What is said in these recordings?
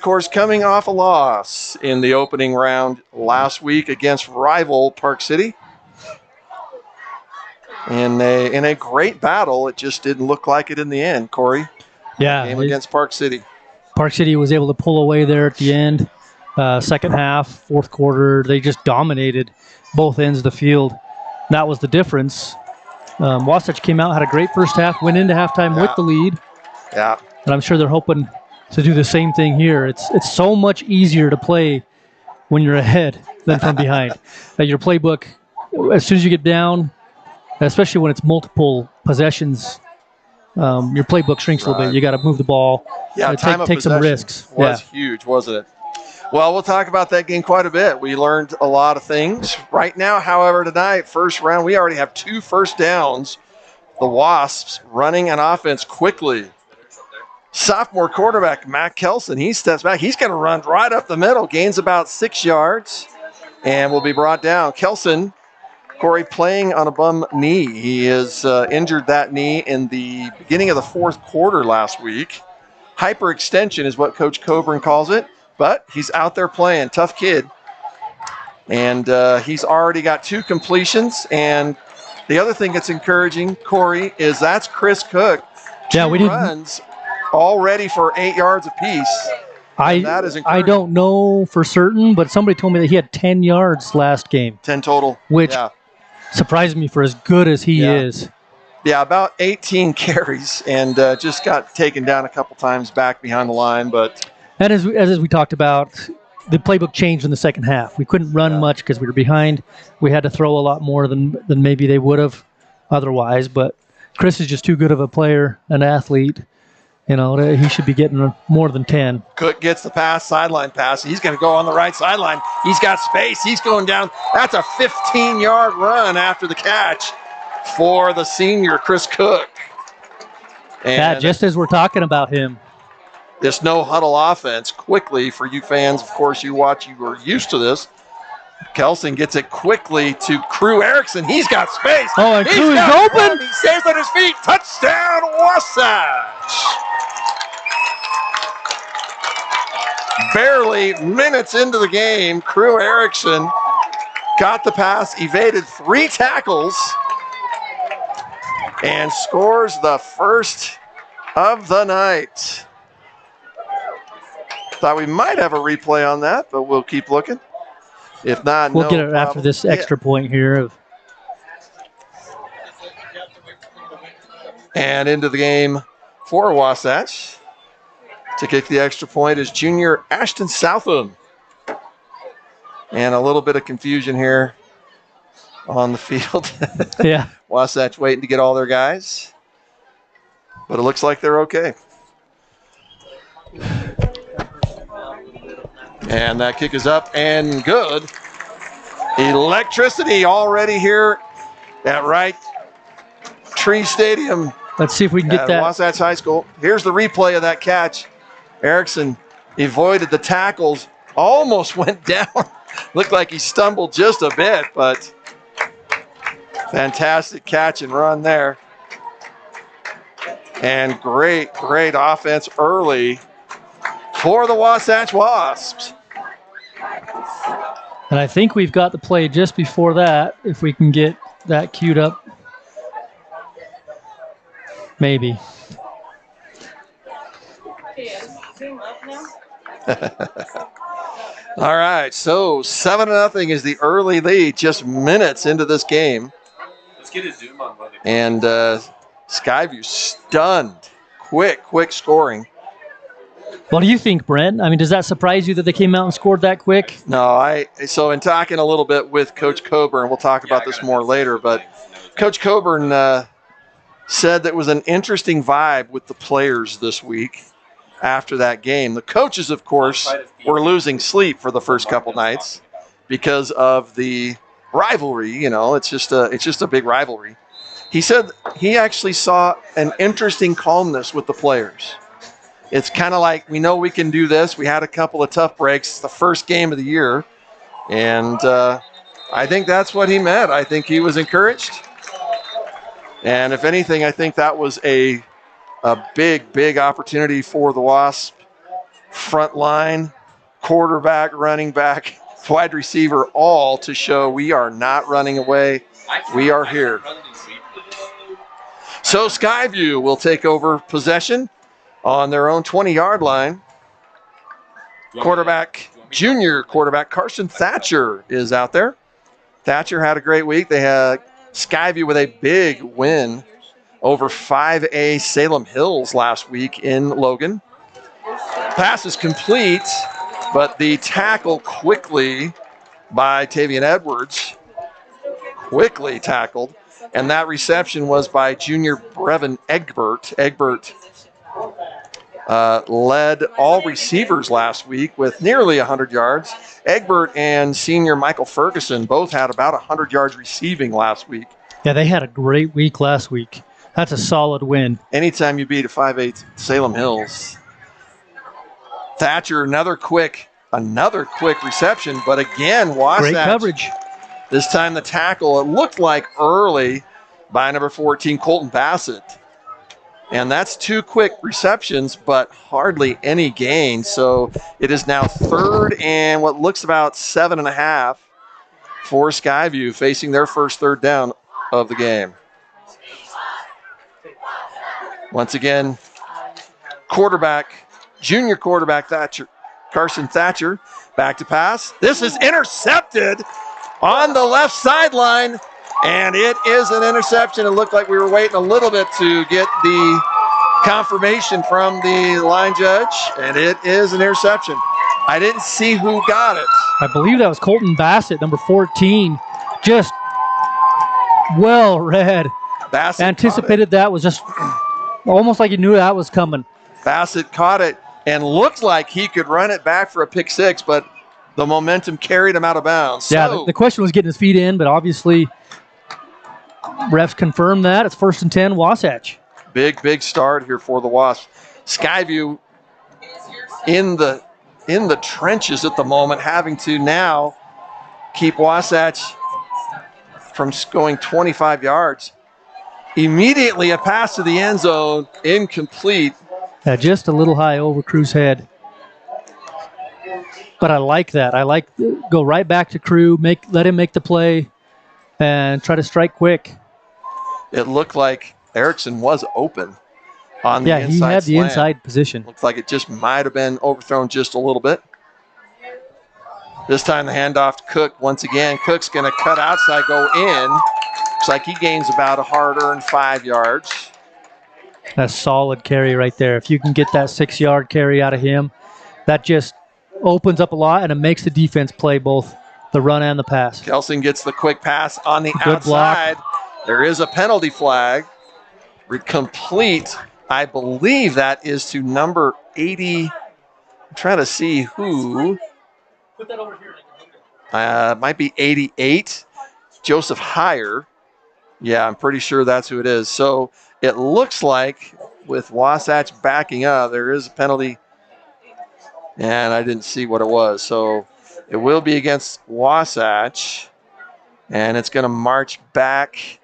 course, coming off a loss in the opening round last week against rival Park City. In a great battle, it just didn't look like it in the end, Corey. Yeah. Game against Park City. Park City was able to pull away there at the end. Second half, fourth quarter, they just dominated both ends of the field. That was the difference. Wasatch came out, had a great first half, went into halftime with the lead. Yeah. And I'm sure they're hoping to do the same thing here. It's so much easier to play when you're ahead than from behind. Your playbook, as soon as you get down, especially when it's multiple possessions, your playbook shrinks a little bit. You got to move the ball. Yeah, take some risks. Was huge, wasn't it? Well, we'll talk about that game quite a bit. We learned a lot of things. Right now, however, tonight, first round, we already have 2 first downs. The Wasps running an offense quickly. Sophomore quarterback Matt Kelson, he steps back. He's going to run right up the middle, gains about 6 yards, and will be brought down. Kelson, Corey, playing on a bum knee. He is injured that knee in the beginning of the fourth quarter last week. Hyperextension is what Coach Coburn calls it, but he's out there playing. Tough kid. And he's already got 2 completions. And the other thing that's encouraging, Corey, is that's Chris Cook. 2 runs already for 8 yards apiece. That is encouraging. I don't know for certain, but somebody told me that he had 10 yards last game. 10 total. Which surprised me for as good as he is. Yeah, about 18 carries, and just got taken down a couple times back behind the line. And as we talked about, the playbook changed in the second half. We couldn't run much because we were behind. We had to throw a lot more than maybe they would have otherwise. But Chris is just too good of a player, an athlete. You know, he should be getting more than 10. Cook gets the pass, sideline pass. He's going to go on the right sideline. He's got space. He's going down. That's a 15-yard run after the catch for the senior, Chris Cook. And just as we're talking about him. This no-huddle offense quickly for you fans. Of course, you are used to this. Kelson gets it quickly to Crew Erickson. He's got space. Oh, and Crew is open. He stays on his feet. Touchdown, Wasatch. Barely minutes into the game, Crew Erickson got the pass, evaded 3 tackles, and scores the first of the night. Thought we might have a replay on that, but we'll keep looking. If not, we'll get it after this extra point here. And into the game for Wasatch. To kick the extra point is junior Ashton Southam. And a little bit of confusion here on the field. Yeah. Wasatch waiting to get all their guys. But it looks like they're okay. And that kick is up and good. Electricity already here at Wright Tree Stadium. Let's see if we can get that. Wasatch High School. Here's the replay of that catch. Erickson avoided the tackles, almost went down. Looked like he stumbled just a bit, but fantastic catch and run there. And great offense early for the Wasatch Wasps. And I think we've got the play just before that, if we can get that queued up. Maybe. All right, so 7-0 is the early lead, just minutes into this game. Let's get a zoom on whether. And Skyview stunned. Quick scoring. What do you think, Brent? I mean, does that surprise you that they came out and scored that quick? No, so in talking a little bit with Coach Coburn, we'll talk about this more later, but Coach Coburn said that it was an interesting vibe with the players this week after that game. The coaches, of course, were losing sleep for the first couple nights because of the rivalry. You know, it's just a big rivalry. He said he actually saw an interesting calmness with the players. It's kind of like, we know we can do this. We had a couple of tough breaks. It's the first game of the year. And I think that's what he meant. I think he was encouraged. And if anything, I think that was a big opportunity for the Wasp front line, quarterback, running back, wide receiver, all to show we are not running away. We are here. So Skyview will take over possession on their own 20-yard line. Junior quarterback Carson Thatcher is out there. Thatcher had a great week. They had Skyview with a big win over 5A Salem Hills last week in Logan. Pass is complete, but the tackle quickly by Tavian Edwards, quickly tackled, and that reception was by junior Brevin Egbert. Egbert led all receivers last week with nearly 100 yards. Egbert and senior Michael Ferguson both had about 100 yards receiving last week. Yeah, they had a great week last week. That's a solid win. Anytime you beat a 5'8 Salem Hills. Thatcher, another quick reception, but again, Wasatch. Great coverage. This time the tackle, it looked like early by number 14, Colton Bassett. And that's 2 quick receptions, but hardly any gain. So it is now 3rd and what looks about 7.5 for Skyview, facing their first 3rd down of the game. Once again, junior quarterback Carson Thatcher, back to pass. This is intercepted on the left sideline, and it is an interception. It looked like we were waiting a little bit to get the confirmation from the line judge, and it is an interception. I didn't see who got it. I believe that was Colton Bassett, number 14. Just well read. Bassett anticipated that, was just almost like he knew that was coming. Bassett caught it and looked like he could run it back for a pick 6, but the momentum carried him out of bounds. Yeah, the question was getting his feet in, but obviously refs confirmed that. It's 1st and 10, Wasatch. Big start here for the Wasps. Skyview in the trenches at the moment, having to now keep Wasatch from going 25 yards. Immediately a pass to the end zone, incomplete. Yeah, just a little high over Crew's head. But I like that. I like go right back to Crew, let him make the play, and try to strike quick. It looked like Erickson was open on the inside. Yeah, he had the inside position. Looks like it just might have been overthrown just a little bit. This time the handoff to Cook once again. Cook's going to cut outside, go in. Looks like he gains about a hard-earned 5 yards. That's solid carry right there. If you can get that 6-yard carry out of him, that just opens up a lot, and it makes the defense play both the run and the pass. Kelson gets the quick pass on the Good outside. block. There is a penalty flag. Complete. I believe that is to number 80. I'm trying to see who. Put that over here. Might be 88. Joseph Heyer. Yeah, I'm pretty sure that's who it is. So it looks like with Wasatch backing up, there is a penalty. And I didn't see what it was. So it will be against Wasatch. And it's going to march back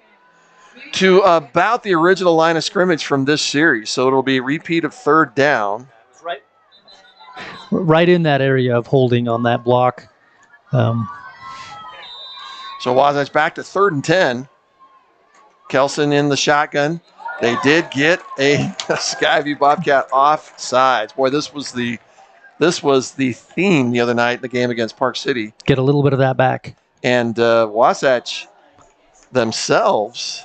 to about the original line of scrimmage from this series. So it'll be a repeat of 3rd down. Right in that area of holding on that block. So Wasatch back to 3rd and 10. Kelson in the shotgun. They did get a Skyview Bobcat offsides. Boy, this was the theme the other night in the game against Park City. Get a little bit of that back. And Wasatch themselves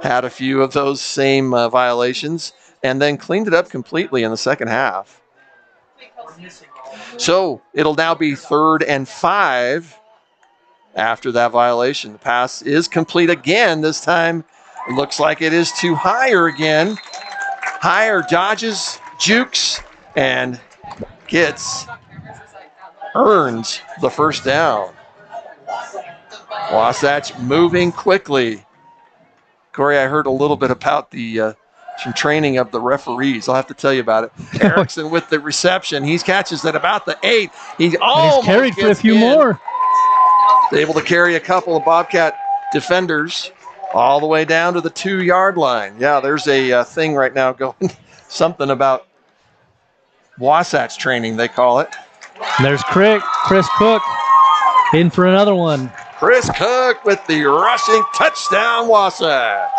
had a few of those same violations and then cleaned it up completely in the second half. So it'll now be 3rd and 5 after that violation. The pass is complete again. This time it looks like it is to Heyer again. Heyer dodges, jukes, and earns the 1st down. Wasatch moving quickly. Corey, I heard a little bit about some training of the referees. I'll have to tell you about it. Erickson with the reception. He catches at about the 8. He's carried for a few more. Able to carry a couple of Bobcat defenders all the way down to the 2-yard line. Yeah, there's a thing right now going something about Wasatch training, they call it. There's Chris Cook in for another one. Chris Cook with the rushing touchdown, Wasatch.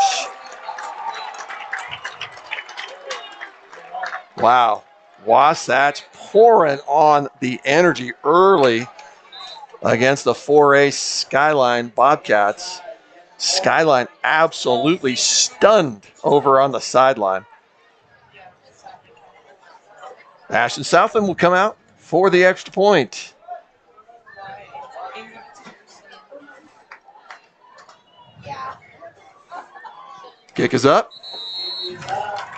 Wow. Wasatch pouring on the energy early against the 4A Skyline Bobcats. Skyline absolutely stunned over on the sideline. Ashton Southland will come out for the extra point. Kick is up.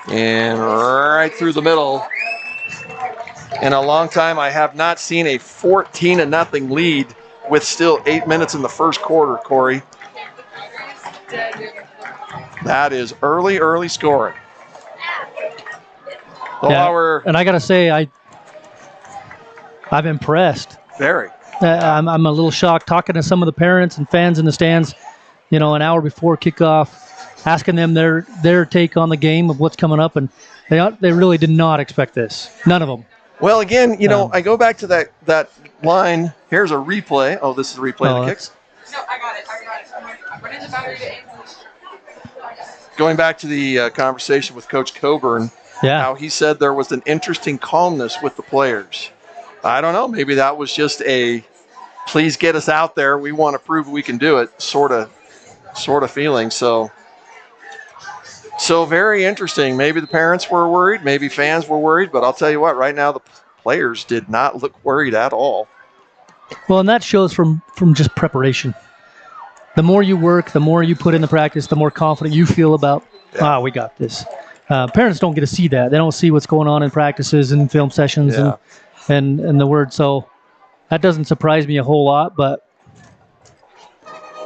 And right through the middle. In a long time, I have not seen a 14-0 lead with still 8 minutes in the first quarter, Corey. That is early scoring. Yeah, and I got to say, I'm impressed. Very. I'm a little shocked talking to some of the parents and fans in the stands, an hour before kickoff, asking them their take on the game of what's coming up, and they really did not expect this. None of them. Well, again, I go back to that line. Here's a replay. Oh, this is a replay of the kicks. No, I got it. I'm running the battery to English. Going back to the conversation with Coach Coburn, how he said there was an interesting calmness with the players. I don't know. Maybe that was just a please get us out there. We want to prove we can do it sort of feeling. So very interesting. Maybe the parents were worried. Maybe fans were worried. But I'll tell you what, right now the players did not look worried at all. Well, and that shows from just preparation. The more you work, the more you put in the practice, the more confident you feel about, we got this. Parents don't get to see that. They don't see what's going on in practices and film sessions and the word. So that doesn't surprise me a whole lot, but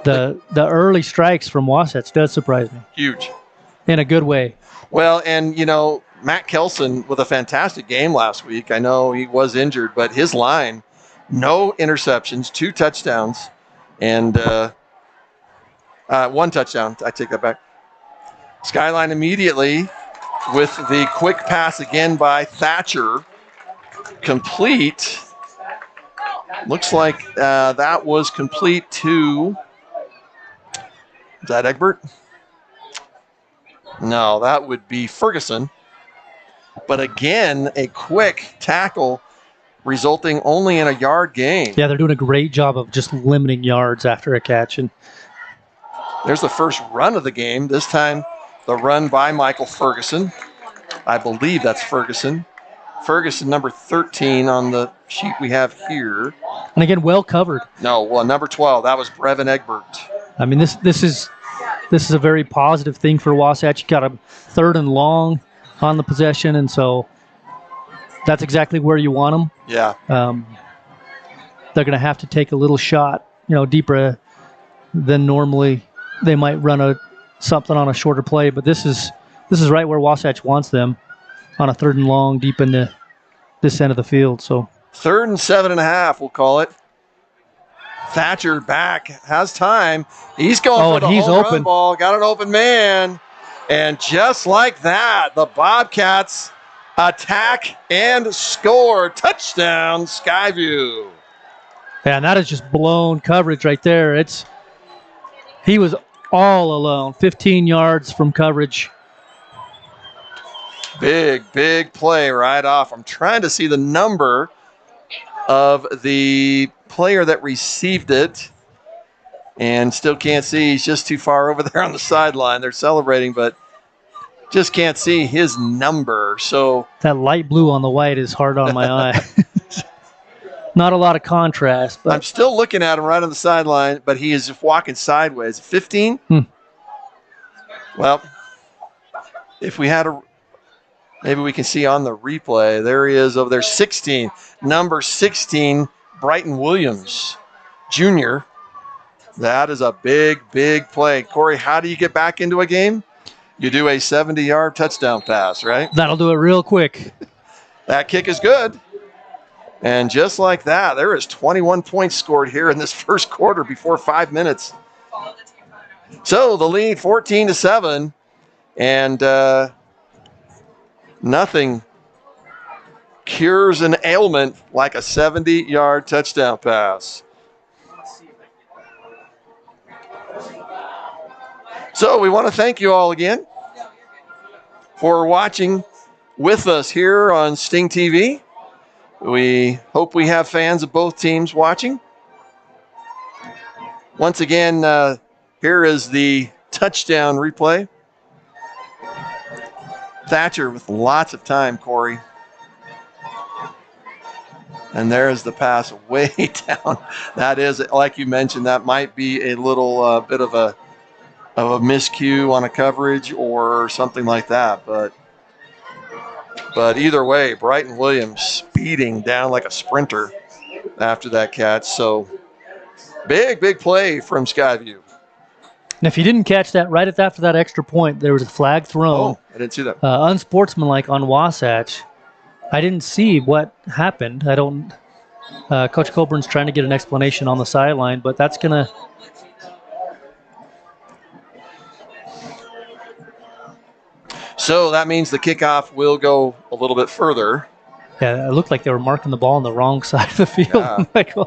the early strikes from Wasatch does surprise me. Huge. In a good way. Well, and, Matt Kelson with a fantastic game last week. I know he was injured, but his line, no interceptions, 2 touchdowns, and 1 touchdown. I take that back. Skyline immediately with the quick pass again by Thatcher. Complete. Looks like that was complete to, is that Egbert? No, that would be Ferguson. But again, a quick tackle resulting only in a yard gain. Yeah, they're doing a great job of just limiting yards after a catch. And there's the first run of the game. This time, the run by Michael Ferguson. I believe that's Ferguson. Ferguson, number 13 on the sheet we have here. And again, well covered. No, well, number 12, that was Brevin Egbert. I mean, this is a very positive thing for Wasatch. You got a 3rd and long on the possession, and so that's exactly where you want them. Yeah. They're going to have to take a little shot, deeper than normally. They might run something on a shorter play, but this is right where Wasatch wants them, on a 3rd and long deep into this end of the field. So 3rd and 7.5, we'll call it. Thatcher back, has time. He's going for the home run ball. Got an open man. And just like that, the Bobcats attack and score. Touchdown, Skyview. Yeah, and that is just blown coverage right there. He was all alone, 15 yards from coverage. Big play right off. I'm trying to see the number of the player that received it and still can't see. He's just too far over there on the sideline. They're celebrating, but just can't see his number. So that light blue on the white is hard on my eye. Not a lot of contrast. But I'm still looking at him right on the sideline, but he is just walking sideways. 15? Well, if we had maybe we can see on the replay. There he is over there, 16. Number 16, Brighton Williams, Jr. That is a big play. Corey, how do you get back into a game? You do a 70-yard touchdown pass, right? That'll do it real quick. That kick is good. And just like that, there is 21 points scored here in this first quarter before 5 minutes. So the lead 14-7. And Nothing cures an ailment like a 70-yard touchdown pass. So we want to thank you all again for watching with us here on Sting TV. We hope we have fans of both teams watching. Once again, here is the touchdown replay. Thatcher with lots of time, Corey. And there's the pass way down. That is, like you mentioned, that might be a little bit of a miscue on a coverage or something like that. But either way, Brighton Williams speeding down like a sprinter after that catch. So big play from Skyview. And if you didn't catch that, right after that extra point, there was a flag thrown. Oh, I didn't see that. Unsportsmanlike on Wasatch. I didn't see what happened. I don't. Coach Colburn's trying to get an explanation on the sideline, but that's gonna. So that means the kickoff will go a little bit further. Yeah, it looked like they were marking the ball on the wrong side of the field. Yeah.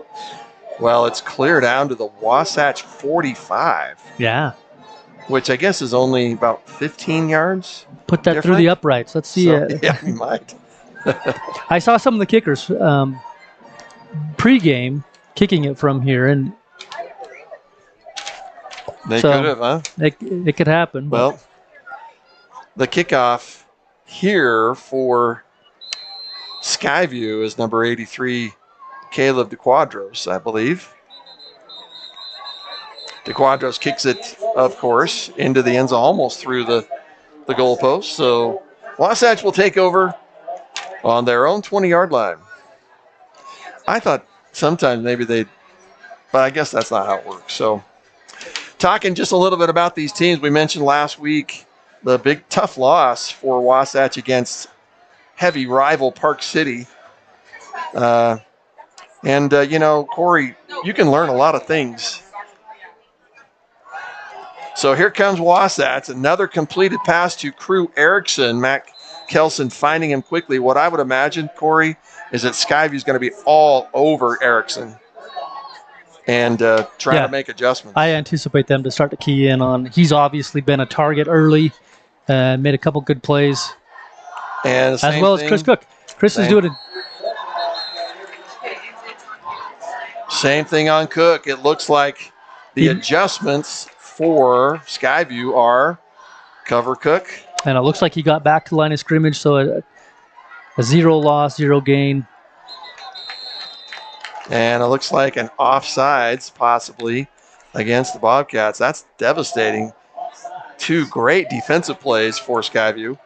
Well, it's clear down to the Wasatch 45. Yeah. Which I guess is only about 15 yards. Put that through the uprights. Let's see. Yeah, we might. I saw some of the kickers pregame kicking it from here, and they could have, huh? It could happen. Well, the kickoff here for Skyview is number 83, Caleb DeQuadros, I believe. DeQuadros kicks it, of course, into the end zone, almost through the goalpost. So Wasatch will take over on their own 20-yard line. I thought sometimes maybe but I guess that's not how it works. So talking just a little bit about these teams, we mentioned last week the big tough loss for Wasatch against heavy rival Park City. Corey, you can learn a lot of things. So here comes Wasatch, another completed pass to Crew Erickson. Matt Kelson finding him quickly. What I would imagine, Corey, is that Skyview is going to be all over Erickson and trying to make adjustments. I anticipate them to start to key in on. He's obviously been a target early, made a couple good plays. And as well as Chris Cook. Chris is doing it. Same thing on Cook. It looks like the adjustments for Skyview are cover Cook. And it looks like he got back to the line of scrimmage, so a 0 loss, 0 gain. And it looks like an offsides possibly against the Bobcats. That's devastating. 2 great defensive plays for Skyview.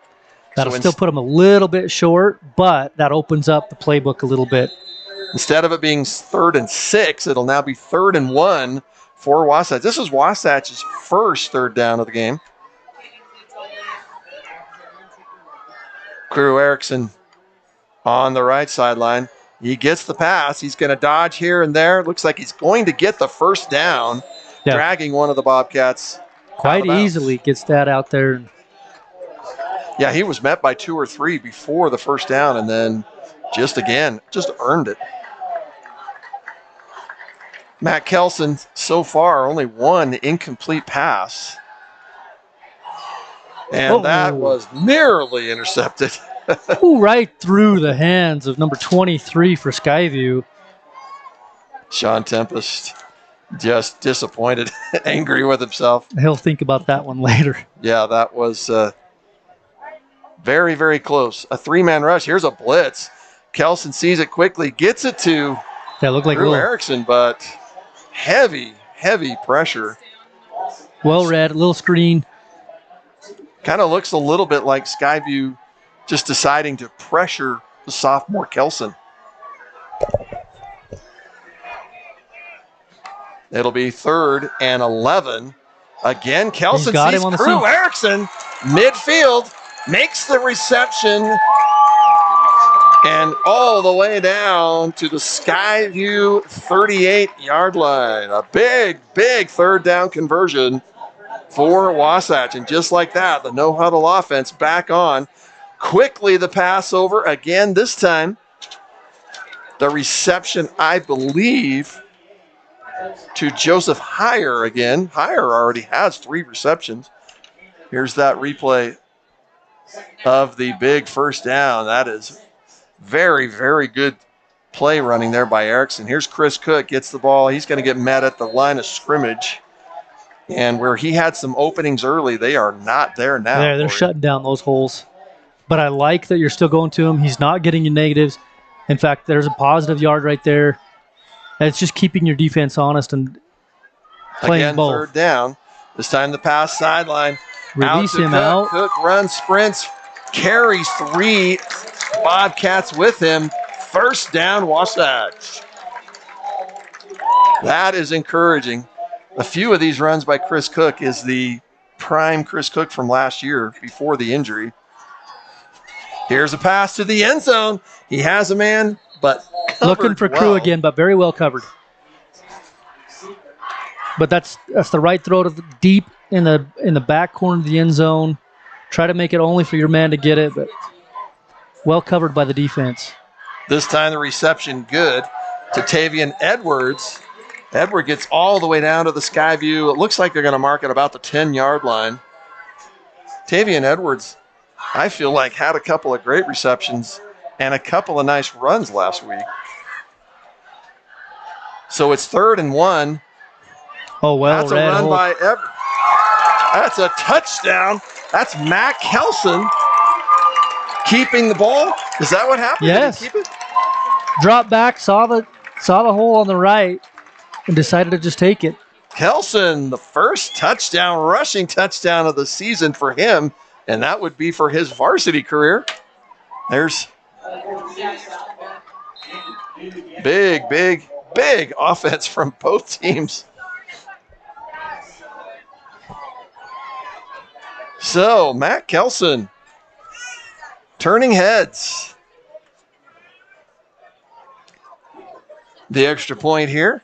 That'll still put them a little bit short, but that opens up the playbook a little bit. Instead of it being 3rd and 6, it'll now be 3rd and 1 for Wasatch. This is Wasatch's first 3rd down of the game. Crew Erickson on the right sideline. He gets the pass. He's going to dodge here and there. Looks like he's going to get the first down, dragging one of the Bobcats. Quite easily gets that out there. Yeah, he was met by 2 or 3 before the first down, and then just earned it. Matt Kelson, so far, only 1 incomplete pass. And that was narrowly intercepted. Right through the hands of number 23 for Skyview. Sean Tempest just disappointed, angry with himself. He'll think about that one later. Yeah, that was very, very close. A 3-man rush. Here's a blitz. Kelson sees it quickly, gets it to Drew Erickson, but heavy pressure. Well read, a little screen. Kind of looks a little bit like Skyview just deciding to pressure the sophomore Kelson. It'll be 3rd and 11. Again, Kelson sees Crew Erickson midfield, makes the reception, and all the way down to the Skyview 38-yard line. A big 3rd down conversion for Wasatch. And just like that, the no-huddle offense back on. Quickly the pass over again. This time the reception, I believe, to Joseph Heyer again. Heyer already has 3 receptions. Here's that replay of the big first down. That is very, very good play running there by Erickson. Here's Chris Cook, gets the ball. He's going to get met at the line of scrimmage. And where he had some openings early, they are not there now. They're shutting down those holes. But I like that you're still going to him. He's not getting you negatives. In fact, there's a positive yard right there. And it's just keeping your defense honest and playing again, both. Third down. This time the pass sideline. Release him Cook. out. Cook runs, sprints, carries 3 Bobcats with him. First down, Wasatch. That is encouraging. A few of these runs by Chris Cook is the prime Chris Cook from last year before the injury. Here's a pass to the end zone. He has a man, but looking for Crew again, but very well covered. But that's the right throw to the deep in the back corner of the end zone. Try to make it only for your man to get it, but well covered by the defense. This time the reception good to Tavian Edwards. Edward gets all the way down to the Skyview. It looks like they're going to mark it about the 10-yard line. Tavian Edwards, I feel like, had a couple of great receptions and a couple of nice runs last week. So it's 3rd and 1. Oh, well, that's a run by Edwards. That's a touchdown. That's Matt Kelson keeping the ball. Is that what happened? Yes. Did he keep it? Drop back, saw the hole on the right, and decided to just take it. Kelson, the first touchdown, rushing touchdown of the season for him, and that would be for his varsity career. There's big offense from both teams. So, Matt Kelson turning heads. The extra point here.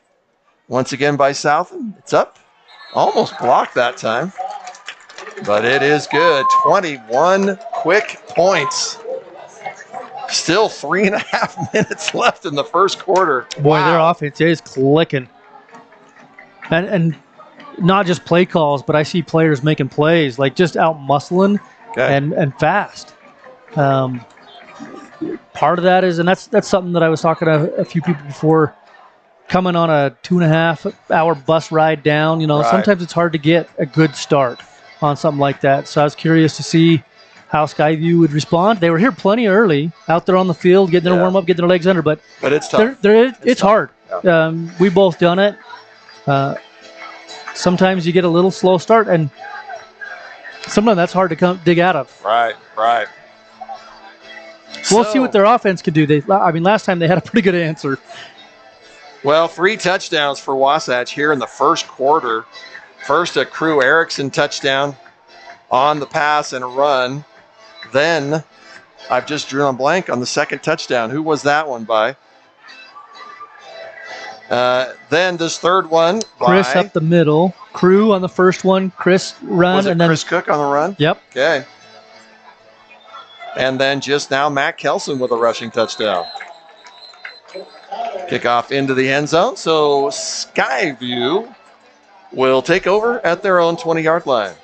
Once again by Southam. It's up. Almost blocked that time. But it is good. 21 quick points. Still 3.5 minutes left in the first quarter. Boy, Their offense is clicking. And not just play calls, but I see players making plays, like just out muscling and fast. Part of that is, and that's something that I was talking to a few people before, coming on a 2.5-hour bus ride down, sometimes it's hard to get a good start on something like that. So I was curious to see how Skyview would respond. They were here plenty early, out there on the field, getting their warm up, getting their legs under, but it's tough. It's tough. hard. Yeah. We both done it. Sometimes you get a little slow start, and sometimes that's hard to dig out of. Right. We'll see what their offense can do. Last time they had a pretty good answer. Well, 3 touchdowns for Wasatch here in the first quarter. First, a Crew Erickson touchdown on the pass and a run. Then, I've just drew a blank on the second touchdown. Who was that one by? Then this third one by Chris up the middle. Crew on the first one. Chris run. Was it and then Chris Cook on the run? Yep. Okay. And then just now, Matt Kelson with a rushing touchdown. Kickoff into the end zone. So Skyview will take over at their own 20-yard line.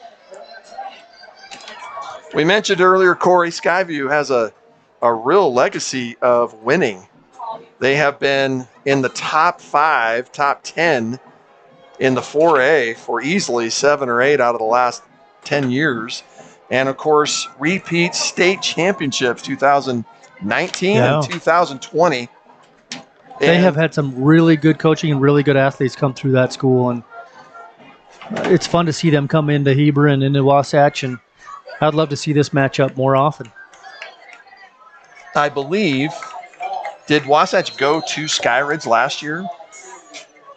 We mentioned earlier, Corey, Skyview has a real legacy of winning. They have been in the top 5, top 10 in the 4A for easily 7 or 8 out of the last 10 years. And, of course, repeat state championships, 2019 and 2020. They have had some really good coaching and really good athletes come through that school. And it's fun to see them come into Heber and into Wasatch. And I'd love to see this matchup more often. I believe, did Wasatch go to Skyridge last year?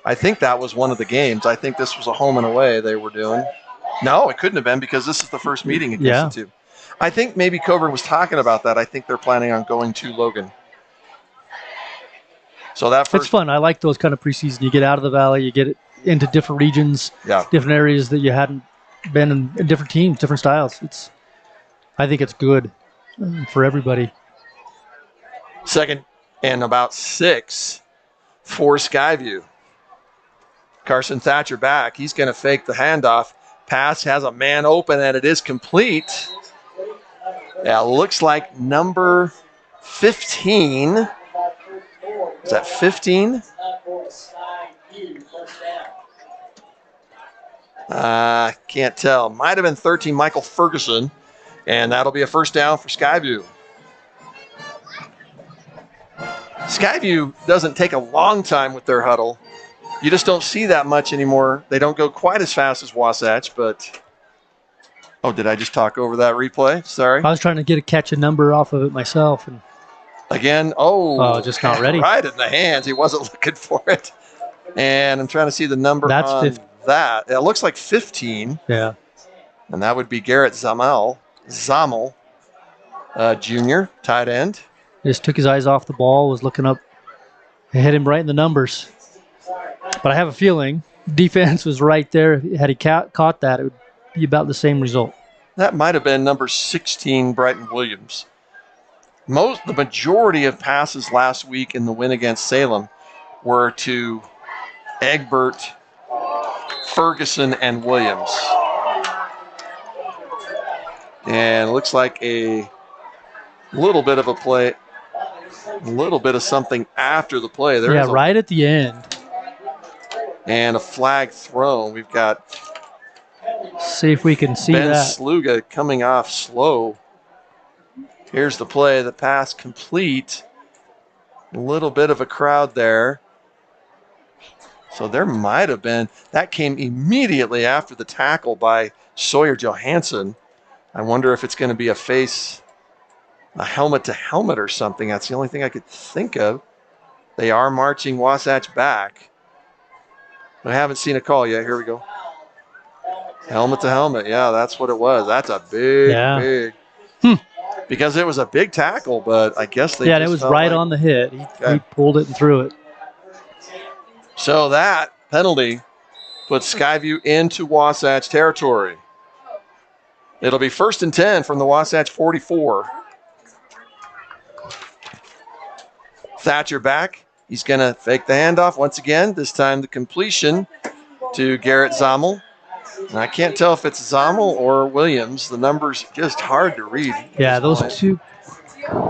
I think that was one of the games. I think this was a home and away they were doing. No, it couldn't have been because this is the first meeting against the two. I think maybe Coburn was talking about that. I think they're planning on going to Logan. So that first, it's fun. I like those kind of preseason. You get out of the valley, you get it into different regions, different areas that you hadn't been in different teams, different styles. I think it's good. for everybody. Second and about 6 for Skyview. Carson Thatcher back. He's going to fake the handoff. Pass has a man open, and it is complete. Yeah, looks like number 15. Is that 15? Can't tell. Might have been 13, Michael Ferguson. And that'll be a first down for Skyview. Skyview doesn't take a long time with their huddle. You just don't see that much anymore. They don't go quite as fast as Wasatch, but... Oh, did I just talk over that replay? Sorry. I was trying to catch a number off of it myself. And again, just not ready. Right in the hands. He wasn't looking for it. And I'm trying to see the number on that. It looks like 15. Yeah. And that would be Garrett Zammel, junior, tight end. Just took his eyes off the ball, was looking up. It hit him right in the numbers. But I have a feeling defense was right there. Had he caught that, it would be about the same result. That might have been number 16, Brighton Williams. The majority of passes last week in the win against Salem were to Egbert, Ferguson, and Williams. And it looks like a little bit of a play, a little bit of something after the play. Right at the end. And a flag thrown. We've got see if we can see Ben that. Sluga coming off slow. Here's the play, the pass complete. A little bit of a crowd there. So there might have been, that came immediately after the tackle by Sawyer Johansson. I wonder if it's going to be a helmet to helmet or something. That's the only thing I could think of. They are marching Wasatch back. But I haven't seen a call yet. Here we go. Helmet to helmet. Yeah, that's what it was. That's a big. Because it was a big tackle, but I guess they. Yeah, it was right on the hit. He pulled it and threw it. So that penalty puts Skyview into Wasatch territory. It'll be 1st and 10 from the Wasatch 44. Thatcher back. He's going to fake the handoff once again. This time the completion to Garrett Zammel. And I can't tell if it's Zammel or Williams. The number's just hard to read. Yeah, those two.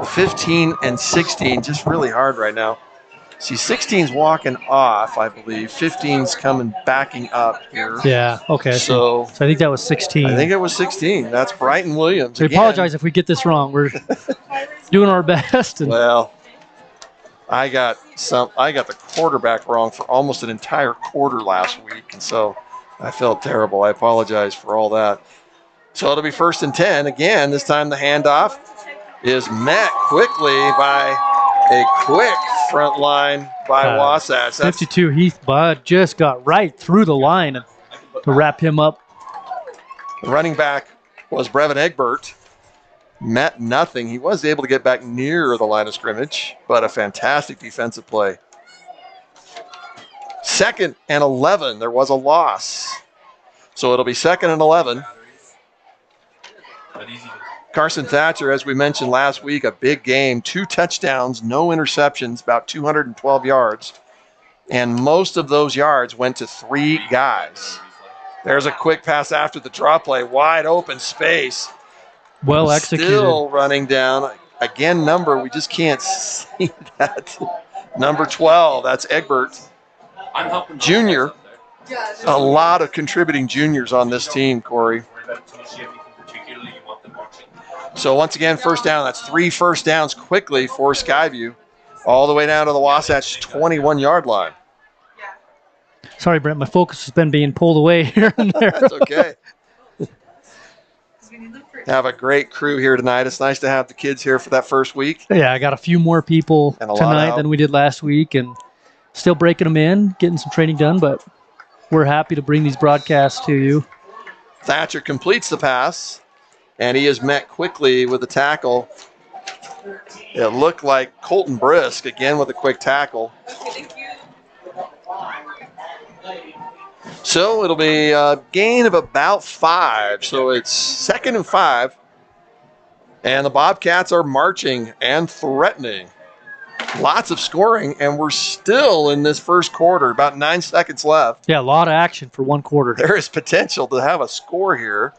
15 and 16, just really hard right now. See, 16's walking off, I believe. 15's backing up here. Yeah, okay. So I think that was 16. I think it was 16. That's Brighton Williams. We apologize if we get this wrong. We're doing our best. Well, I got the quarterback wrong for almost an entire quarter last week, and so I felt terrible. I apologize for all that. So it'll be 1st and 10. Again, this time the handoff is met quickly by a quick front line by Wasatch. 52 Heath Budd just got right through the line to wrap him up. The running back was Brevin Egbert. Met nothing. He was able to get back near the line of scrimmage, but a fantastic defensive play. 2nd and 11. There was a loss. So it'll be 2nd and 11. Carson Thatcher, as we mentioned last week, a big game. 2 touchdowns, no interceptions, about 212 yards. And most of those yards went to 3 guys. There's a quick pass after the draw play. Wide open space. Well executed. Still running down. Again, we just can't see that. Number 12, that's Egbert. Junior. A lot of contributing juniors on this team, Corey. So once again, first down. That's 3 first downs quickly for Skyview. All the way down to the Wasatch 21-yard line. Sorry, Brent. My focus has been being pulled away here and there. That's okay. Have a great crew here tonight. It's nice to have the kids here for that first week. Yeah, I got a few more people tonight than we did last week, and still breaking them in, getting some training done, but we're happy to bring these broadcasts to you. Thatcher completes the pass, and he is met quickly with a tackle. It looked like Colton Brisk, again with a quick tackle. So it'll be a gain of about 5. So it's 2nd and 5. And the Bobcats are marching and threatening. Lots of scoring, and we're still in this first quarter, about 9 seconds left. Yeah, a lot of action for one quarter. There is potential to have a score here.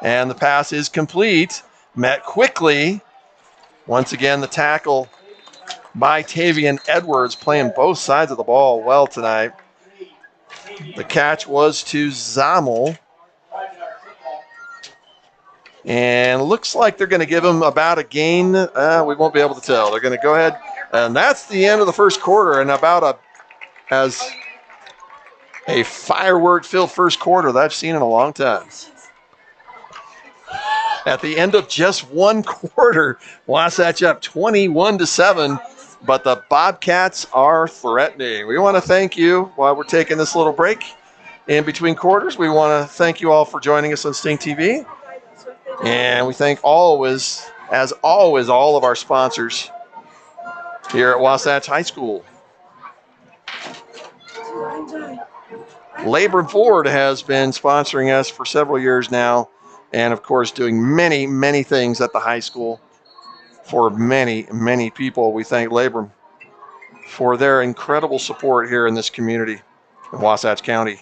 And the pass is complete. Met quickly. Once again, the tackle by Tavian Edwards, playing both sides of the ball well tonight. The catch was to Zammel. And looks like they're going to give him about a gain. We won't be able to tell. They're going to go ahead. And that's the end of the first quarter, and about as a firework-filled first quarter that I've seen in a long time. At the end of just one quarter, Wasatch up 21-7, but the Bobcats are threatening. We want to thank you while we're taking this little break in between quarters. We want to thank you all for joining us on Sting TV. And we thank always, as always, all of our sponsors here at Wasatch High School. Labor Ford has been sponsoring us for several years now, and of course doing many, many things at the high school for many, many people. We thank Labor for their incredible support here in this community in Wasatch County.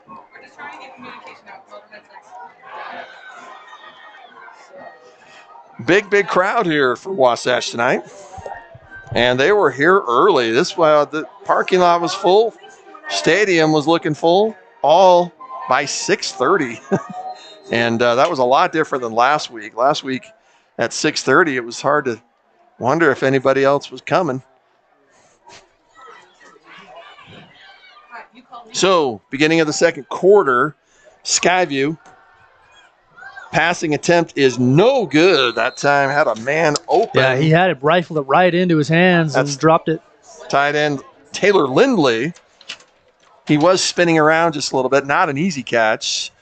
We're just trying to get communication out. Big crowd here for Wasatch tonight. And they were here early. The parking lot was full. Stadium was looking full, all by 6:30. And that was a lot different than last week. Last week at 6:30, it was hard to wonder if anybody else was coming. So, beginning of the second quarter, Skyview. Passing attempt is no good. That time had a man open. Yeah, he had it rifled it right into his hands and dropped it. Tight end Taylor Lindley. He was spinning around just a little bit. Not an easy catch.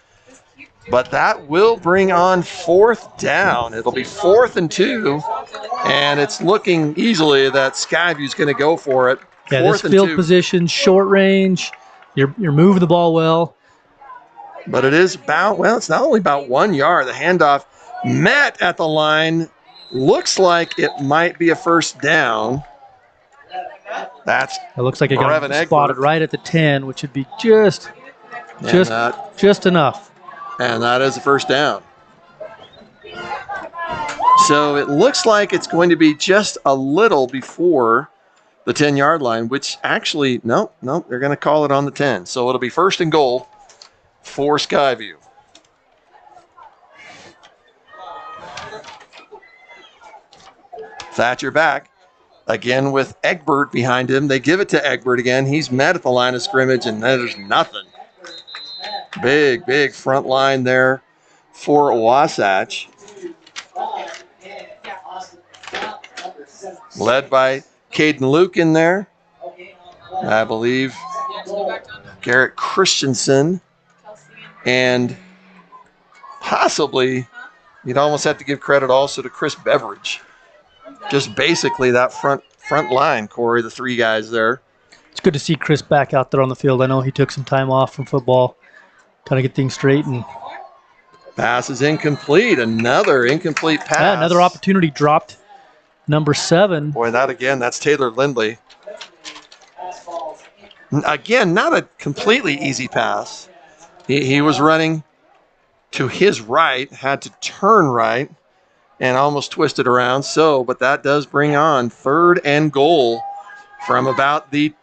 But that will bring on fourth down. It'll be 4th and 2. And it's looking easily that Skyview's going to go for it. Yeah, this field position, short range. You're moving the ball well. But it is about, well, it's not only about 1 yard. The handoff met at the line. Looks like it might be a first down. It looks like it got spotted right at the 10, which would be just enough. And that is a first down. So it looks like it's going to be just a little before the 10-yard line, which actually, no, they're going to call it on the 10. So it'll be 1st and goal for Skyview. Thatcher back. Again with Egbert behind him. They give it to Egbert again. He's met at the line of scrimmage, and there's nothing. Big front line there for Wasatch. Led by Caden Luke in there. I believe Garrett Christensen. And possibly, you'd almost have to give credit also to Chris Beveridge. Just basically that front line, Corey, the 3 guys there. It's good to see Chris back out there on the field. I know he took some time off from football, trying to get things straight. And pass is incomplete. Another incomplete pass. Yeah, another opportunity dropped. Number 7. Boy, that's Taylor Lindley. Again, not a completely easy pass. He was running to his right, had to turn right, and almost twisted around. But that does bring on 3rd and goal from about the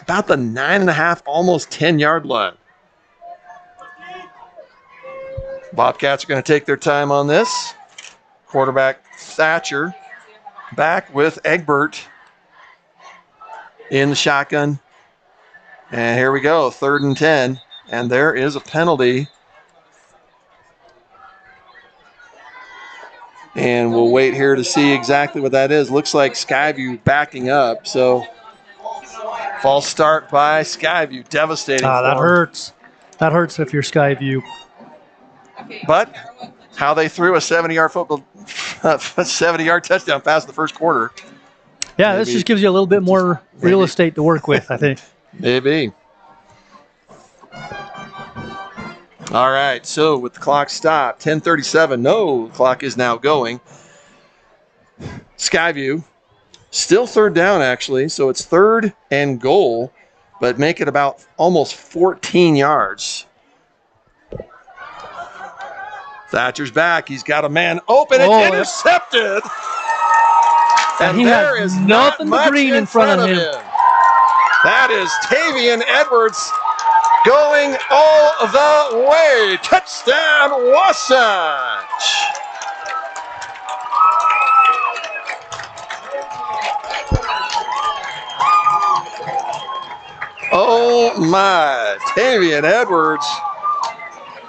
9.5, almost 10-yard line. Bobcats are going to take their time on this. Quarterback Thatcher back with Egbert in the shotgun. And here we go, 3rd and 10. And there is a penalty. And we'll wait here to see exactly what that is. Looks like Skyview backing up. So false start by Skyview. Devastating. That hurts. That hurts if you're Skyview. But how they threw a 70-yard football, 70-yard touchdown pass in the first quarter. Yeah, this just gives you a little bit more real estate to work with, I think. Maybe. All right, so with the clock stopped, 10:37. No, the clock is now going. Skyview, still third down, actually. So it's 3rd and goal, but make it about almost 14 yards. Thatcher's back. He's got a man open. It's intercepted. And he there has is nothing not but green in front of him. That is Tavian Edwards going all the way. Touchdown, Wasatch. Oh my, Tavian Edwards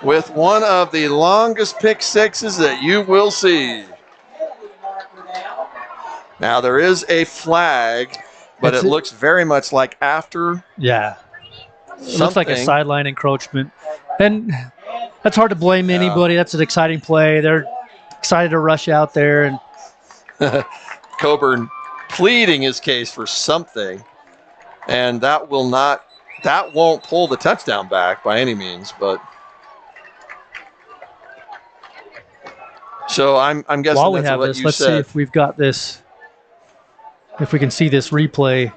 with one of the longest pick sixes that you will see. Now there is a flag, but it looks very much like after. Yeah. It looks like a sideline encroachment. And that's hard to blame anybody. That's an exciting play. They're excited to rush out there. And Coburn pleading his case for something. And that won't pull the touchdown back by any means, but so I'm guessing while we that's have what this, you let's said. see if we've got this, if we can see this replay.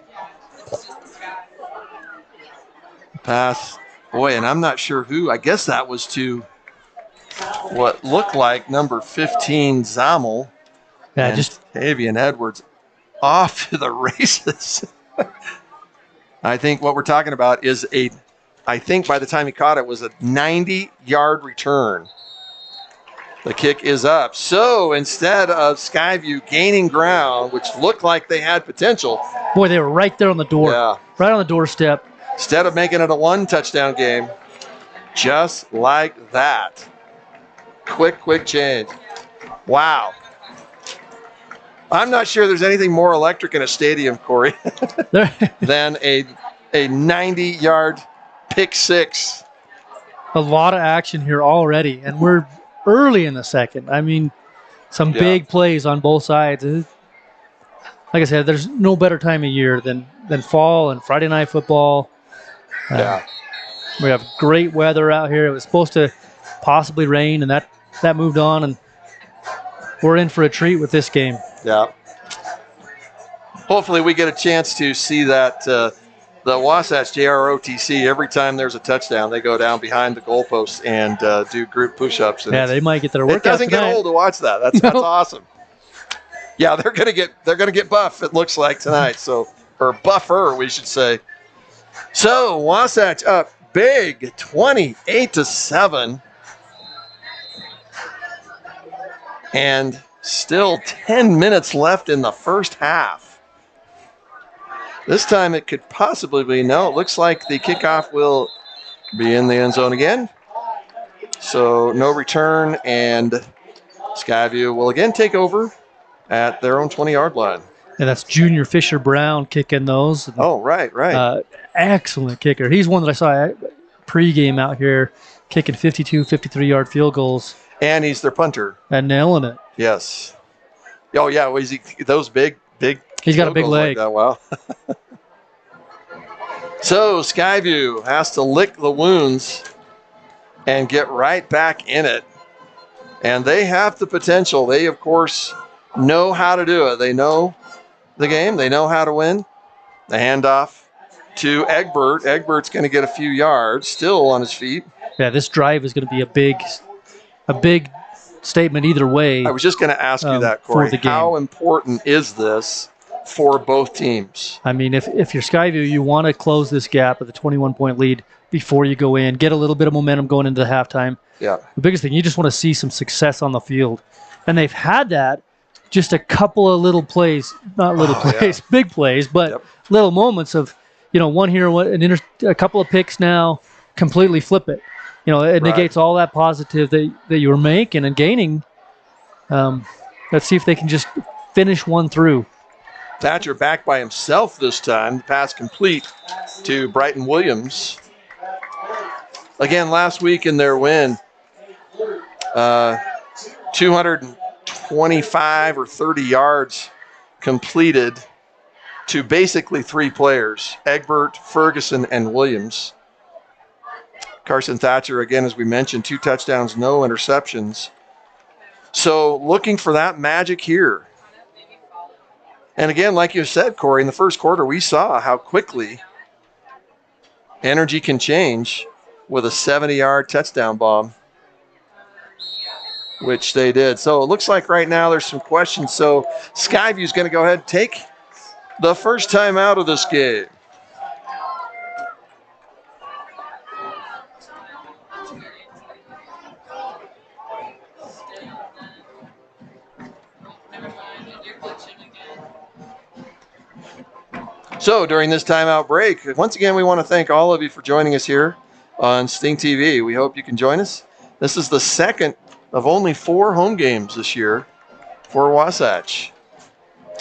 Pass. Boy, and I'm not sure who. I guess that was to what looked like number 15, Zammel. Yeah, and just Tavian Edwards off to the races. I think what we're talking about is I think by the time he caught it was a 90-yard return. The kick is up. So instead of Skyview gaining ground, which looked like they had potential. Boy, they were right there on the door. Yeah. Right on the doorstep. Instead of making it a 1-touchdown game, just like that. Quick change. Wow. I'm not sure there's anything more electric in a stadium, Corey, than a 90-yard pick six. A lot of action here already, and we're early in the second. I mean, some big plays on both sides. Like I said, there's no better time of year than fall and Friday night football. We have great weather out here. It was supposed to possibly rain, and that moved on, and we're in for a treat with this game. Yeah. Hopefully we get a chance to see that the Wasatch JROTC, every time there's a touchdown, they go down behind the goalposts and do group push-ups. Yeah, they might get their workout. It doesn't tonight. get old to watch that. That's awesome. Yeah, they're gonna get buff, it looks like tonight. So, or buffer, we should say. So Wasatch up big, 28-7. And still 10 minutes left in the first half. This time it could possibly be, no, it looks like the kickoff will be in the end zone again. So no return, and Skyview will again take over at their own 20-yard line. And that's Junior Fisher Brown kicking those. Oh, right. Excellent kicker. He's one that I saw pregame out here kicking 52, 53-yard field goals. And he's their punter. And nailing it. Yes. Oh, yeah. Was he those big? He's got a big leg. Like that. Wow. So Skyview has to lick the wounds and get right back in it. And they have the potential. They, of course, know how to do it. They know the game. They know how to win. The handoff to Egbert. Egbert's going to get a few yards, still on his feet. Yeah, this drive is going to be a big statement either way. I was just going to ask you that, Corey. For the game. How important is this for both teams? I mean, if you're Skyview, you want to close this gap with a 21-point lead before you go in, get a little bit of momentum going into the halftime. Yeah. The biggest thing, you just want to see some success on the field. And they've had that, just a couple of little plays, not little plays, big plays, but little moments of, one here, a couple of picks now, completely flip it. It negates all that positive that you were making and gaining. Let's see if they can just finish one through. Thatcher back by himself this time. The pass complete to Brighton Williams. Again, last week in their win, 225 or 30 yards completed to basically three players, Egbert, Ferguson, and Williams. Carson Thatcher, again, as we mentioned, 2 touchdowns, no interceptions. So looking for that magic here. And again, like you said, Corey, in the first quarter, we saw how quickly energy can change with a 70-yard touchdown bomb, which they did. So it looks like right now there's some questions. So Skyview's going to go ahead and take the first time out of this game. So during this timeout break, once again, we want to thank all of you for joining us here on Sting TV. We hope you can join us. This is the second of only 4 home games this year for Wasatch.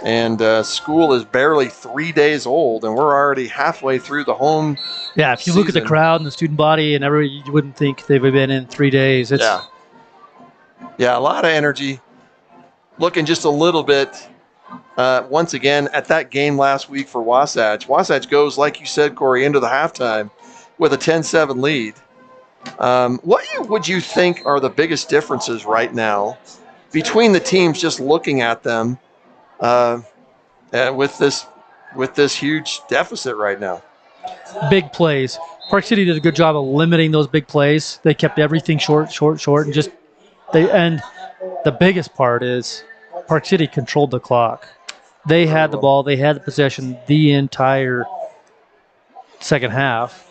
And school is barely 3 days old, and we're already halfway through the home if you look at the crowd and the student body and everybody, you wouldn't think they've been in 3 days. Yeah, a lot of energy. Looking just a little bit, once again, at that game last week for Wasatch. Wasatch goes, like you said, Corey, into the halftime with a 10-7 lead. What would you think are the biggest differences right now between the teams, just looking at them with this huge deficit right now? Big plays. Park City did a good job of limiting those big plays. They kept everything short, and the biggest part is Park City controlled the clock. They had the ball, they had the possession the entire second half.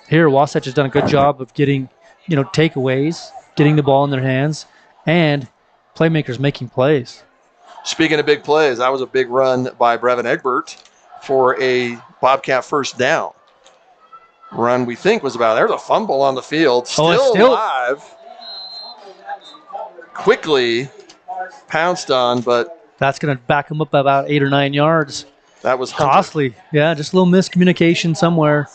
Here, Wasatch has done a good job of getting, takeaways, getting the ball in their hands, and playmakers making plays. Speaking of big plays, that was a big run by Brevin Egbert for a Bobcat first down. Run we think was about, there's a fumble on the field, still alive. Quickly pounced on, but that's going to back him up about 8 or 9 yards. That was costly. Yeah, just a little miscommunication somewhere.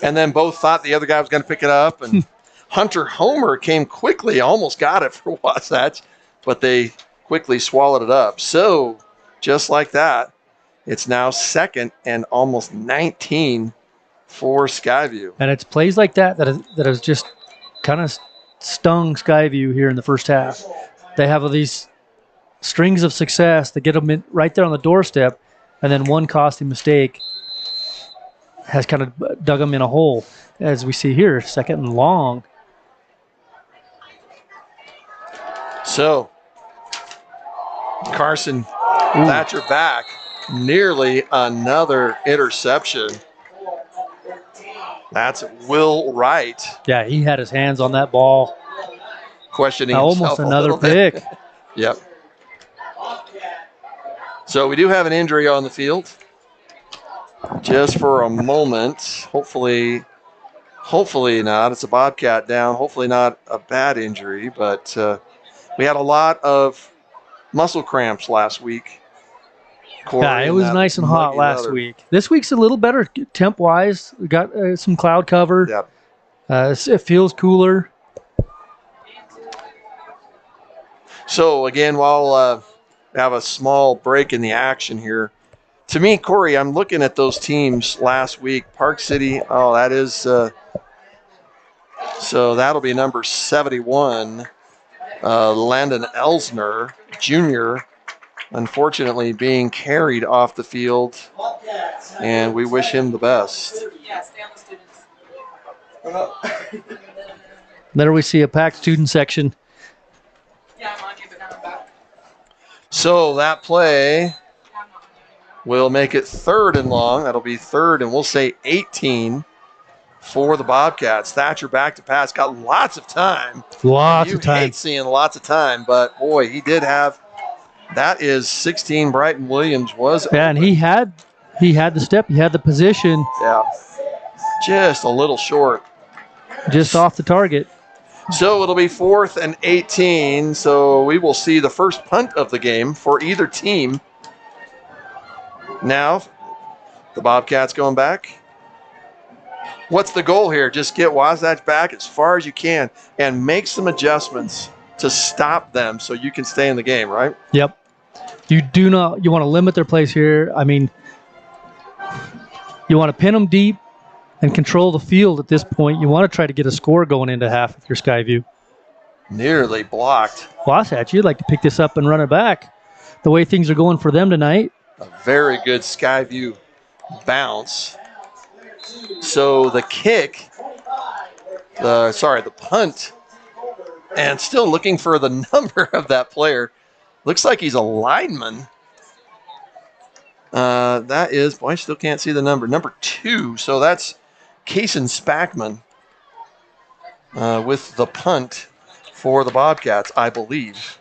And then both thought the other guy was going to pick it up, and Hunter Homer came quickly, almost got it for Wasatch, but they quickly swallowed it up. So just like that, it's now 2nd and almost 19 for Skyview. And it's plays like that has just kind of stung Skyview here in the first half. They have these strings of success that get them right there on the doorstep, and then one costly mistake has kind of dug them in a hole, as we see here, 2nd and long. So Carson Thatcher back, nearly another interception. That's Will Wright. Yeah, he had his hands on that ball. Questioning almost another pick. Yep. So we do have an injury on the field. Just for a moment. Hopefully not. It's a Bobcat down. Hopefully not a bad injury, but we had a lot of muscle cramps last week. Corey, yeah, it was nice and hot last week. This week's a little better temp-wise. We got some cloud cover. Yep. It feels cooler. So, again, while we have a small break in the action here, to me, Corey, I'm looking at those teams last week. Park City, that is so that'll be number 71, Landon Elsner, Jr., unfortunately being carried off the field, and we wish him the best. There we see a packed student section. So that play will make it 3rd and long. That'll be 3rd, and we'll say 18 for the Bobcats. Thatcher back to pass. Got lots of time. Lots of time. You hate seeing lots of time, but, boy, he did have – that is 16. Brighton Williams was – yeah, and he had the step. He had the position. Yeah. Just a little short. Just off the target. So it'll be 4th and 18. So we will see the first punt of the game for either team. Now, the Bobcats going back. What's the goal here? Just get Wasatch back as far as you can and make some adjustments to stop them so you can stay in the game, right? Yep. You want to limit their plays here. I mean, you want to pin them deep and control the field at this point. You want to try to get a score going into half if you're Skyview. Nearly blocked. Wasatch, you'd like to pick this up and run it back. The way things are going for them tonight. A very good Skyview bounce. So the kick, the punt, and still looking for the number of that player. Looks like he's a lineman. That is, boy, I still can't see the number. Number 2, so that's Kaysen Spackman with the punt for the Bobcats, I believe.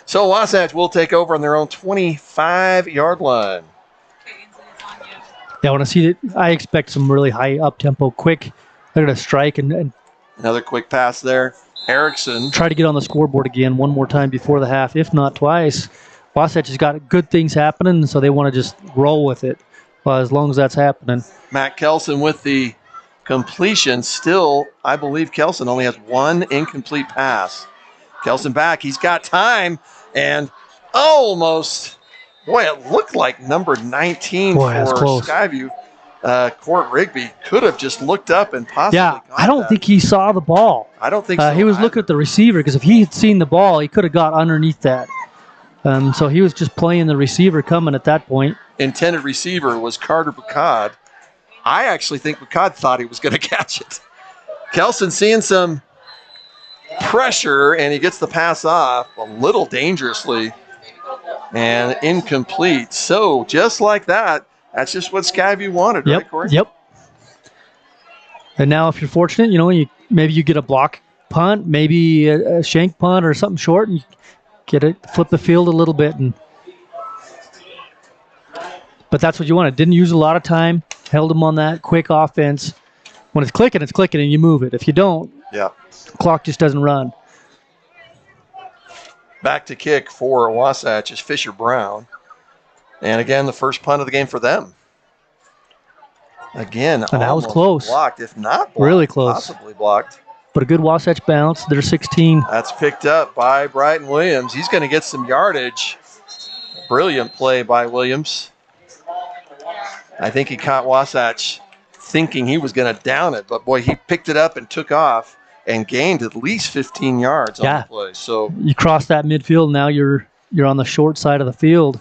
So Wasatch will take over on their own 25-yard line. Yeah, I want to see it. I expect some really high up-tempo, quick. They're going to strike and another quick pass there. Erickson. Try to get on the scoreboard again one more time before the half, if not twice. Wasatch has got good things happening, so they want to just roll with it as long as that's happening. Matt Kelson with the completion. Still, I believe Kelson only has one incomplete pass. Kelson back. He's got time and almost, boy, it looked like number 19 for Skyview. Court Rigby could have just looked up and possibly got I don't think he saw the ball. I don't think so. He was looking at the receiver because if he had seen the ball, he could have got underneath that. So he was just playing the receiver coming at that point. Intended receiver was Carter Bacad. I actually think Bacad thought he was going to catch it. Kelson seeing some pressure, and he gets the pass off a little dangerously and incomplete. So just like that, that's just what Skyview wanted, right, Corey? Yep. And now if you're fortunate, maybe you get a block punt, maybe a shank punt or something short, and you get it, flip the field a little bit. But that's what you wanted. Didn't use a lot of time, held them on that quick offense. When it's clicking, and you move it. If you don't, the clock just doesn't run. Back to kick for Wasatch is Fisher Brown. And again, the first punt of the game for them. Again, and that was close. Blocked, if not blocked. Really close. Possibly blocked. But a good Wasatch bounce. They're 16. That's picked up by Bryton Williams. He's going to get some yardage. Brilliant play by Williams. I think he caught Wasatch thinking he was going to down it. But, boy, he picked it up and took off and gained at least 15 yards on the play. So you cross that midfield, now you're on the short side of the field.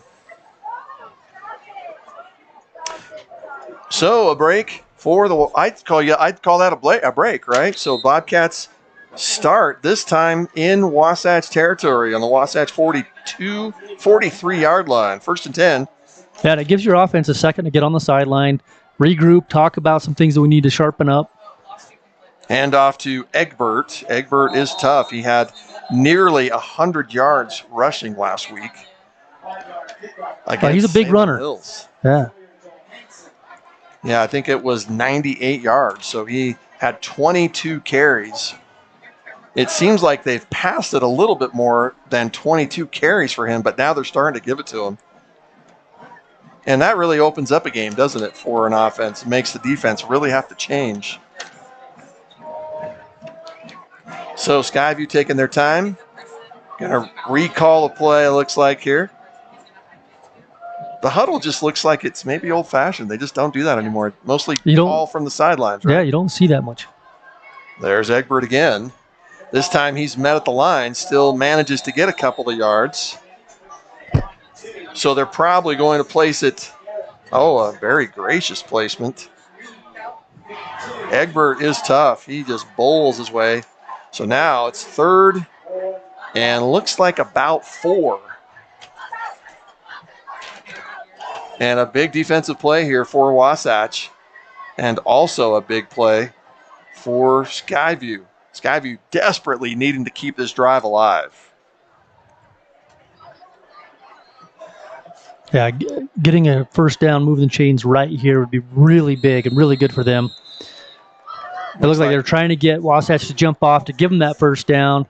So a break for the, I'd call that a break, right? So Bobcats start this time in Wasatch territory on the Wasatch 43-yard line. 1st and 10. Yeah, and it gives your offense a second to get on the sideline, regroup, talk about some things that we need to sharpen up. Hand off to Egbert. Egbert is tough. He had nearly 100 yards rushing last week. He's a big runner. Hills. Yeah. Yeah, I think it was 98 yards. So he had 22 carries. It seems like they've passed it a little bit more than 22 carries for him, but now they're starting to give it to him. And that really opens up a game, doesn't it, for an offense? It makes the defense really have to change. So Skyview taking their time. Going to recall a play, it looks like here. The huddle just looks like it's maybe old-fashioned. They just don't do that anymore. Mostly call from the sidelines, right? Yeah, you don't see that much. There's Egbert again. This time he's met at the line, still manages to get a couple of yards. So they're probably going to place it. Oh, a very gracious placement. Egbert is tough. He just bowls his way. So now it's 3rd and looks like about 4. And a big defensive play here for Wasatch. And also a big play for Skyview. Skyview desperately needing to keep this drive alive. Yeah, getting a first down, moving the chains right here would be really big and really good for them. It looks like they're trying to get Wasatch to jump off to give them that first down.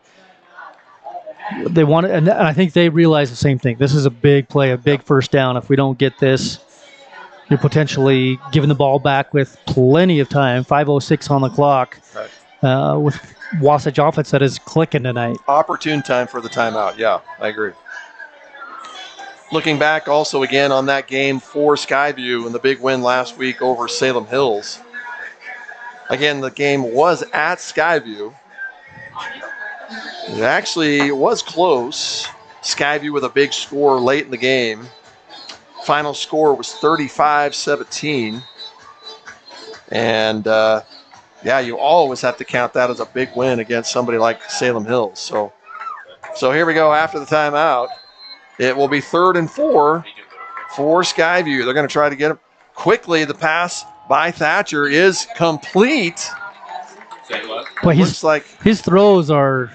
They want it, and I think they realize the same thing. This is a big play, a big first down. If we don't get this, you're potentially giving the ball back with plenty of time. 5:06 on the clock. Right. With Wasatch offense that is clicking tonight. Opportune time for the timeout. Yeah, I agree. Looking back also again on that game for Skyview and the big win last week over Salem Hills. Again, the game was at Skyview. It actually was close. Skyview with a big score late in the game. Final score was 35-17. And, yeah, you always have to count that as a big win against somebody like Salem Hills. So here we go after the timeout. It will be 3rd and 4 for Skyview. They're going to try to get it quickly. The pass by Thatcher is complete. Well, Looks like his throws are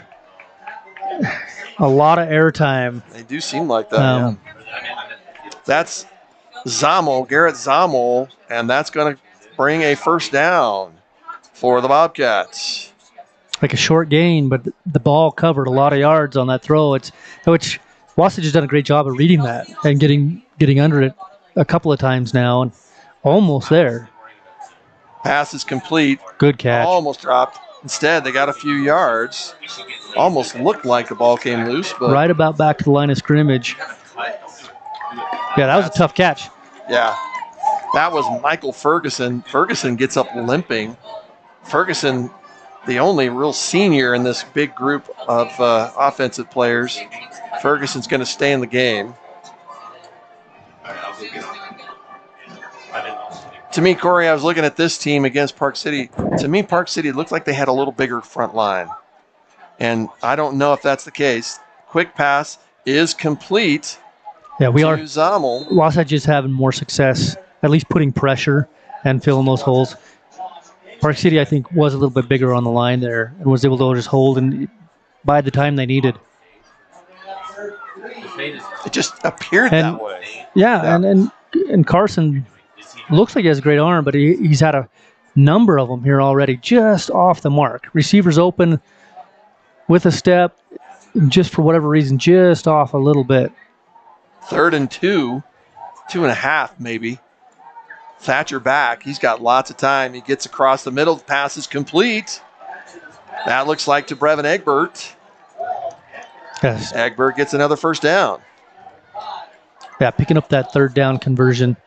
a lot of airtime. they do seem like that. Yeah. That's Garrett Zommel, and that's going to bring a first down for the Bobcats. Like a short gain, but the ball covered a lot of yards on that throw. Which Wasatch has done a great job of reading that and getting under it a couple of times now, and almost there. Pass is complete. Good catch. Almost dropped. Instead, they got a few yards. Almost looked like the ball came loose, but right about back to the line of scrimmage. Yeah, that was a tough catch. Yeah, that was Michael Ferguson. Ferguson gets up limping. Ferguson, the only real senior in this big group of offensive players. Ferguson's going to stay in the game. To me, Corey, I was looking at this team against Park City. To me, Park City looked like they had a little bigger front line. And I don't know if that's the case. Quick pass is complete. Yeah, we are. Zommel. Wasatch is having more success, at least putting pressure and filling those holes. Park City, I think, was a little bit bigger on the line there and was able to just hold and by the time they needed. It just appeared that way. Yeah. And Carson looks like he has a great arm, but he's had a number of them here already just off the mark. Receivers open with a step, just for whatever reason, just off a little bit. 3rd and 2, 2.5 maybe. Thatcher back. He's got lots of time. He gets across the middle. The pass is complete. That looks like to Brevin Egbert. Yes. Egbert gets another first down. Yeah, picking up that 3rd down conversion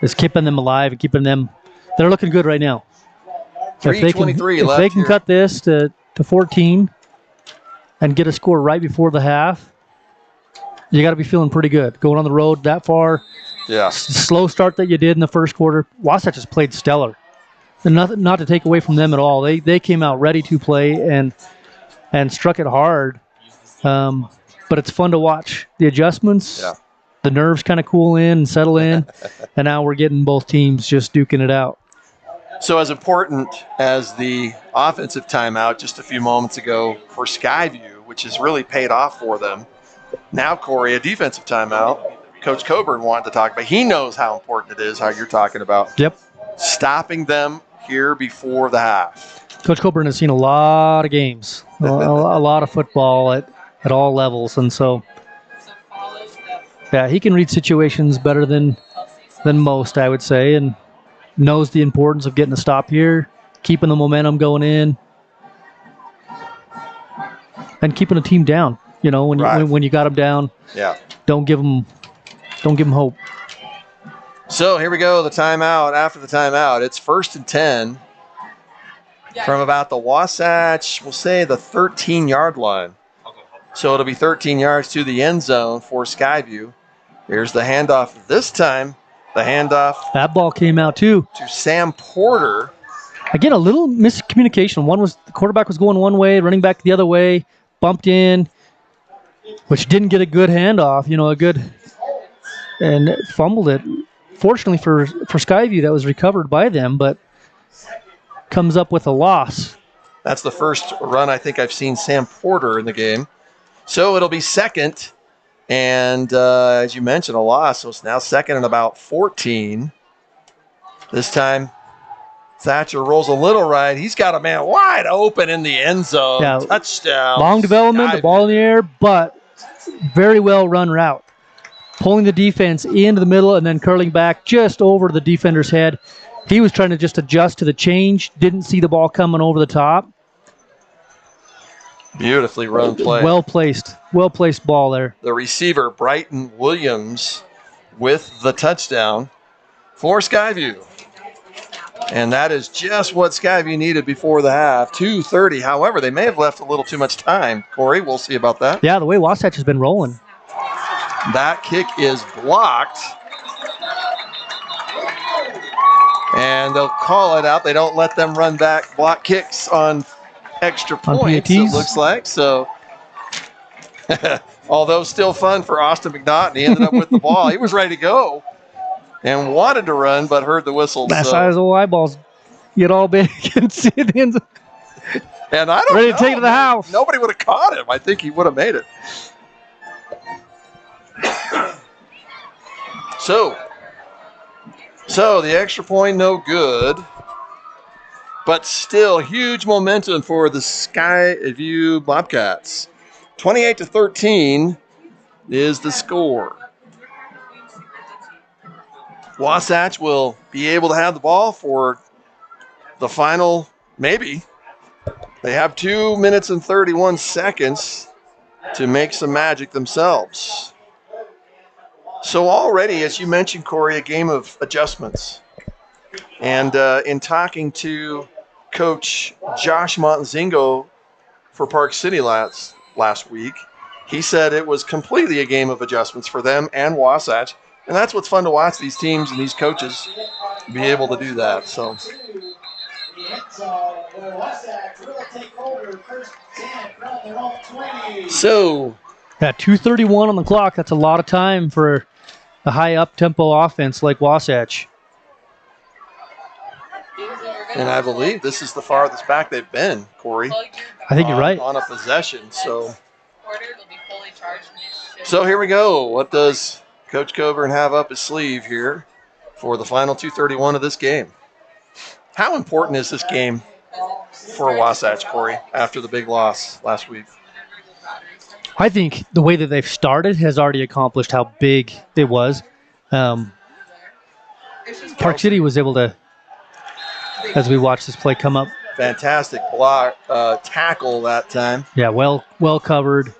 is keeping them alive and keeping them. They're looking good right now. 3:23 left. If they can cut this to 14 and get a score right before the half, you got to be feeling pretty good. Going on the road that far. Yeah. Slow start that you did in the first quarter. Wasatch has played stellar. And not to take away from them at all. They came out ready to play and struck it hard. But it's fun to watch the adjustments. Yeah. The nerves kind of cool in and settle in. And now we're getting both teams just duking it out. So as important as the offensive timeout just a few moments ago for Skyview, which has really paid off for them, now, Corey, a defensive timeout. Coach Coburn wanted to talk about. He knows how important it is, how you're talking about. Yep. Stopping them here before the half. Coach Coburn has seen a lot of games, a lot of football at all levels. And so, yeah, he can read situations better than most, I would say, and knows the importance of getting a stop here, keeping the momentum going in, and keeping a team down. You know, when you got them down, yeah, don't give them hope. So here we go, the timeout. After the timeout, it's 1st and 10 from about the Wasatch, we'll say the 13-yard line. So it'll be 13 yards to the end zone for Skyview. Here's the handoff. This time, the handoff. That ball came out too. To Sam Porter. Again, a little miscommunication. The quarterback was going one way, running back the other way, bumped in, which didn't get a good handoff, and fumbled it. Fortunately for Skyview, that was recovered by them, but comes up with a loss. That's the first run I think I've seen Sam Porter in the game. So it'll be 2nd, and as you mentioned, a loss. So it's now 2nd and about 14. This time, Thatcher rolls a little right. He's got a man wide open in the end zone. Yeah, touchdown. Long development, the ball in the air, but very well run route. Pulling the defense into the middle and then curling back just over the defender's head. He was trying to just adjust to the change. Didn't see the ball coming over the top. Beautifully run play. Well placed ball there. The receiver, Brighton Williams, with the touchdown for Skyview. And that is just what Skyview needed before the half, 2:30. However, they may have left a little too much time. Corey, we'll see about that. Yeah, the way Wasatch has been rolling. That kick is blocked. And they'll call it out. They don't let them run back block kicks on extra points, it looks like. So, although still fun for Austin McNaught, he ended up with the ball. He was ready to go and wanted to run, but heard the whistle. That size of eyeballs get all big and see the ends. And I don't ready know, to take it to the house. Nobody would have caught him. I think he would have made it. So the extra point, no good. But still, huge momentum for the Skyview Bobcats. 28-13 is the score. Wasatch will be able to have the ball for the final, maybe. They have 2 minutes and 31 seconds to make some magic themselves. So already, as you mentioned, Corey, a game of adjustments. And in talking to Coach Josh Montenzingo for Park City last week, he said it was completely a game of adjustments for them and Wasatch. And that's what's fun to watch, these teams and these coaches be able to do that. So at 2:31 on the clock, that's a lot of time for a high up-tempo offense like Wasatch. And I believe this is the farthest back they've been, Corey. I think you're right. On a possession. So here we go. What does Coach Coburn have up his sleeve here for the final 2:31 of this game? How important is this game for Wasatch, Corey, after the big loss last week? I think the way that they've started has already accomplished how big it was. Park City was able to, as we watch this play come up. Fantastic block, tackle that time. Yeah, well covered.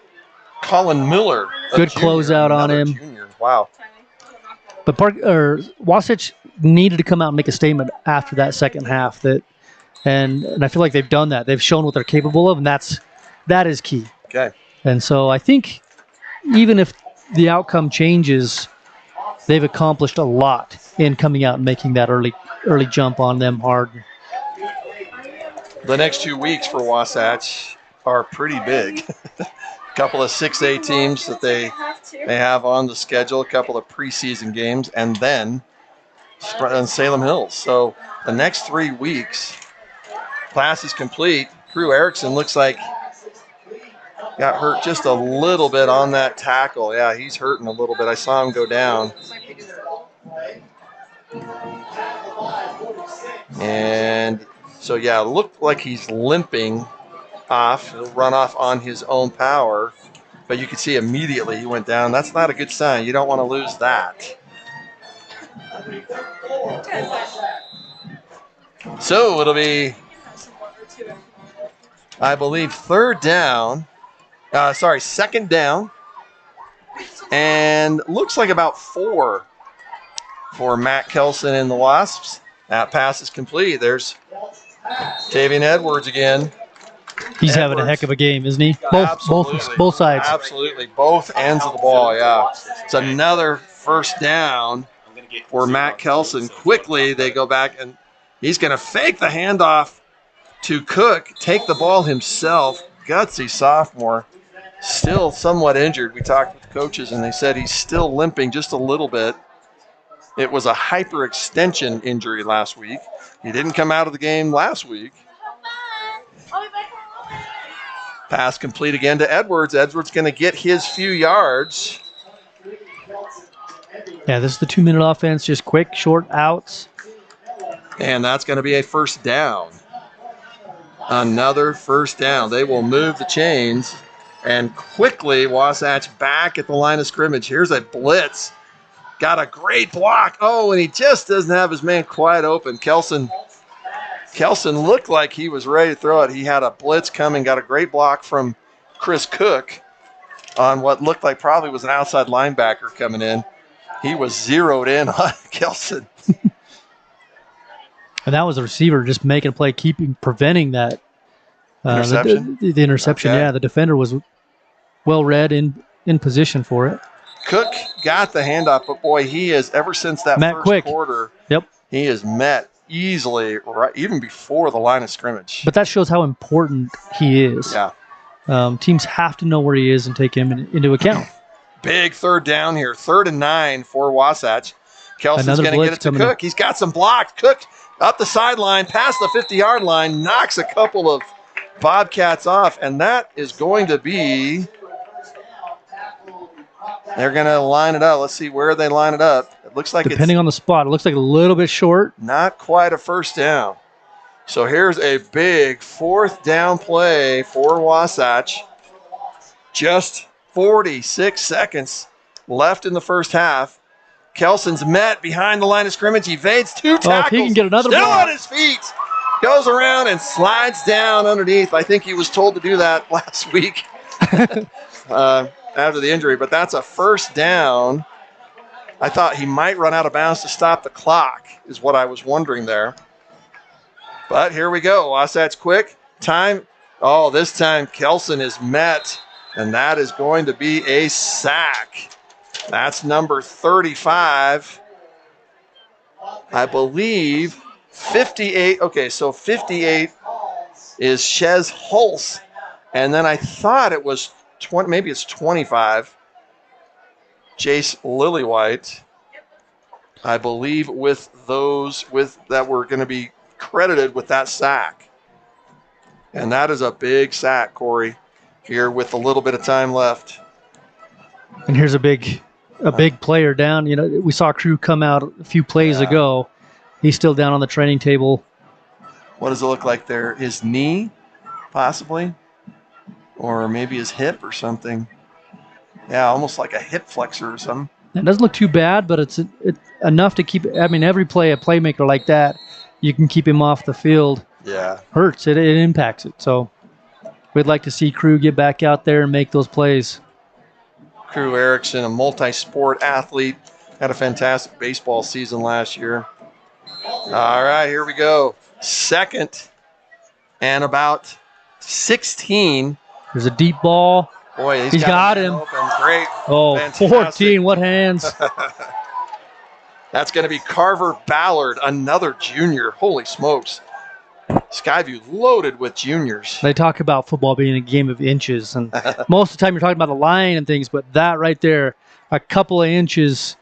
Colin Miller. Good closeout on him. Junior. Wow. But Wasatch needed to come out and make a statement after that second half. And I feel like they've done that. They've shown what they're capable of, and that is key. Okay. And so I think even if the outcome changes, they've accomplished a lot in coming out and making that early jump on them hard. The next 2 weeks for Wasatch are pretty big. A couple of 6A teams that they have on the schedule, a couple of preseason games, and then Salem Hills. So the next 3 weeks, class is complete. Drew Erickson looks like got hurt just a little bit on that tackle. Yeah, he's hurting a little bit. I saw him go down. And so, yeah, it looked like he's limping off. He'll run off on his own power. But you can see immediately he went down. That's not a good sign. You don't want to lose that. So it'll be, I believe, second down. And looks like about 4 for Matt Kelson and the Wasps. That pass is complete. There's Tavian Edwards again. He's having a heck of a game, isn't he? Both sides. Absolutely. Both ends of the ball, yeah. It's another first down for Matt Kelson. Quickly, they go back, and he's going to fake the handoff to Cook, take the ball himself. Gutsy sophomore, still somewhat injured. We talked with the coaches, and they said he's still limping just a little bit. It was a hyperextension injury last week. He didn't come out of the game last week. Pass complete again to Edwards. Edwards going to get his few yards. Yeah, this is the 2-minute offense, just quick, short outs. And that's going to be a first down. Another first down. They will move the chains. And quickly, Wasatch back at the line of scrimmage. Here's a blitz. Got a great block. Oh, and he just doesn't have his man quite open. Kelson looked like he was ready to throw it. He had a blitz coming, got a great block from Chris Cook on what looked like probably was an outside linebacker coming in. He was zeroed in on Kelson. And that was the receiver just making a play, preventing that Interception? The interception. Okay. Yeah, the defender was well read in position for it. Cook got the handoff, but boy, he is, ever since that Met first quick. quarter, Yep. he is met easily, right, even before the line of scrimmage. But that shows how important he is. Yeah. Teams have to know where he is and take him into account. Big third down here. 3rd and 9 for Wasatch. Kelson's going to get it to Cook. He's got some blocks. Cook up the sideline, past the 50-yard line, knocks a couple of Bobcats off, and that is going to be, they're going to line it up. Let's see where they line it up. It looks like depending on the spot, it looks like a little bit short. Not quite a first down. So here's a big 4th down play for Wasatch. Just 46 seconds left in the first half. Kelson's met behind the line of scrimmage. He evades 2 tackles. Oh, if he can get another still ball. On his feet. Goes around and slides down underneath. I think he was told to do that last week after the injury. But that's a first down. I thought he might run out of bounds to stop the clock is what I was wondering there. But here we go. Wasatch quick. Time. Oh, this time Kelson is met. And that is going to be a sack. That's number 35. I believe 58. Okay, so 58 is Shez Hulse. And then I thought it was 20, maybe it's 25. Jace Lillywhite. I believe with those that were going to be credited with that sack. And that is a big sack, Corey, here with a little bit of time left. And here's a big player down. You know, we saw Crew come out a few plays ago. He's still down on the training table. What does it look like there? His knee, possibly? Or maybe his hip or something. Yeah, almost like a hip flexor or something. It doesn't look too bad, but it's enough to keep. I mean, every play, a playmaker like that, you can keep him off the field. Yeah. Hurts. It impacts it. So we'd like to see Crew get back out there and make those plays. Crew Erickson, a multi-sport athlete, had a fantastic baseball season last year. All right, here we go. 2nd and about 16. There's a deep ball. Boy, he's got him. Open. Great. Oh, fantastic. 14. What hands. That's going to be Carver Ballard, another junior. Holy smokes. Skyview loaded with juniors. They talk about football being a game of inches, and most of the time you're talking about the line and things, but that right there, a couple of inches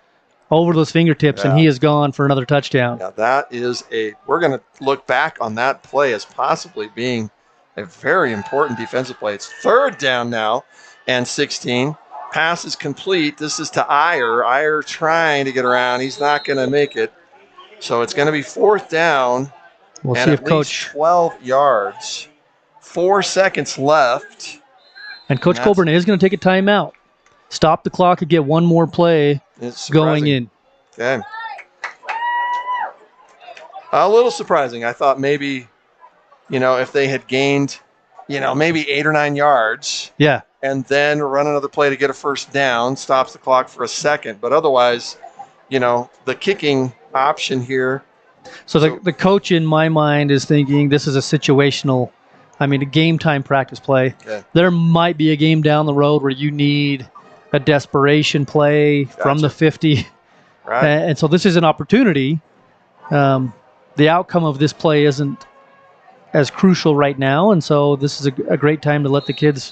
over those fingertips, and he is gone for another touchdown. Yeah, that is we're going to look back on that play as possibly being a very important defensive play. It's 3rd down now and 16. Pass is complete. This is to Iyer. Iyer trying to get around. He's not going to make it. So it's going to be 4th down. We'll and see if at Coach least 12 yards. 4 seconds left. And Coach Colburn is going to take a timeout. Stop the clock and get one more play going in. Okay. A little surprising. I thought maybe, if they had gained, maybe 8 or 9 yards. Yeah. And then run another play to get a first down, stops the clock for a second. But otherwise, the kicking option here. So the coach in my mind is thinking this is a situational, a game time practice play. Okay. There might be a game down the road where you need a desperation play from the 50. Right. And so this is an opportunity. The outcome of this play isn't as crucial right now. And so this is a great time to let the kids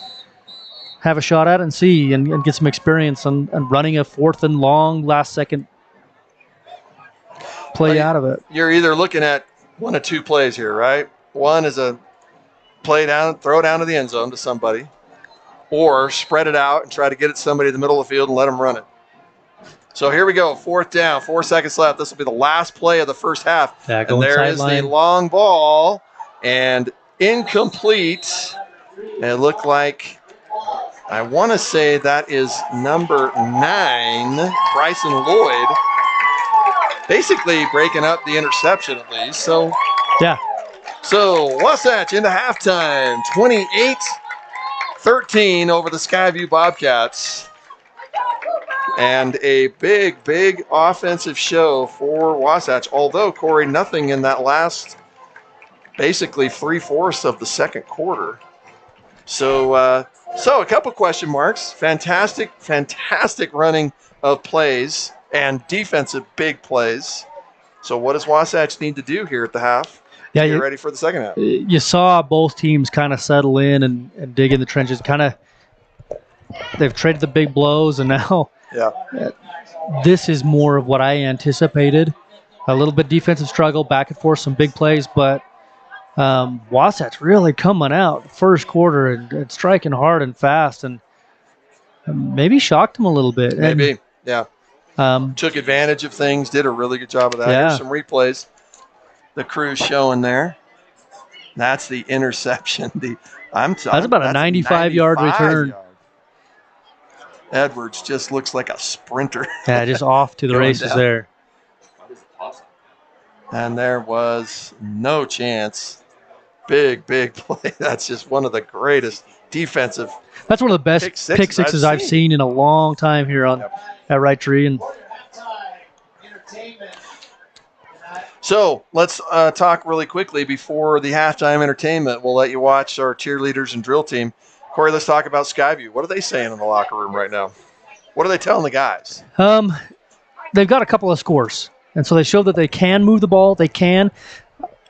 have a shot at it and see and get some experience on running a 4th and long last second play out of it. You're either looking at one of 2 plays here, right? One is a play down, throw down to the end zone to somebody, or spread it out and try to get it to somebody in the middle of the field and let them run it. So here we go, 4th down, 4 seconds left. This will be the last play of the first half. Yeah, and there is the long ball and incomplete. And it looked like, I want to say that is number 9, Bryson Lloyd. Basically breaking up the interception at least. So yeah. So Wasatch into halftime, 28-13 over the Skyview Bobcats. And a big, big offensive show for Wasatch. Although, Corey, nothing in that last basically 3/4 of the second quarter. So a couple question marks. Fantastic running of plays and defensive big plays. So what does Wasatch need to do here at the half to get ready for the second half? You saw both teams kind of settle in and dig in the trenches. They've traded the big blows, and now this is more of what I anticipated. A little bit defensive struggle, back and forth, some big plays, but Wasatch really coming out first quarter and striking hard and fast, and maybe shocked them a little bit. Maybe, yeah. Took advantage of things, did a really good job of that. Yeah. Here's some replays. The crew's showing there. That's the interception. That's about a 95-yard return. Edwards just looks like a sprinter. Yeah, just off to the races there. And there was no chance. Big play. That's just one of the greatest defensive. That's one of the best pick sixes I've seen in a long time here on at Right Tree. And so let's talk really quickly before the halftime entertainment. We'll let you watch our cheerleaders and drill team. Corey, let's talk about Skyview. What are they saying in the locker room right now? What are they telling the guys? They've got a couple of scores, and so they showed that they can move the ball. They can,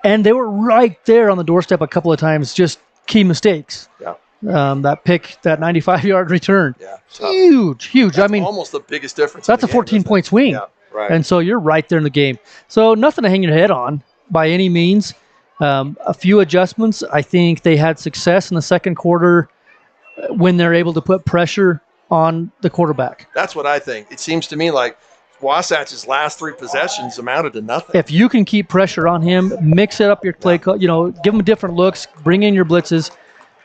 and they were right there on the doorstep a couple of times. Just key mistakes. Yeah. That pick, that 95-yard return. Yeah. Huge. That's almost the biggest difference. That's a 14-point swing. Yeah. Right. And so you're right there in the game. So nothing to hang your head on by any means. A few adjustments. I think they had success in the second quarter when they're able to put pressure on the quarterback. That's what I think. It seems to me like Wasatch's last 3 possessions amounted to nothing. If you can keep pressure on him, mix it up your play, give them different looks, bring in your blitzes.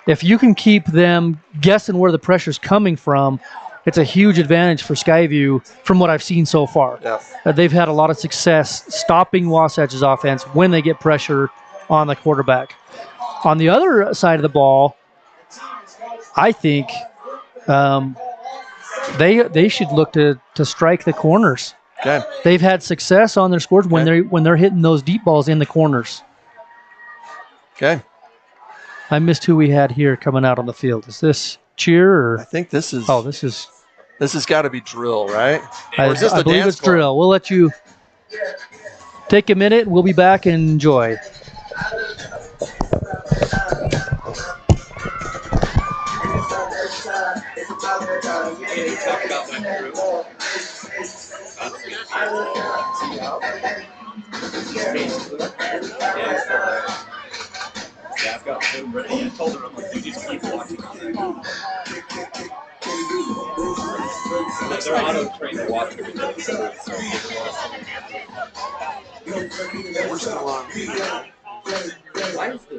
If you can keep them guessing where the pressure's coming from, it's a huge advantage for Skyview from what I've seen so far. Yeah. They've had a lot of success stopping Wasatch's offense when they get pressure on the quarterback. On the other side of the ball, I think they should look to strike the corners. Okay. They've had success on their scores when they're hitting those deep balls in the corners. Okay. I missed who we had here coming out on the field. Is this cheer or? I think this is. Oh, this has got to be drill, right? I believe it's drill. We'll let you take a minute. We'll be back and enjoy. Yeah, I've got food ready. I told her, I'm like, dude, just keep watching. They're auto-trained to watch everything. We're still on. Why is the...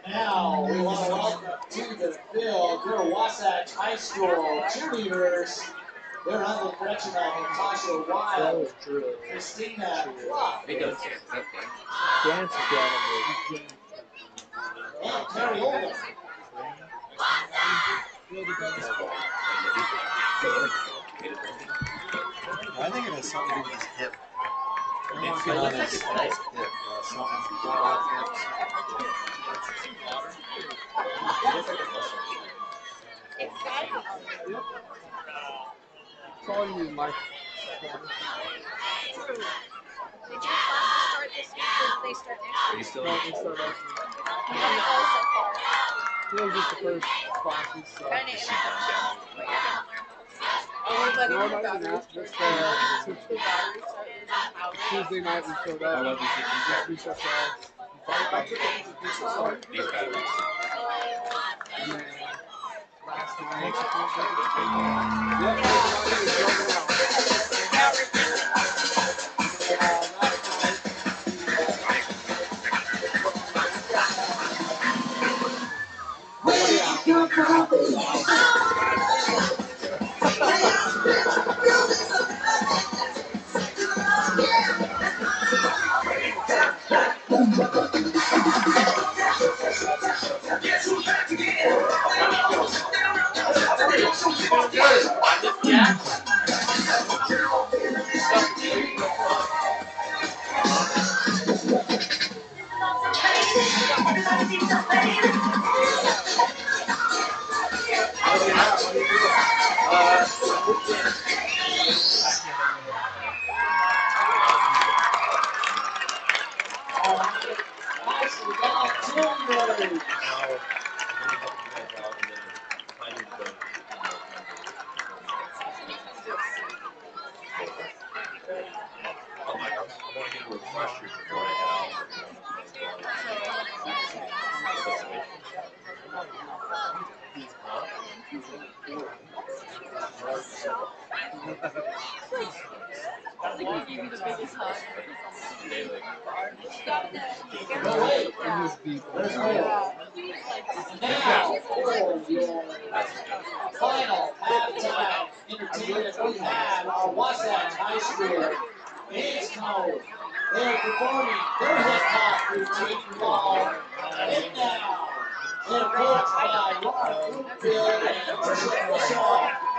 Now, we want to welcome to the field your Wasatch High School cheerleaders. They're under the direction of Natasha Wild, Christina Clark, Dance Academy. and Terry Oldham. I think it has something to do with his hip. Maybe on his hip. Something. Calling me Mike. Did your classes start this week or did they start next week? still No, they start next week. How did it go so far? It was just the first classes, so. Kind of interesting. But you're gonna learn the whole semester. No, not even that. Just Tuesday night we showed up. Just reset cells. These batteries. And then last night. Final halftime entertainment we have our Wasatch High School dance mode. They're performing their hip hop routine called Get Down. They're coached by Ron Bloomfield and Trisha Shaw.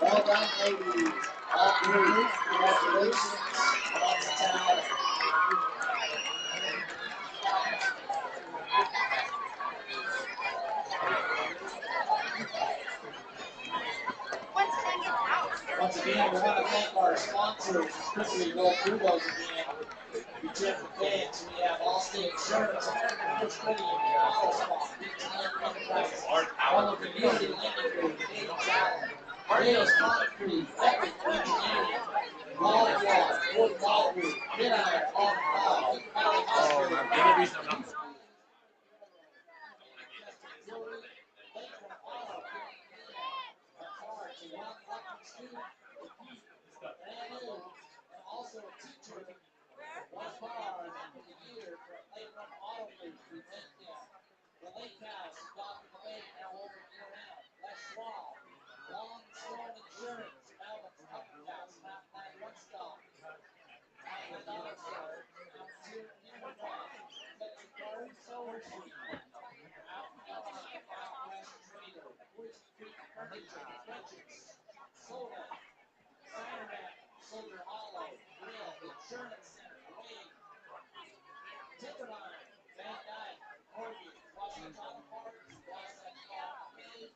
Well done, ladies. All three. Congratulations on the talent. Once again, we want to thank our sponsors. Quickly go through those again. We check the fans. We have Allstate Insurance, American First Credit Union, Auto Spot, BTN Enterprises, Arlo Community Lending Group, Dave's Allen, Barrios Concrete, Epic Engineering, Volleyball, Ford Ball Group, Gridiron, Long Ball, Valley Hospital. Also a teacher, one car of the year for Lake Run Auto Group. We thank them. The Lake House, Dr. the Lake, now open year round. Les Schwab, Longstone Insurance, Melvin's Upper House, Mount 91 Stop. With also, Sincere Enterprise, Electric Garden Solar System, Outwest Trader, Voice Creek Furniture, Fletchers, Soda, Cyrac, Soldier Hollow, Grill, Insurance Center, Wade, Timberline, Van Dyke, Mortgage, Wasatch Auto Parts, Wasatch Auto Pay,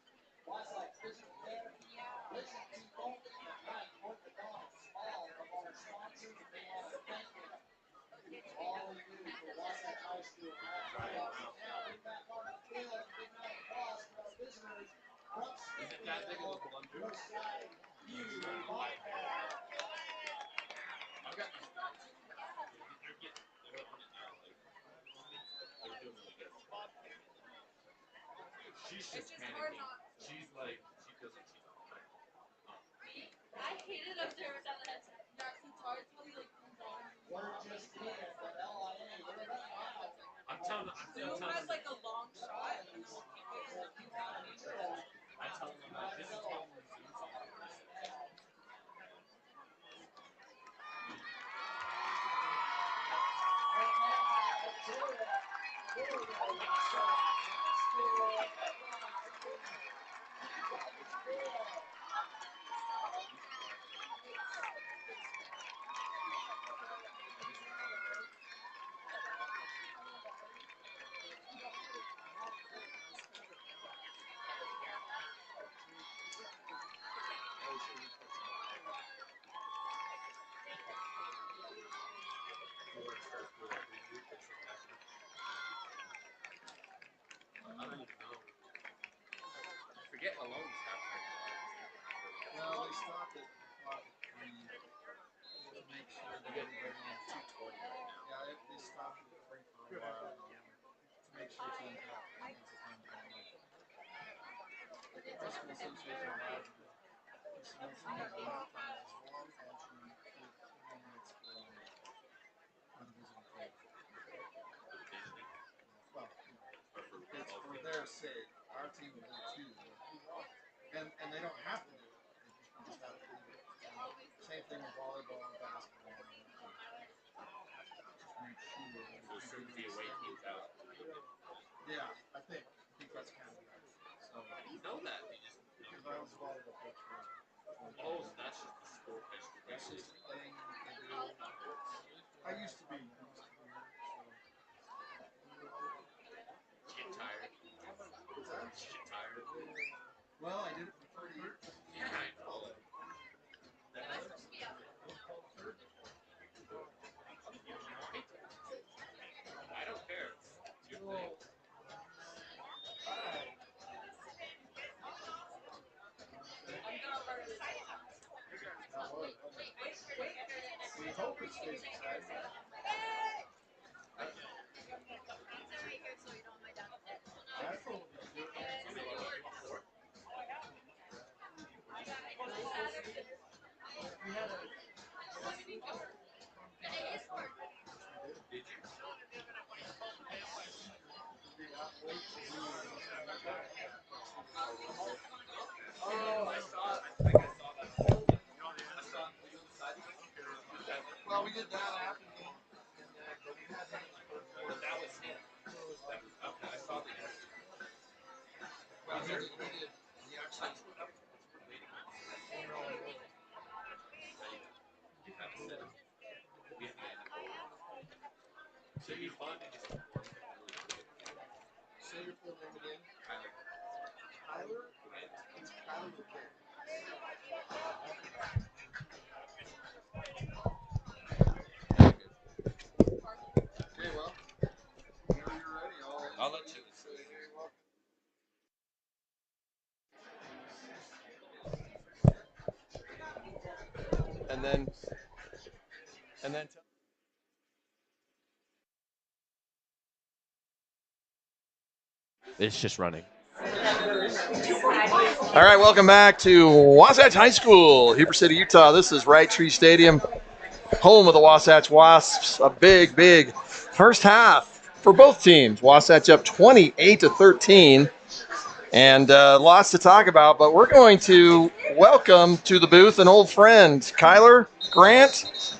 Wasatch Physical Therapy, Vision T Bolton, and Mike Orthodontics, all of our sponsors, and we want to thank them. All we do for Wasatch High School. Now, bring back on the field and big round of applause for our visitors from Smithfield, Skyview Volleyball. She's just panicking. She's like, she feels like she's all right. I hated up there without the headset. That's the hard to like Word just in from LIA. They're running out. I'm telling Zoom has like a long shot and then we'll keep it. I tell them, like, this is how we Zoom something. I don't even know. I forget how long this half time was. Well, they stopped at clock 3 to make sure that everybody was 2:20 right now. yeah, they stopped at 3 for a while to make sure teams got plenty of time to make it. The high school association allows you to submit some of the half time as long as you keep 3 minutes from unvisited players. Well, it's for their sake. Our team will do it too. And they don't have to do it. They just have to do it. Same thing with volleyball and basketball. Just make sure. So as soon as the away team's out. Yeah, I think that's kind of right. So You know that. You just because I was a volleyball coach for. oh, so that's just the school pitch. That's just a thing that they do. I used to be. So. Get tired. What's that? Get tired. Well, I did it for 30 years. Yeah, I know. I don't care. It's your thing. We hope it stays exciting. I hope we had a. Did you? Oh, I saw it. I think I saw that. I saw it. Well, we did that after the game. Say your full name again. Tyler? It's Tyler with K. Okay, well, whenever you're ready, I'll let you say you're welcome. And then, and then. It's just running. All right, welcome back to Wasatch High School, Heber City, Utah. This is Wright Tree Stadium, home of the Wasatch Wasps. A big, big first half for both teams. Wasatch up 28-13, and lots to talk about. But we're going to welcome to the booth an old friend, Kyler Grant.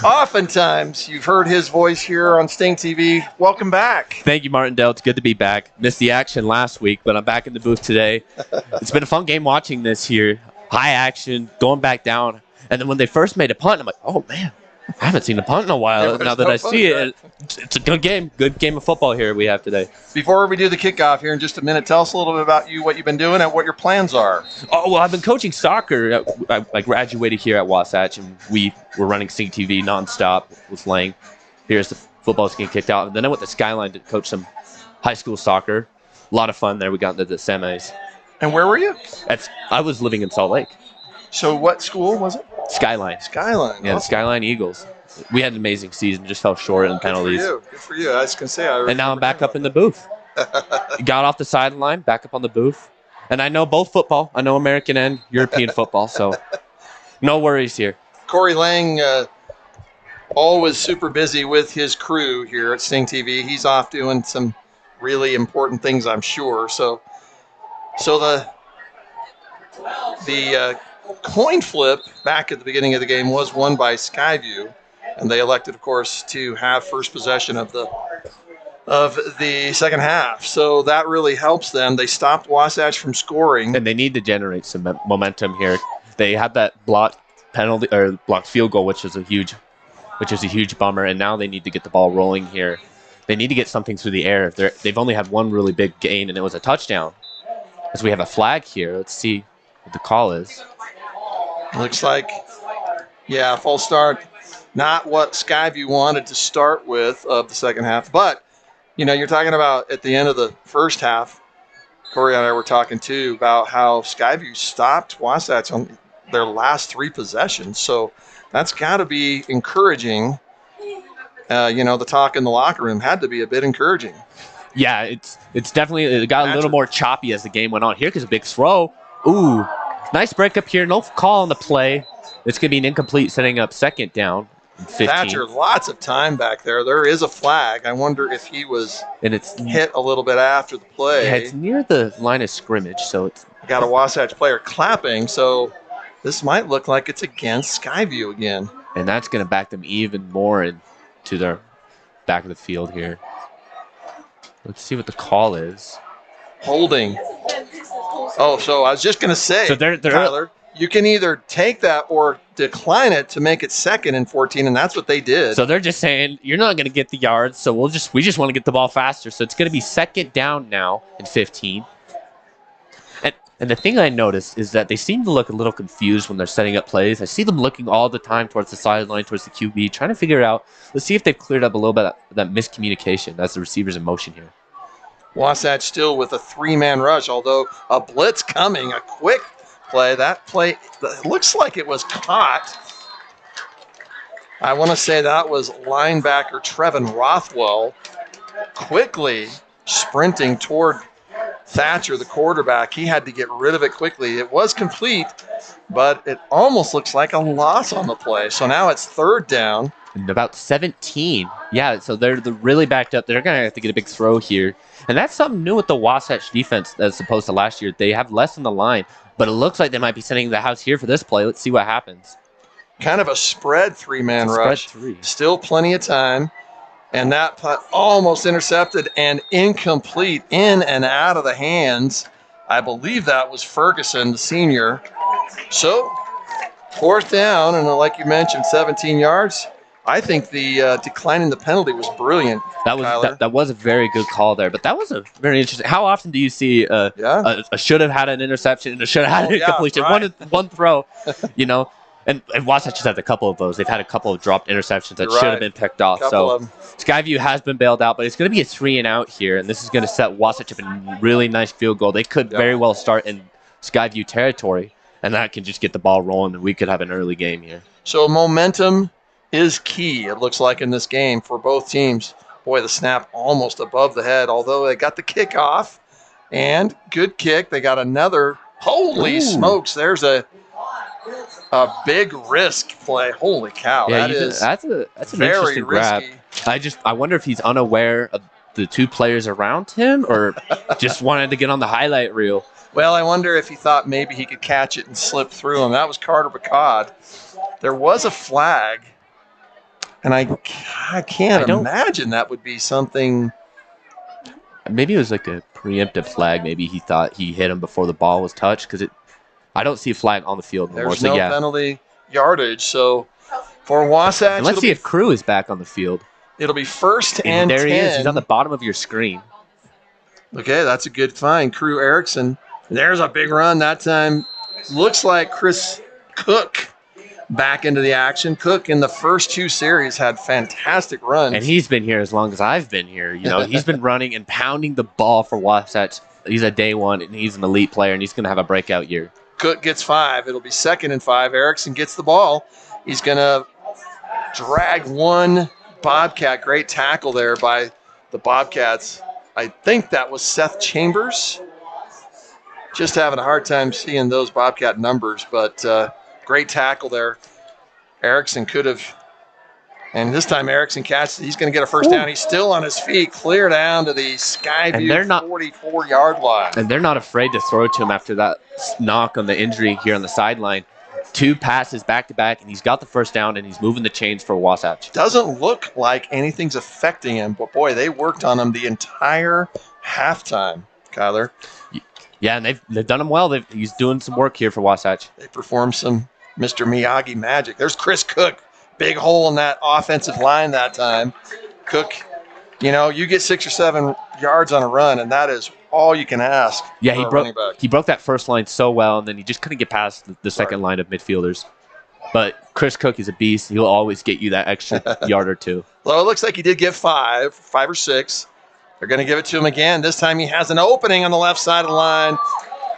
Oftentimes, you've heard his voice here on Sting TV. Welcome back. Thank you, Martindale. It's good to be back. Missed the action last week, but I'm back in the booth today. It's been a fun game watching this here. High action, going back down. And then when they first made a punt, I'm like, oh, man, I haven't seen a punt in a while. Now that I see it, it's a good game. Good game of football here we have today. Before we do the kickoff here in just a minute, tell us a little bit about you, what you've been doing, and what your plans are. Oh, well, I've been coaching soccer. I graduated here at Wasatch, and we were running Sing TV nonstop with Lang. Here's the football's getting kicked out. And then I went to Skyline to coach some high school soccer. A lot of fun there. We got into the semis. And where were you? I was living in Salt Lake. So what school was it? Skyline. Skyline. Yeah, the Awesome. Skyline Eagles. We had an amazing season, just fell short in penalties. Good for you. I was going to say. And now I'm back up in the booth. Got off the sideline, back up on the booth. And I know both football. I know American and European football, so no worries here. Corey Lang, always super busy with his crew here at Sting TV. He's off doing some really important things, I'm sure. So the coin flip back at the beginning of the game was won by Skyview, and they elected, of course, to have first possession of the second half. So that really helps them. They stopped Wasatch from scoring. And they need to generate some momentum here. They had that blocked penalty or blocked field goal, which is a huge bummer. And now they need to get the ball rolling here. They need to get something through the air. They've only had one really big gain, and it was a touchdown. As we have a flag here, let's see what the call is. Looks like, yeah, false start. Not what Skyview wanted to start with of the second half. But, you know, you're talking about at the end of the first half, Corey and I were talking, too, about how Skyview stopped Wasatch on their last three possessions. So that's got to be encouraging. The talk in the locker room had to be a bit encouraging. Yeah, it's definitely, it got a little more choppy as the game went on. Here comes a big throw. Ooh, nice break up here. No call on the play. It's going to be an incomplete, setting up second down. 15. Thatcher, lots of time back there. There is a flag. I wonder if he was hit a little bit after the play. Yeah, it's near the line of scrimmage, so it's got a Wasatch player clapping, so this might look like it's against Skyview again. And that's going to back them even more into their back of the field here. Let's see what the call is. Holding. Oh, so I was just going to say, so Tyler, you can either take that or decline it to make it second and 14, and that's what they did. So they're just saying, you're not going to get the yards, so we just want to get the ball faster. So it's going to be second down now and 15. And the thing I noticed is that they seem to look a little confused when they're setting up plays. I see them looking all the time towards the sideline, towards the QB, trying to figure out, let's see if they've cleared up a little bit of that miscommunication as the receiver's in motion here. Wasatch still with a three-man rush, although a blitz coming, a quick play. That play looks like it was caught. I want to say that was linebacker Trevin Rothwell quickly sprinting toward Thatcher, the quarterback. He had to get rid of it quickly. It was complete, but it almost looks like a loss on the play. So now it's third down. And about 17. Yeah, so they're really backed up. They're going to have to get a big throw here. And that's something new with the Wasatch defense as opposed to last year. They have less on the line, but it looks like they might be sending the house here for this play. Let's see what happens. Kind of a spread three-man rush. Three. Still plenty of time. And that putt almost intercepted and incomplete, in and out of the hands. I believe that was Ferguson, the senior. So, fourth down, and like you mentioned, 17 yards. I think the declining the penalty was brilliant. That was Kyler. that was a very good call there. But that was a very interesting. How often do you see Yeah. a should have had an interception and a should have had Oh, an yeah, incompletion? right. One throw, you know. And Wasatch has had a couple of those. They've had a couple of dropped interceptions that You're should right. have been picked off. Couple So of 'em. Skyview has been bailed out, but it's going to be a 3-and-out here, and this is going to set Wasatch up in a really nice field goal. They could very well start in Skyview territory, and that can just get the ball rolling, and we could have an early game here. So momentum is key, it looks like, in this game for both teams. Boy, the snap almost above the head, although they got the kickoff. And good kick. They got another. Holy smokes, there's a big risk play. Holy cow, Yeah, that's an very interesting grab. risky. I wonder if he's unaware of the two players around him, or just wanted to get on the highlight reel. Well, I wonder if he thought maybe he could catch it and slip through him. That was Carter Bacad. There was a flag, and I can't imagine that would be something. Maybe it was like a preemptive flag. Maybe he thought he hit him before the ball was touched, because I don't see a flag on the field anymore. There's so no yeah. penalty yardage. So for Wasatch, And let's see if Crew is back on the field. It'll be first and there 10. he is. He's on the bottom of your screen. Okay, that's a good find. Crew Erickson. There's a big run that time. Looks like Chris Cook back into the action. Cook in the first two series had fantastic runs. And he's been here as long as I've been here. You know, he's been running and pounding the ball for Wasatch. He's a day one, and he's an elite player, and he's going to have a breakout year. Cook gets 5. It'll be 2nd and 5. Erickson gets the ball. He's going to drag one Bobcat. Great tackle there by the Bobcats. I think that was Seth Chambers. Just having a hard time seeing those Bobcat numbers, but great tackle there. Erickson could have, and this time Erickson catches. He's going to get a first down. He's still on his feet, clear down to the Skyview 44-yard line. And they're not afraid to throw to him after that knock on the injury here on the sideline. 2 passes back-to-back, and he's got the first down, and he's moving the chains for Wasatch. Doesn't look like anything's affecting him, but boy, they worked on him the entire halftime, Kyler. Yeah, and they've done him well. He's doing some work here for Wasatch. They performed some Mr. Miyagi magic. There's Chris Cook. Big hole in that offensive line that time. Cook, you get 6 or 7 yards on a run, and that is all you can ask. Yeah, for he broke that first line so well, and then he just couldn't get past the second line of midfielders. But Chris Cook is a beast. He'll always get you that extra yard or two. Well, it looks like he did get 5 or 6. They're going to give it to him again. This time he has an opening on the left side of the line.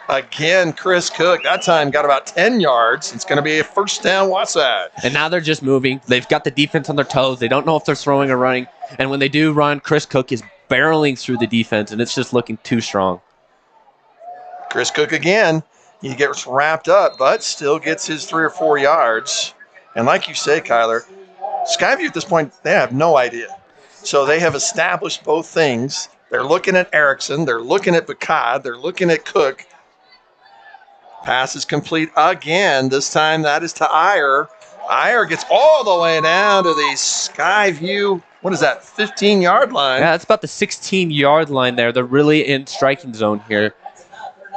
Again, Chris Cook, that time got about 10 yards. It's going to be a first down Wasatch. And now they're just moving. They've got the defense on their toes. They don't know if they're throwing or running. And when they do run, Chris Cook is barreling through the defense, and it's just looking too strong. Chris Cook again. He gets wrapped up, but still gets his 3 or 4 yards. And like you say, Kyler, Skyview at this point, they have no idea. So they have established both things. They're looking at Erickson. They're looking at Bacad. They're looking at Cook. Pass is complete again. This time that is to Iyer. Iyer gets all the way down to the Skyview, 15-yard line. Yeah, it's about the 16-yard line there. They're really in striking zone here.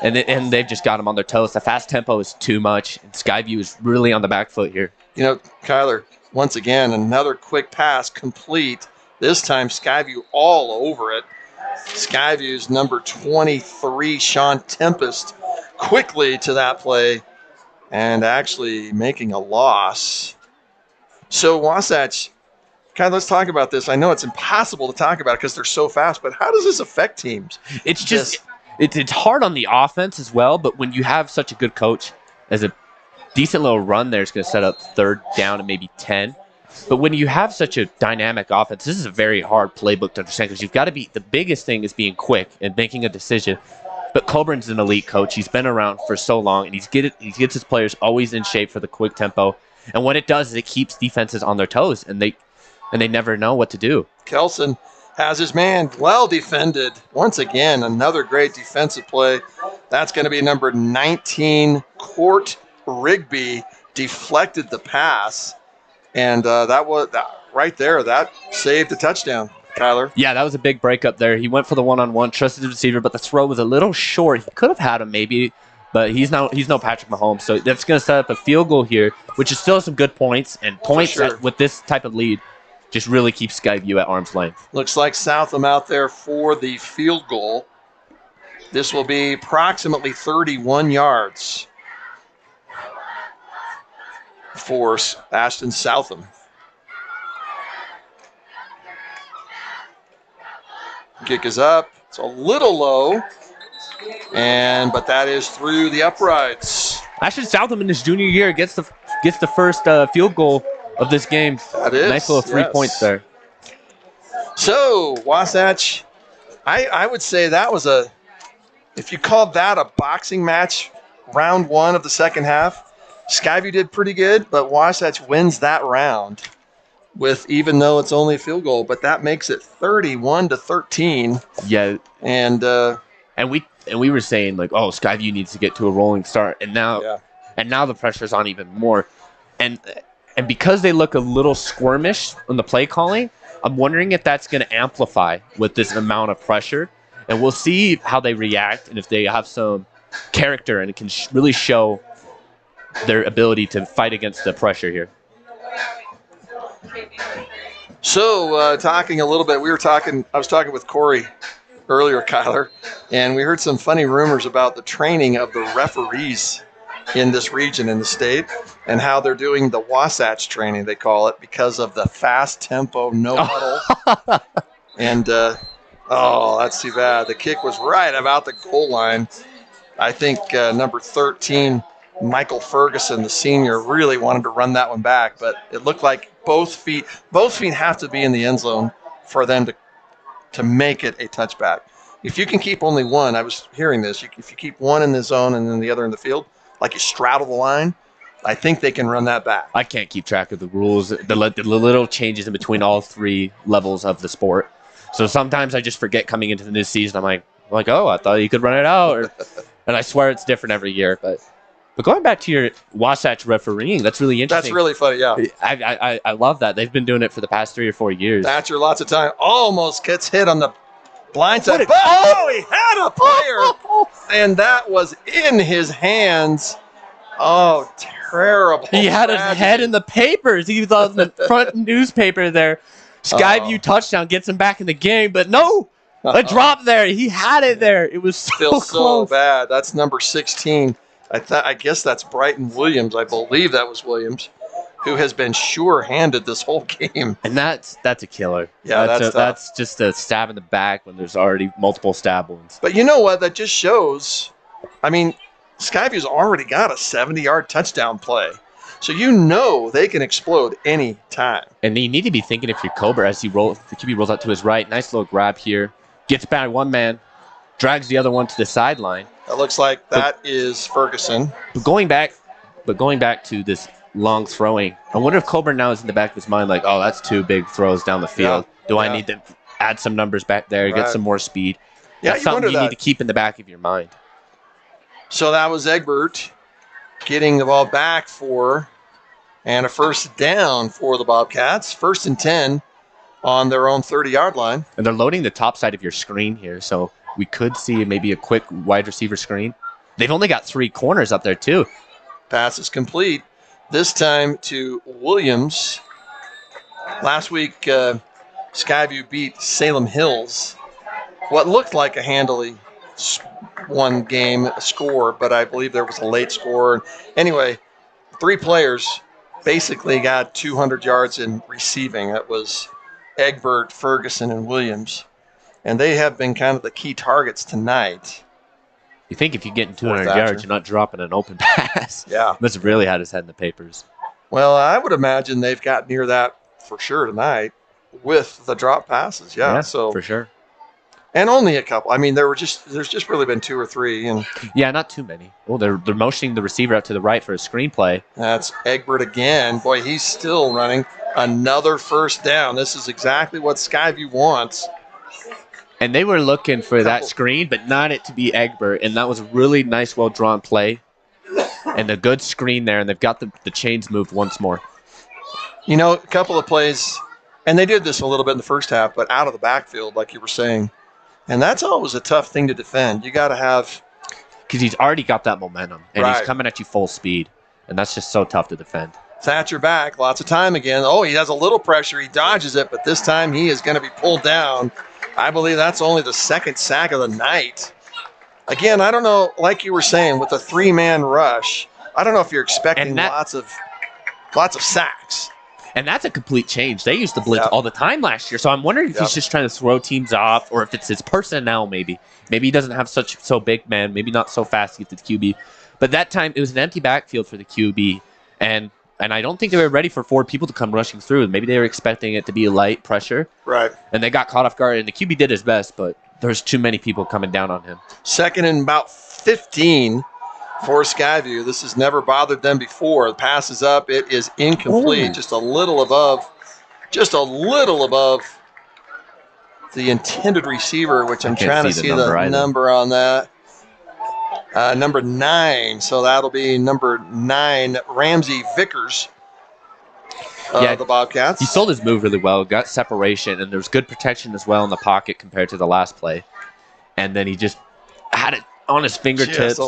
And they've just got them on their toes. The fast tempo is too much. And Skyview is really on the back foot here. Kyler, once again, another quick pass complete. This time Skyview all over it. Skyview's number 23, Sean Tempest, quickly to that play and actually making a loss. So Wasatch, let's talk about this. I know it's impossible to talk about it because they're so fast, but how does this affect teams? It's just it's hard on the offense as well, but when you have such a good coach, as a decent little run there is going to set up 3rd down and maybe 10. But when you have such a dynamic offense, this is a very hard playbook to understand because you've got to be – the biggest thing is being quick and making a decision. But Colburn's an elite coach. He's been around for so long, and he gets his players always in shape for the quick tempo. And what it does is it keeps defenses on their toes, and they never know what to do. Kelson has his man well defended. Once again, another great defensive play. That's going to be number 19, Court Rigby, deflected the pass. And that right there, that saved a touchdown, Kyler. Yeah, that was a big breakup there. He went for the one-on-one, trusted the receiver, but the throw was a little short. He could have had him maybe, but he's no Patrick Mahomes. So that's going to set up a field goal here, which is still some good points. And points sure. with this type of lead just really keeps Skyview at arm's length. Looks like Southam out there for the field goal. This will be approximately 31 yards for Ashton Southam. Kick is up. It's a little low, but that is through the uprights. Ashton Southam in his junior year gets the first field goal of this game. That is. Nice little 3 points there. So, Wasatch, I would say that was if you called that a boxing match, round one of the second half, Skyview did pretty good, but Wasatch wins that round even though it's only a field goal, but that makes it 31-13. Yeah. And we were saying like, oh, Skyview needs to get to a rolling start, and now the pressure's on even more. And because they look a little squirmish on the play calling, I'm wondering if that's going to amplify with this amount of pressure. And we'll see how they react and if they have some character and can really show their ability to fight against the pressure here. So, talking a little bit, I was talking with Corey earlier, Kyler, and we heard some funny rumors about the training of the referees in this region in the state and how they're doing the Wasatch training, they call it, because of the fast tempo no huddle. And, that's too bad. The kick was right about the goal line. I think number 13, Michael Ferguson, the senior, really wanted to run that one back, but it looked like both feet have to be in the end zone for them to make it a touchback. If you can keep only one, I was hearing this, if you keep one in the zone and then the other in the field, like you straddle the line, I think they can run that back. I can't keep track of the rules, the little changes in between all three levels of the sport. So sometimes I just forget coming into the new season. I'm like, oh, I thought you could run it out. And I swear it's different every year. But going back to your Wasatch refereeing, that's really interesting. That's really funny, yeah. I love that. They've been doing it for the past 3 or 4 years. Thatcher lots of time. Almost gets hit on the blind side. He had a player. And that was in his hands. Oh, terrible. He had his head in the papers. He was on the front newspaper there. Skyview touchdown gets him back in the game, but no, a drop there. He had it there. It was so close. Bad. That's number 16. I guess that's Brighton Williams. I believe that was Williams, who has been sure-handed this whole game. And that's a killer. Yeah, that's just a stab in the back when there's already multiple stab wounds. But you know what? That just shows, Skyview's already got a 70-yard touchdown play. So you know they can explode any time. And you need to be thinking if you're Cobra as the QB rolls out to his right. Nice little grab here. Gets by one man. Drags the other one to the sideline. It looks like that is Ferguson. But going back to this long throwing, I wonder if Cobra now is in the back of his mind like, oh, that's 2 big throws down the field. I need to add some numbers back there, get some more speed? Yeah, that's something you need to keep in the back of your mind. So that was Egbert getting the ball back and a first down for the Bobcats. 1st and 10 on their own 30-yard line. And they're loading the top side of your screen here, so we could see maybe a quick wide receiver screen. They've only got 3 corners up there, too. Pass is complete. This time to Williams. Last week, Skyview beat Salem Hills. What looked like a handily one game score, but I believe there was a late score. Anyway, 3 players basically got 200 yards in receiving. That was Egbert, Ferguson, and Williams. And they have been kind of the key targets tonight. You think if you get in 200 yards, you're not dropping an open pass. Yeah. Must have really had his head in the papers. Well, I would imagine they've got near that for sure tonight with the drop passes. Yeah, so for sure. And only a couple. There's just really been 2 or 3. And yeah, not too many. Well, they're motioning the receiver out to the right for a screenplay. That's Egbert again. Boy, he's still running. Another first down. This is exactly what Skyview wants. And they were looking for that screen, but not it to be Egbert. And that was a really nice, well-drawn play. And a good screen there, and they've got the chains moved once more. A couple of plays, and they did this a little bit in the first half, but out of the backfield, like you were saying. And that's always a tough thing to defend. You got to have because he's already got that momentum, and Right. he's coming at you full speed, and that's just so tough to defend. Thatcher back, lots of time again. Oh, he has a little pressure. He dodges it, but this time he is going to be pulled down. I believe that's only the second sack of the night. Again, I don't know, like you were saying, with a three-man rush, I don't know if you're expecting lots of sacks. And that's a complete change. They used to blitz all the time last year, so I'm wondering if he's just trying to throw teams off, or if it's his personnel maybe. Maybe he doesn't have so big man, maybe not so fast to get to the QB. But that time, it was an empty backfield for the QB, and I don't think they were ready for 4 people to come rushing through. Maybe they were expecting it to be light pressure. Right. And they got caught off guard, and the QB did his best, but there's too many people coming down on him. Second and about 15 for Skyview. This has never bothered them before. The pass is up. It is incomplete. Just a little above the intended receiver, which I'm trying to see the number on that. Number 9. So that'll be number 9, Ramsey Vickers. The Bobcats. He sold his move really well, got separation, and there was good protection as well in the pocket compared to the last play. And then he just had it on his fingertips,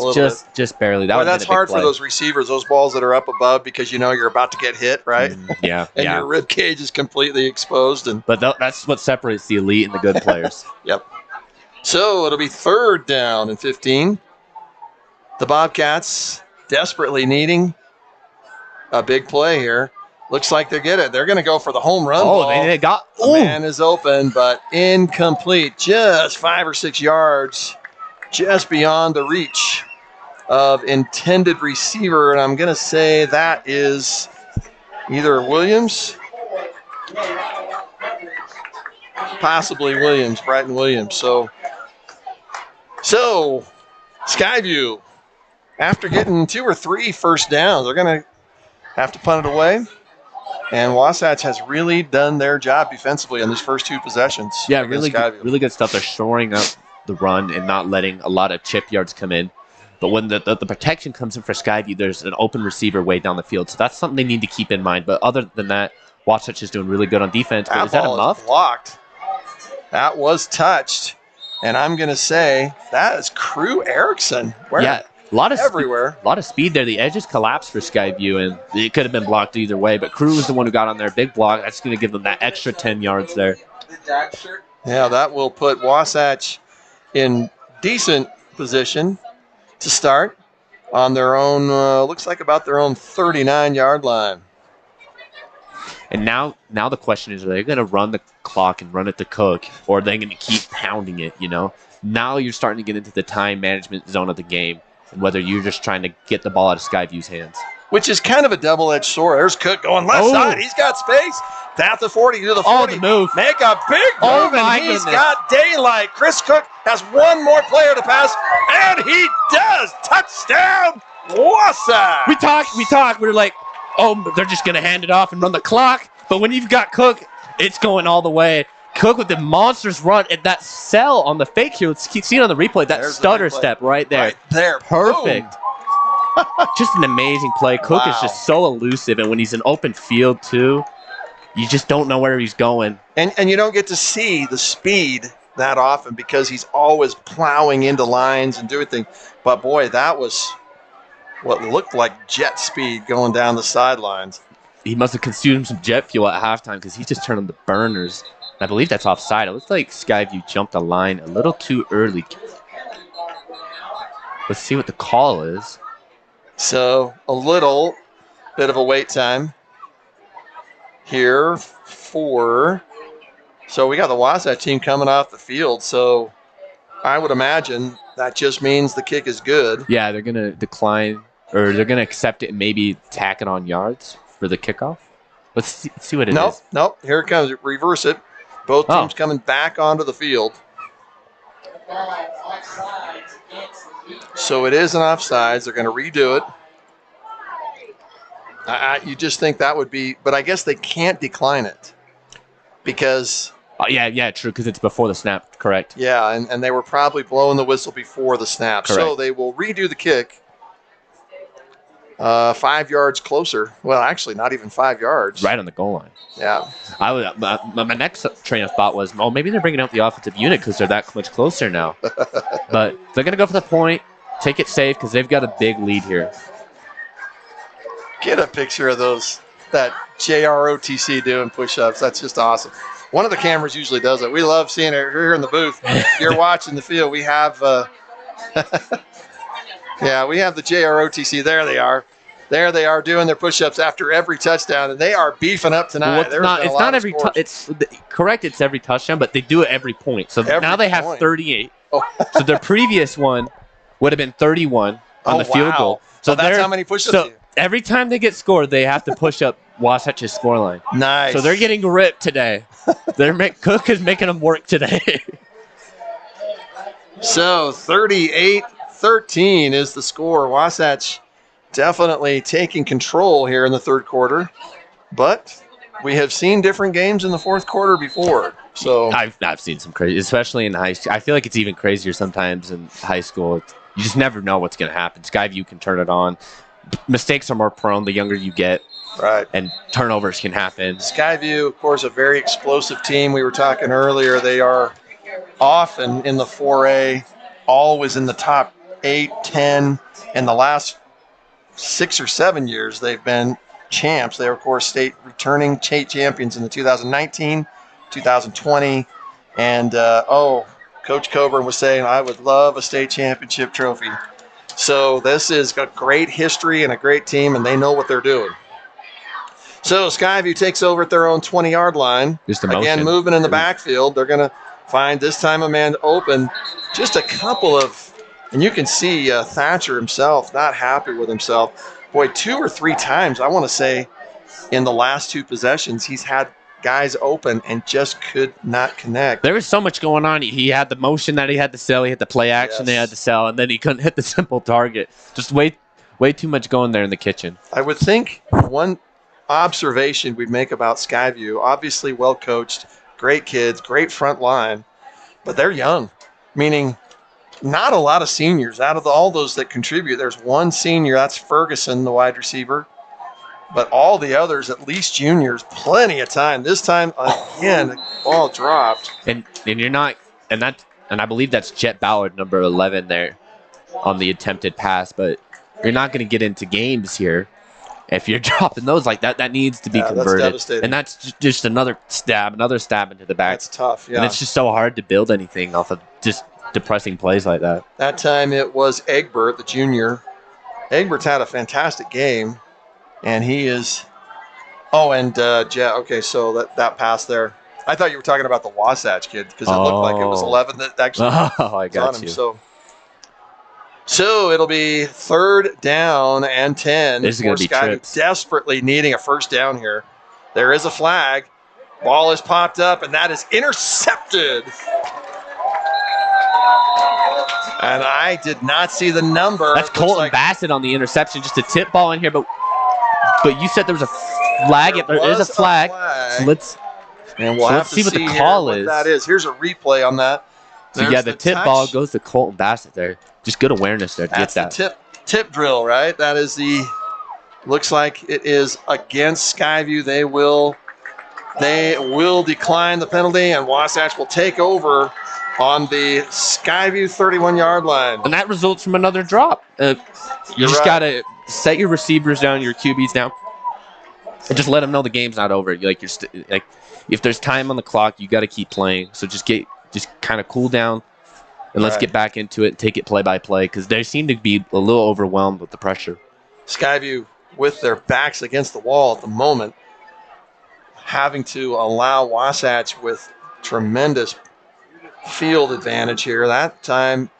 just barely. That's hard for those receivers, those balls that are up above, because you know you're about to get hit, right? Yeah. And your rib cage is completely exposed. But that's what separates the elite and the good players. Yep. So it'll be 3rd down and 15. The Bobcats desperately needing a big play here. Looks like they get it. They're going to go for the home run ball. They got. The man is open, but incomplete. Just 5 or 6 yards, just beyond the reach of intended receiver. And I'm going to say that is either Williams, possibly Williams, Bryton Williams. So Skyview, after getting 2 or 3 first downs, they're going to have to punt it away. And Wasatch has really done their job defensively on these first 2 possessions. Yeah, really good stuff. They're shoring up the run and not letting a lot of chip yards come in. But when the protection comes in for Skyview, there's an open receiver way down the field. So that's something they need to keep in mind. But other than that, Wasatch is doing really good on defense. But is that a muff? Blocked. That was touched. And I'm going to say that is Crew Erickson. A lot of everywhere. A lot of speed there. The edges collapsed for Skyview, and it could have been blocked either way. But Crew was the one who got on their big block. That's going to give them that extra 10 yards there. Yeah, that will put Wasatch in decent position to start on their own, looks like about their own 39-yard line. And now the question is, are they going to run the clock and run it to Cook, or are they going to keep pounding it, you know? Now you're starting to get into the time management zone of the game, and whether you're just trying to get the ball out of Skyview's hands. Which is kind of a double-edged sword. There's Cook going left side. He's got space. At the 40 to the 40. The move. Make a big move, and he's got daylight. Chris Cook has one more player to pass, and he does. Touchdown, Wasatch. We talked. We were like, they're just going to hand it off and run the clock. But when you've got Cook, it's going all the way. Cook with the monstrous run at that cell on the fake here. Let's keep seeing on the replay. That stutter step right there. Right there. Perfect. Just an amazing play. Cook is just so elusive, and when he's in open field too, you just don't know where he's going. And you don't get to see the speed that often because he's always plowing into lines and doing things. But boy, that was what looked like jet speed going down the sidelines. He must have consumed some jet fuel at halftime because he just turned on the burners. I believe that's offside. It looks like Skyview jumped the line a little too early. Let's see what the call is. So a little bit of a wait time here so we got the Wasatch team coming off the field. So I would imagine that just means the kick is good. Yeah, they're going to decline, or they're going to accept it and maybe tack it on yards for the kickoff. Let's see what it is. Nope. Here it comes. Reverse it. Both teams coming back onto the field. So it is an offsides. They're going to redo it. You just think that would be, but I guess they can't decline it because. Yeah, true, because it's before the snap, correct. Yeah, and they were probably blowing the whistle before the snap. Correct. So they will redo the kick 5 yards closer. Well, actually, not even 5 yards. Right on the goal line. Yeah. My next train of thought was, maybe they're bringing out the offensive unit because they're that much closer now. But they're going to go for the point. take it safe because they've got a big lead here. Get a picture of that JROTC doing push-ups. That's just awesome. One of the cameras usually does it. We love seeing it here in the booth. You're watching the field. We have, we have the JROTC. There they are. There they are doing their push-ups after every touchdown, and they are beefing up tonight. Well, it's not every it's correct. It's every touchdown, but they do it every point. So now they have 38. Oh. So their previous one would have been 31 on the field goal. So that's how many push-ups. So every time they get scored, they have to push up Wasatch's scoreline. Nice. So they're getting ripped today. Cook is making them work today. So 38-13 is the score. Wasatch definitely taking control here in the third quarter, but we have seen different games in the fourth quarter before. So I've seen some crazy, especially in high school. I feel like it's even crazier sometimes in high school. You just never know what's going to happen. Skyview can turn it on. Mistakes are more prone the younger you get. Right. And turnovers can happen. Skyview, of course, a very explosive team. We were talking earlier. They are often in the 4A, always in the top 8, 10. In the last 6 or 7 years, they've been champs. They are, of course, returning state champions in the 2019, 2020. And, Coach Coburn was saying, I would love a state championship trophy. So this is a great history and a great team, and they know what they're doing. So Skyview takes over at their own 20-yard line. Again, moving in the backfield. They're going to find this time a man open. Just a couple of, and you can see Thatcher himself not happy with himself. Boy, 2 or 3 times, I want to say, in the last 2 possessions, he's had guys open and just could not connect. There was so much going on. He had the motion that he had to sell. He had the play action they had to sell, and then he couldn't hit the simple target. Just way too much going there in the kitchen. I would think one observation we'd make about Skyview, obviously well coached, great kids, great front line, but they're young, meaning not a lot of seniors. Out of all those that contribute, there's one senior, that's Ferguson, the wide receiver. But all the others, at least juniors, plenty of time. This time, again, the ball dropped. And you're not, and I believe that's Jet Ballard, number 11 there on the attempted pass. But you're not going to get into games here if you're dropping those like that. That needs to be converted. That's devastating. And that's just another stab into the back. That's tough, yeah. And it's just so hard to build anything off of just depressing plays like that. That time it was Egbert, the junior. Egbert's had a fantastic game. And he is, okay, so that pass there. I thought you were talking about the Wasatch kid because it looked like it was 11 that actually I got on him. you. So it'll be 3rd down and 10. This is going to be trips. Desperately needing a first down here. There is a flag. Ball is popped up, and that is intercepted. And I did not see the number. That's Colton Bassett on the interception. Just a tip ball in here, but you said there was a flag. There is a flag. So let's see what the call is. What that is. Here's a replay on that. So the tip ball goes to Colton Bassett there. Just good awareness there to get that. The tip drill, right? That is looks like it is against Skyview. They will decline the penalty, and Wasatch will take over on the Skyview 31-yard line. And that results from another drop. You just got to set your receivers down, your QBs down, and just let them know the game's not over. If there's time on the clock, you got to keep playing. So just kind of cool down, and let's get back into it and take it play by play because they seem to be a little overwhelmed with the pressure. Skyview with their backs against the wall at the moment, having to allow Wasatch with tremendous field advantage here. That time,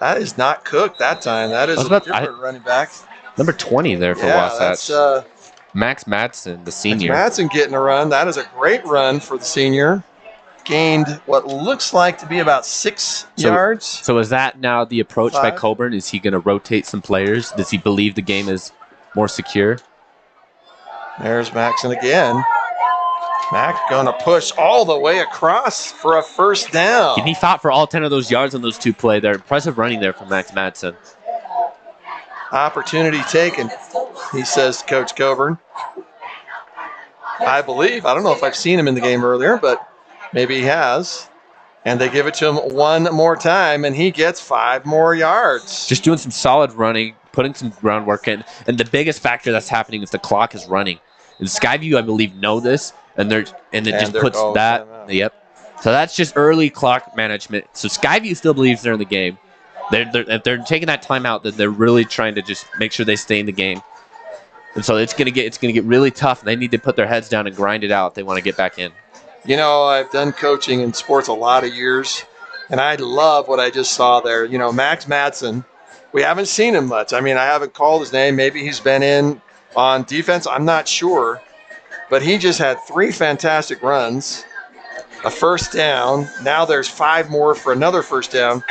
that is not Cook that time. That is a different running back. Number 20 there for Wasatch. That's Max Madsen, the senior. Max Madsen getting a run. That is a great run for the senior. Gained what looks like to be about 6 yards. So is that now the approach by Coburn? Is he going to rotate some players? Does he believe the game is more secure? There's Maxon again. Mac going to push all the way across for a first down. And he fought for all 10 of those yards on those 2 plays there. Impressive running there from Max Madsen. Opportunity taken, he says to Coach Coburn. I believe. I don't know if I've seen him in the game earlier, but maybe he has. And they give it to him one more time, and he gets 5 more yards. Just doing some solid running, putting some groundwork in. And the biggest factor that's happening is the clock is running. And Skyview, I believe, know this, and it just puts that. Yep. So that's just early clock management. So Skyview still believes they're in the game. If they're taking that timeout, then they're really trying to just make sure they stay in the game. And so it's gonna get really tough. They need to put their heads down and grind it out if they want to get back in. You know, I've done coaching in sports a lot of years, and I love what I just saw there. You know, Max Madsen, we haven't seen him much. I mean, I haven't called his name. Maybe he's been in on defense. I'm not sure. But he just had 3 fantastic runs, a first down. Now there's 5 more for another first down.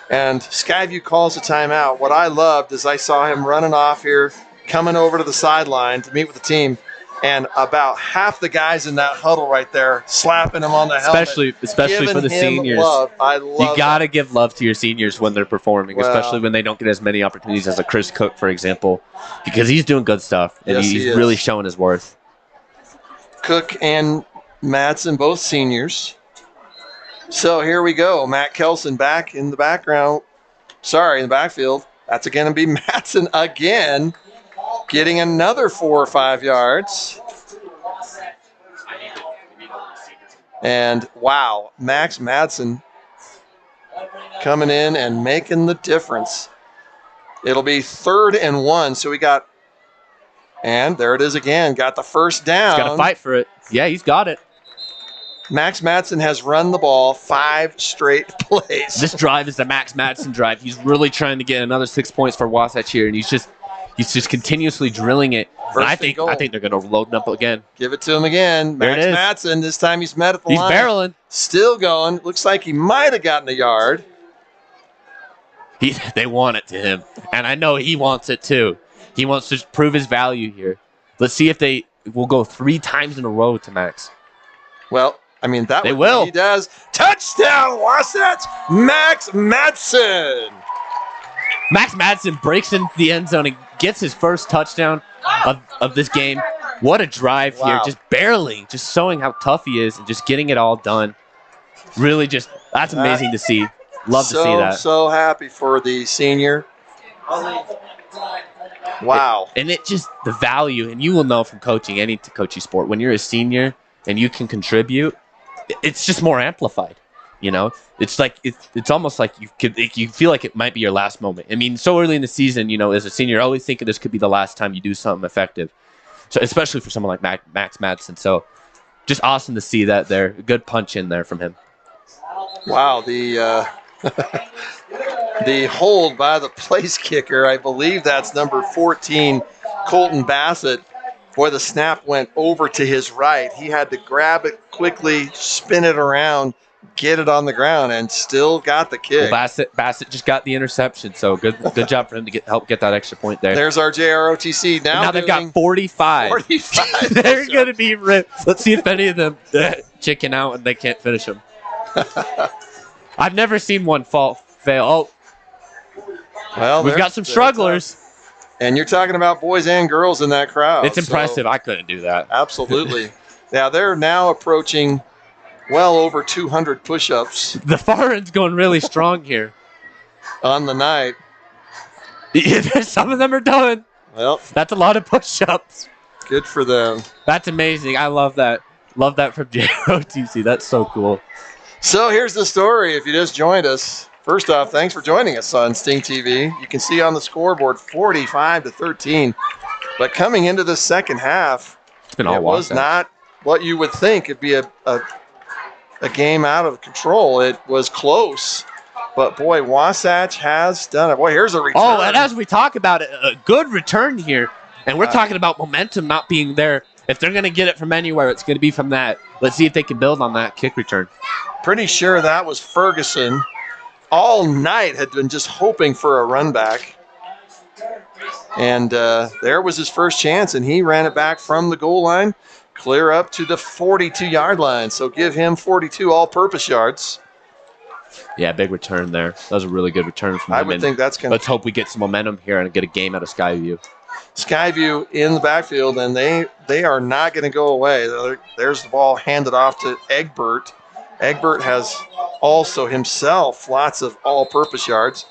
And Skyview calls a timeout. What I loved is I saw him running off here, coming over to the sideline to meet with the team. And about half the guys in that huddle right there slapping him on the helmet. Especially for the seniors. Love. I love You got to give love to your seniors when they're performing, especially when they don't get as many opportunities as a Chris Cook, for example, because he's doing good stuff, and Yes, he's really showing his worth. Cook and Madsen, both seniors. So here we go. Matt Kelson back in the background. Sorry, in the backfield. That's going to be Madsen again, getting another 4 or 5 yards. And wow, Max Madsen coming in and making the difference. It'll be 3rd and 1. So we got, and there it is again. Got the first down. He's got to fight for it. Yeah, he's got it. Max Madsen has run the ball 5 straight plays. This drive is the Max Madsen drive. He's really trying to get another 6 points for Wasatch here, and he's just continuously drilling it. And I think they're going to load him up again. Give it to him again. There Max Madsen, this time he's met at the line. He's barreling. Still going. Looks like he might have gotten a yard. They want it to him, and I know he wants it too. He wants to prove his value here. Let's see if they will go 3 times in a row to Max. Well, I mean, they will. He does. Touchdown, Wasatch, Max Madsen. Max Madsen breaks into the end zone and gets his first touchdown of this game. What a drive here. Just barreling, just showing how tough he is and just getting it all done. Really that's amazing to see. Love to see that. So happy for the senior. Wow. And it just, the value, and you will know from coaching any coaching sport, when you're a senior and you can contribute, it's just more amplified. You know, it's like it's almost like you feel like it might be your last moment. I mean, so early in the season, you know, as a senior, you're always thinking this could be the last time you do something effective. So especially for someone like Max Madsen. So just awesome to see that there. A good punch in there from him. Wow, the the hold by the place kicker, I believe that's number 14, Colton Bassett. Boy, the snap went over to his right. He had to grab it quickly, spin it around, get it on the ground, and still got the kick. Well, Bassett just got the interception, so good job for him to help get that extra point there. There's our JROTC. Now they've got 45. 45. They're going to be ripped. Let's see if any of them chicken out and they can't finish them. I've never seen one fail. Oh, well, we've got some strugglers. And you're talking about boys and girls in that crowd. It's impressive. So, I couldn't do that. Absolutely. Yeah, they're now approaching well over 200 push-ups. The far end's going really strong here. On the night. Some of them are done. Well, that's a lot of push-ups. Good for them. That's amazing. I love that. Love that from JROTC. That's so cool. So here's the story. If you just joined us, first off, thanks for joining us on Sting TV. You can see on the scoreboard 45-13. But coming into the second half, it was not what you would think. It'd be a game out of control. It was close. But, boy, Wasatch has done it. Boy, here's a return. Oh, and as we talk about it, a good return here. And we're talking about momentum not being there. If they're going to get it from anywhere, it's going to be from that. Let's see if they can build on that kick return. Pretty sure that was Ferguson. All night had been just hoping for a run back. And there was his first chance, and he ran it back from the goal line, clear up to the 42-yard line. So give him 42 all-purpose yards. Yeah, big return there. That was a really good return from him. I would think that's going to... Let's hope we get some momentum here and get a game out of Skyview. Skyview in the backfield, and they are not going to go away. There's the ball handed off to Egbert. Egbert has also himself lots of all-purpose yards.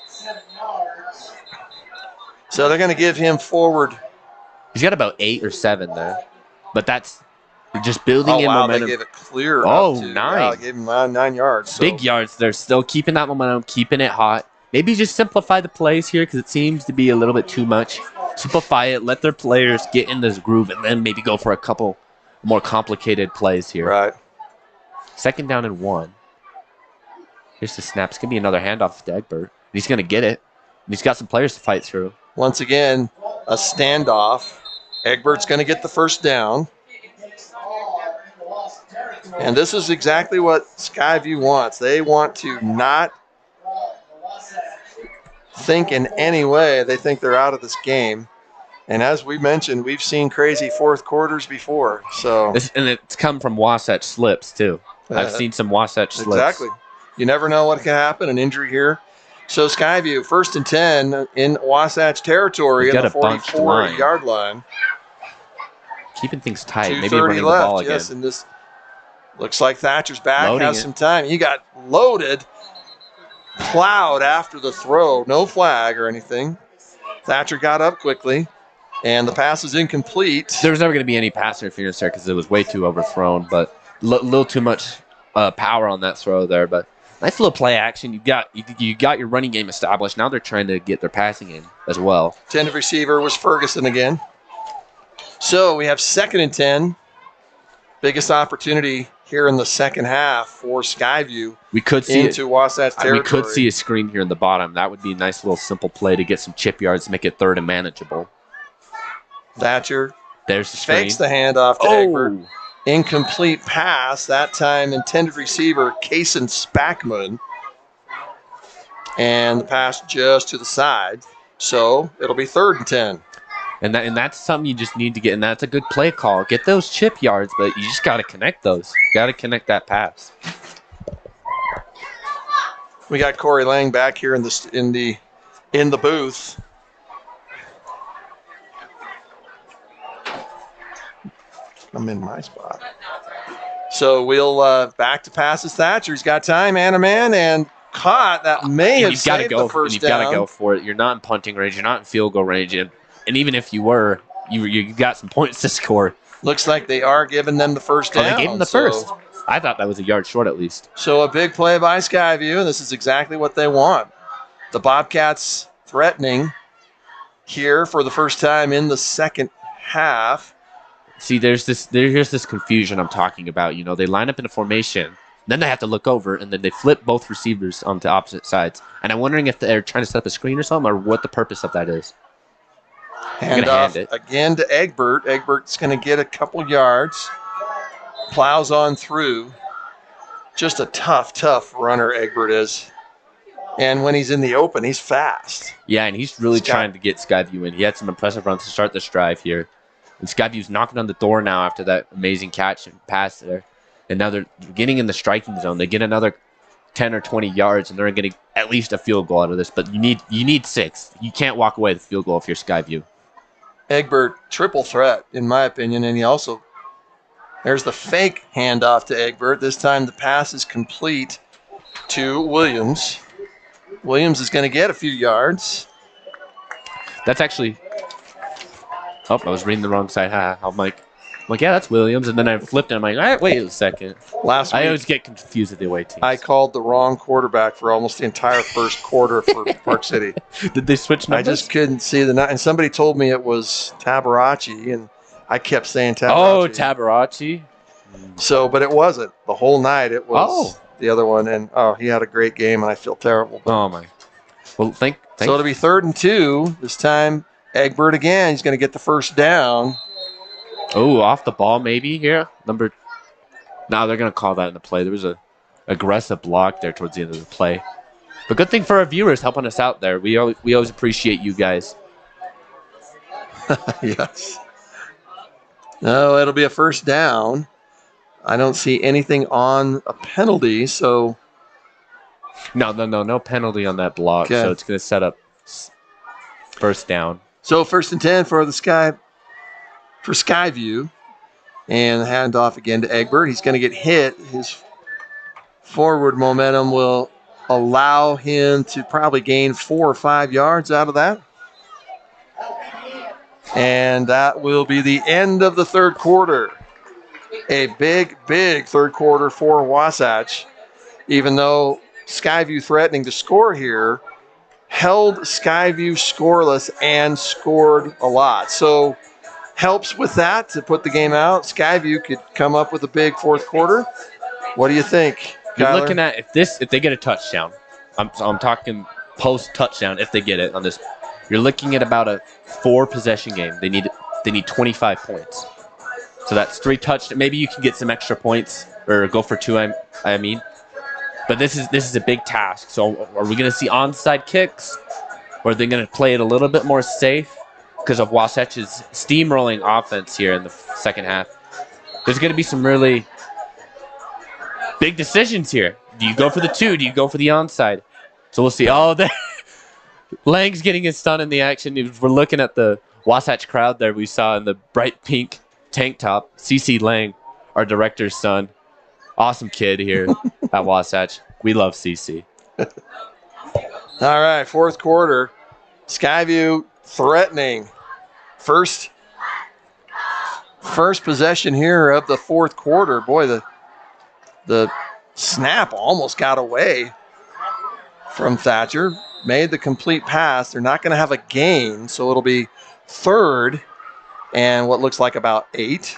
So they're going to give him forward. He's got about 8 or 7 there. But that's just building in They momentum. gave it clear. Oh, up to, 9. Yeah, they gave him 9 yards. So. Big yards. They're still keeping that momentum, keeping it hot. Maybe just simplify the plays here because it seems to be a little bit too much. Simplify it. Let their players get in this groove and then maybe go for a couple more complicated plays here. Right. 2nd down and 1. Here's the snap. It's going to be another handoff to Egbert. He's going to get it. And he's got some players to fight through. Once again, a standoff. Egbert's going to get the first down. And this is exactly what Skyview wants. They want to not think in any way they think they're out of this game. And as we mentioned, we've seen crazy fourth quarters before. So And it's come from Wasatch slips, too. I've seen some Wasatch slips. Exactly. You never know what can happen, an injury here. So Skyview, 1st and 10 in Wasatch territory in the 44-yard line. Keeping things tight. Maybe 2:30 running left, the ball again. yes, and this looks like Thatcher's back, Loading has it. some time. He got loaded, plowed after the throw. No flag or anything. Thatcher got up quickly, and the pass is incomplete. There was never going to be any pass interference there because it was way too overthrown, but a little too much power on that throw there. But nice little play action. You got your running game established. Now they're trying to get their passing in as well. Intended receiver was Ferguson again. So we have 2nd and 10. Biggest opportunity here in the second half for Skyview. We could see into Wasatch territory. We could see a screen here in the bottom. That would be a nice little simple play to get some chip yards, make it 3rd and manageable. Thatcher There's the screen. fakes the handoff to Egbert. Incomplete pass. That time intended receiver Kaysen Spackman. And the pass just to the side. So it'll be 3rd and 10. And that's something you just need to get, and that's a good play call. Get those chip yards, but you just got to connect those. Got to connect that pass. We got Corey Lang back here in the booth. I'm in my spot. So we'll back to passes Thatcher. He's got time, and a man, and caught. That may have saved the first down. You've got to go for it. You're not in punting range. You're not in field goal range. And even if you were, you got some points to score. Looks like they are giving them the first down. They gave them the first. I thought that was a yard short at least. So a big play by Skyview. This is exactly what they want. The Bobcats threatening here for the first time in the second half. See, here's this confusion I'm talking about. You know, they line up in a formation, then they have to look over, and then they flip both receivers onto opposite sides. And I'm wondering if they're trying to set up a screen or something, or what the purpose of that is. Hand off again to Egbert. Egbert's going to get a couple yards. Plows on through. Just a tough runner, Egbert is. And when he's in the open, he's fast. Yeah, and he's really trying to get Skyview in. He had some impressive runs to start this drive here. And Skyview's knocking on the door now after that amazing catch and pass there. And now they're getting in the striking zone. They get another 10 or 20 yards, and they're getting at least a field goal out of this. But you need 6. You can't walk away with a field goal if you're Skyview. Egbert, triple threat, in my opinion, and he also, there's the fake handoff to Egbert. This time the pass is complete to Williams. Williams is going to get a few yards. That's actually, I was reading the wrong side. I'm like, yeah, that's Williams. And then I flipped and I'm like, all right, wait a second. Last week, I always get confused with the away teams. I called the wrong quarterback for almost the entire first quarter for Park City. Did they switch numbers? I just couldn't see and somebody told me it was Tabarachi, and I kept saying Tabarachi. Oh, Tabarachi. So, but it wasn't. The whole night it was the other one, and he had a great game, and I feel terrible. Oh, my. Well, so it'll be 3rd and 2. This time, Egbert again. He's going to get the first down. Oh, off the ball maybe here. No, they're going to call that in the play. There was a aggressive block there towards the end of the play. But good thing for our viewers helping us out there. We always appreciate you guys. Yes. No, it'll be a first down. I don't see anything on a penalty, so. No penalty on that block. Okay. So it's going to set up first down. So 1st and 10 for Skyview. And the handoff again to Egbert. He's going to get hit. His Forward momentum will allow him to probably gain 4 or 5 yards out of that. And that will be the end of the third quarter. A big, big third quarter for Wasatch, even though Skyview threatening to score here, held Skyview scoreless and scored a lot. So helps with that to put the game out. Skyview could come up with a big fourth quarter. What do you think, You're Kyler? looking at if they get a touchdown. I'm talking post touchdown if they get it on this. You're looking at about a 4 possession game. They need 25 points. So that's 3 touchdowns. Maybe you can get some extra points or go for 2. I mean, but this is a big task. So are we going to see onside kicks, or are they going to play it a little bit more safe because of Wasatch's steamrolling offense here in the second half? There's going to be some really big decisions here. Do you go for the 2? Do you go for the onside? So we'll see. Oh, Lang's getting his son in the action. We're looking at the Wasatch crowd there. We saw in the bright pink tank top, CC Lang, our director's son. Awesome kid here at Wasatch. We love CC. All right, fourth quarter. Skyview threatening. First possession here of the fourth quarter. Boy, the snap almost got away from Thatcher. Made the complete pass. They're not going to have a gain, so it'll be third and what looks like about 8.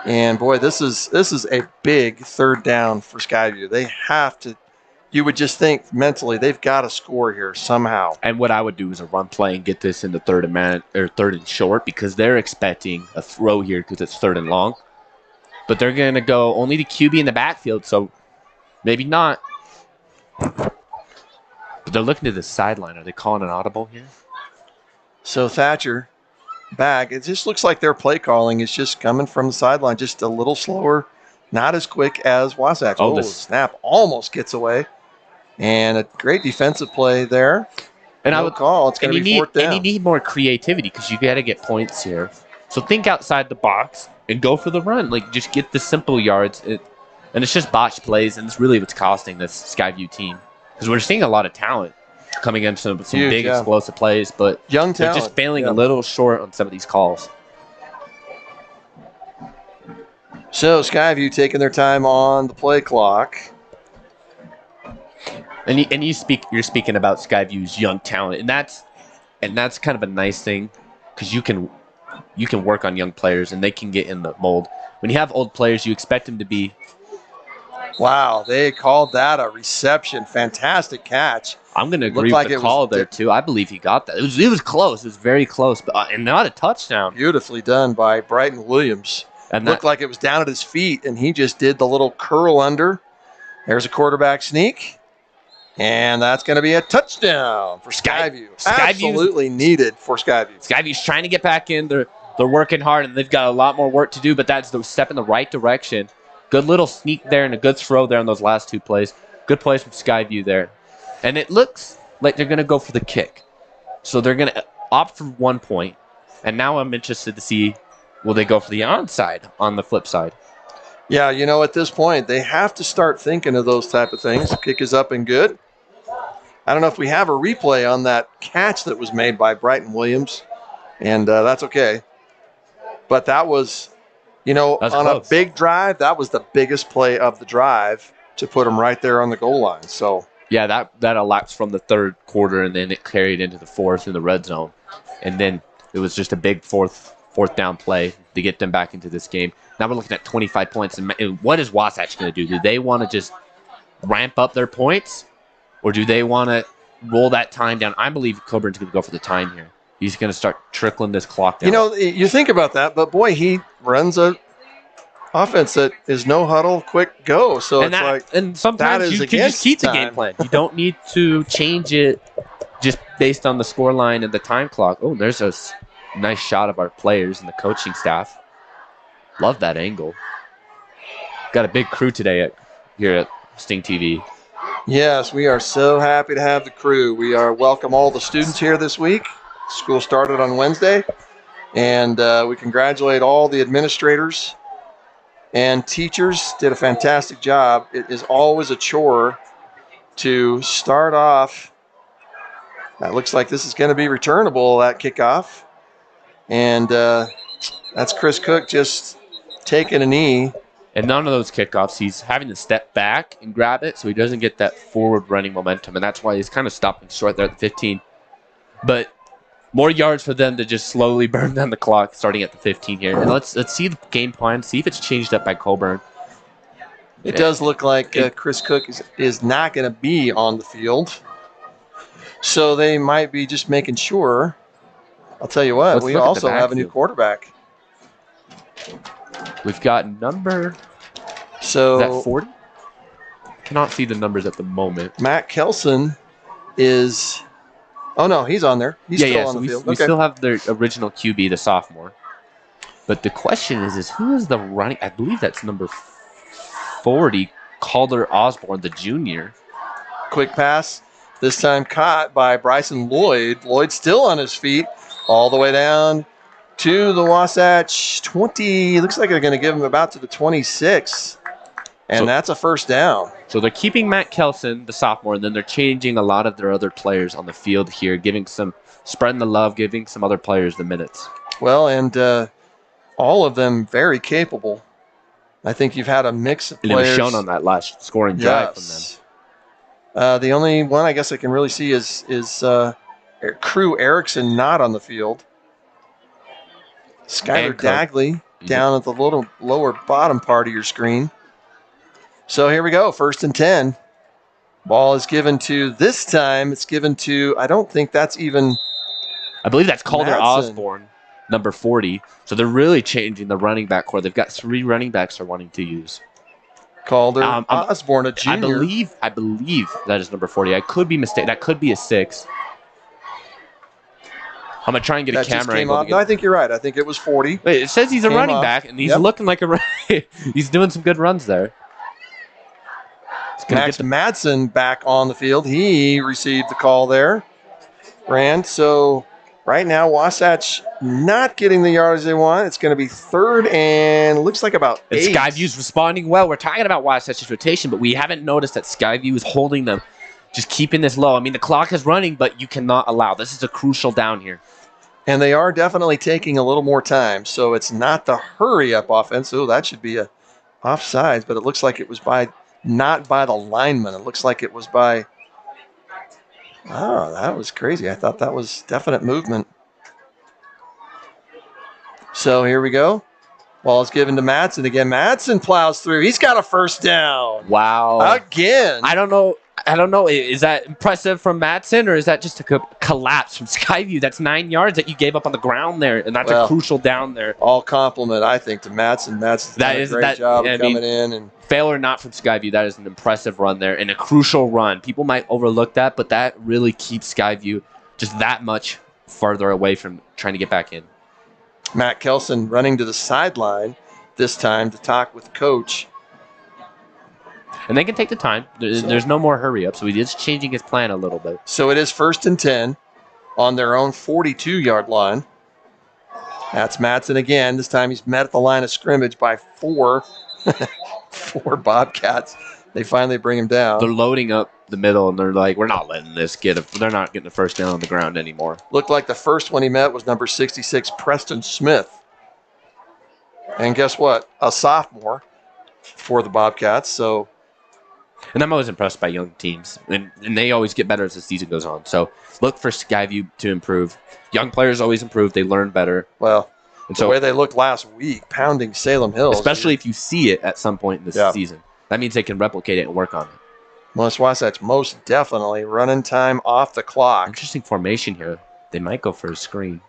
And boy, this is a big third down for Skyview. They have to. You would just think mentally they've got to score here somehow. And what I would do is a run play and get this in the third and short, because they're expecting a throw here because it's third and long. But they're going to go only to QB in the backfield, so maybe not. But they're looking to the sideline. Are they calling an audible here? So Thatcher back. It just looks like their play calling is just coming from the sideline, just a little slower, not as quick as Wasatch. Oh, the snap almost gets away. And a great defensive play there. And no I would call. It's going to be fourth down. And you need more creativity because you got to get points here. So think outside the box and go for the run. Like, just get the simple yards. And it's just botched plays, and it's really what's costing this Skyview team. Because we're seeing a lot of talent coming in some big explosive plays, but young they're just failing a little short on some of these calls. So Skyview taking their time on the play clock. And you're speaking about Skyview's young talent, and that's kind of a nice thing, because you can work on young players and they can get in the mold. When you have old players, you expect them to be. Wow, they called that a reception. Fantastic catch. I'm going to agree with the call there, too. I believe he got that. It was close. It was very close, but and not a touchdown. Beautifully done by Brighton Williams. And looked like it was down at his feet, and he just did the little curl under. There's a quarterback sneak, and that's going to be a touchdown for Skyview. Absolutely needed for Skyview. Skyview's trying to get back in. They're working hard, and they've got a lot more work to do, but that's the step in the right direction. Good little sneak there and a good throw there on those last 2 plays. Good plays from Skyview there. And it looks like they're going to go for the kick. So they're going to opt for 1 point. And now I'm interested to see, will they go for the onside on the flip side? Yeah, at this point, they have to start thinking of those type of things. Kick is up and good. I don't know if we have a replay on that catch that was made by Brighton Williams, and that's okay. But that was, on close. A big drive, that was the biggest play of the drive to put them right there on the goal line. So yeah, that elapsed from the third quarter, and then it carried into the fourth in the red zone. And then it was just a big fourth down play to get them back into this game. Now we're looking at 25 points. And what is Wasatch going to do? Do they want to just ramp up their points, or do they want to roll that time down? I believe Coburn's going to go for the time here. He's going to start trickling this clock down. You think about that, but boy, he runs a offense that is no huddle, quick go. So and sometimes you can just keep the game plan. You don't need to change it just based on the score line and the time clock. Oh, there's a nice shot of our players and the coaching staff. Love that angle. Got a big crew today here at Sting TV. Yes, we are so happy to have the crew. We welcome all the students here this week. School started on Wednesday, and we congratulate all the administrators And teachers did a fantastic job. It is always a chore to start off. That looks like this is going to be returnable, that kickoff. And that's Chris Cook just taking a knee. And none of those kickoffs, he's having to step back and grab it so he doesn't get that forward running momentum. And that's why he's kind of stopping short there at the 15. But more yards for them to just slowly burn down the clock starting at the 15 here. And let's see the game plan, see if it's changed up by Coburn. It does look like Chris Cook is not going to be on the field. So they might be just making sure. I'll tell you what, we also have a new quarterback. We've got number, so is that 40? Cannot see the numbers at the moment. Matt Kelson is, oh no, he's on there. He's still on the field. We still have the original QB, the sophomore. But the question is who is the running, I believe that's number 40, Calder Osborne, the junior. Quick pass, this time caught by Bryson Lloyd. Lloyd still on his feet, all the way down to the Wasatch 20. Looks like they're going to give him about to the 26. And that's a first down. So they're keeping Matt Kelson, the sophomore, and then they're changing a lot of their other players on the field here, spreading the love, giving some other players the minutes. Well, and all of them very capable. I think you've had a mix of players. And it was shown on that last scoring drive from them. The only one I guess I can really see is Crew Erickson not on the field. Skylar Dagley down at the little lower bottom part of your screen. So here we go, 1st and 10. Ball is given to, this time it's given to, I don't think that's even, I believe that's Calder Madsen. Osborne, number 40. So they're really changing the running back core. They've got 3 running backs they're wanting to use. Calder Osborne, a junior. I believe that is number 40. I could be mistaken. That could be a 6. I'm going to try and get a camera angle. No, I think you're right. I think it was 40. Wait, it says he's a running back, and he's looking like a he's doing some good runs there. Max Madsen back on the field. He received the call there. Ran. So right now, Wasatch not getting the yards they want. It's going to be 3rd and looks like about 8. Skyview's responding well. We're talking about Wasatch's rotation, but we haven't noticed that Skyview is holding them, just keeping this low. I mean, the clock is running, but you cannot allow. This is a crucial down here. And they are definitely taking a little more time. So it's not the hurry-up offense. Oh, that should be a offsides, but it looks like it was not by the lineman. It looks like it was by, oh, that was crazy. I thought that was definite movement. So here we go. Ball is given to Madsen again. Madsen plows through. He's got a first down. Wow. Again. I don't know. Is that impressive from Madsen, or is that just a collapse from Skyview? That's 9 yards that you gave up on the ground there, and that's a crucial down there. All compliment, I think, to Madsen. Madsen's done a great job of coming in. And fail or not from Skyview, that is an impressive run there and a crucial run. People might overlook that, but that really keeps Skyview just that much farther away from trying to get back in. Matt Kelson running to the sideline this time to talk with Coach. And they can take the time. There's no more hurry up, so he is changing his plan a little bit. So it is 1st and 10 on their own 42-yard line. That's Madsen again. This time he's met at the line of scrimmage by 4 Bobcats. They finally bring him down. They're loading up the middle, and they're like, we're not letting this they're not getting the first down on the ground anymore. Looked like the first one he met was number 66, Preston Smith. And guess what? A sophomore for the Bobcats. So, and I'm always impressed by young teams, and they always get better as the season goes on. So look for Skyview to improve. Young players always improve. They learn better. Well, the way they looked last week, pounding Salem Hills. Especially if you see it at some point in this season. That means they can replicate it and work on it. Wasatch most definitely running time off the clock. Interesting formation here. They might go for a screen.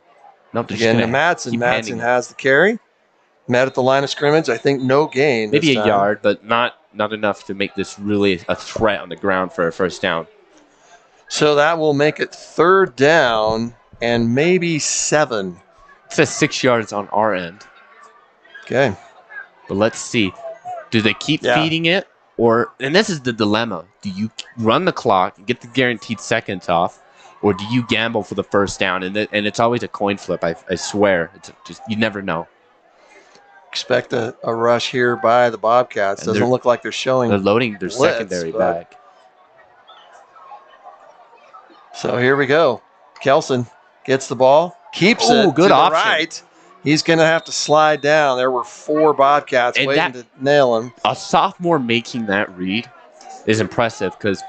Nope, again to Madsen. Madsen has the carry. Met at the line of scrimmage. I think no gain. Maybe a yard, but not enough to make this really a threat on the ground for a first down. So that will make it 3rd down and maybe 7. It says 6 yards on our end. Okay. But let's see. Do they keep feeding it? And this is the dilemma. Do you run the clock and get the guaranteed seconds off, or do you gamble for the first down? And it's always a coin flip, I swear. It's just, you never know. expect a rush here by the Bobcats. And Doesn't look like they're showing. They're loading their blitz, secondary but- back. So here we go. Kelson gets the ball, keeps it Ooh, good to option. the right. He's going to have to slide down. There were 4 Bobcats And waiting to nail him. A sophomore making that read is impressive because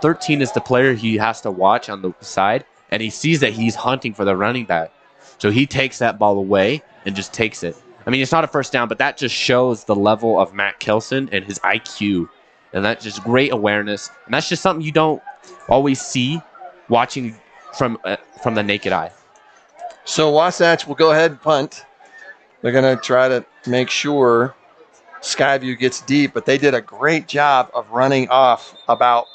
13 is the player he has to watch on the side, and he sees that he's hunting for the running back. So he takes that ball away and just takes it. I mean, it's not a first down, but that just shows the level of Matt Kelson and his IQ. And that's just great awareness. And that's just something you don't always see watching from the naked eye. So Wasatch will go ahead and punt. They're going to try to make sure Skyview gets deep, but they did a great job of running off about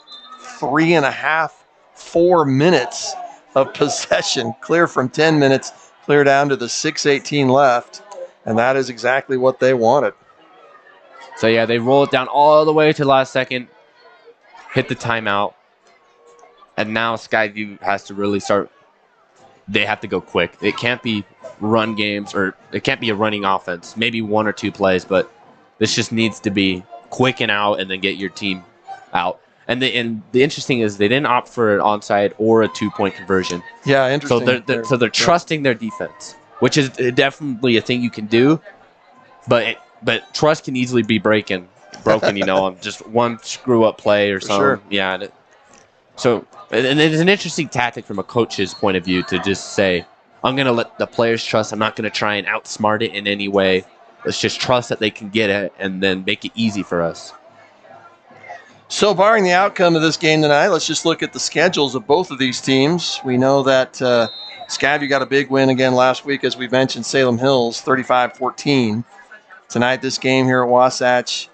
3.5, 4 minutes of possession, clear from 10 minutes, clear down to the 6:18 left, and that is exactly what they wanted. So, yeah, they roll it down all the way to the last second, hit the timeout, and now Skyview has to really start. They have to go quick. It can't be run games, or it can't be a running offense, maybe 1 or 2 plays, but this just needs to be quick and out and then get your team out. And the interesting is they didn't opt for an onside or a 2-point conversion. Yeah, interesting. So they're trusting their defense, which is definitely a thing you can do, but trust can easily be broken, on just one screw-up play or something. Sure. Yeah. And it's an interesting tactic from a coach's point of view to just say, I'm going to let the players trust. I'm not going to try and outsmart it in any way. Let's just trust that they can get it and then make it easy for us. So barring the outcome of this game tonight, let's just look at the schedules of both of these teams. We know that Skyview got a big win again last week, as we mentioned, Salem Hills, 35-14. Tonight, this game here at Wasatch,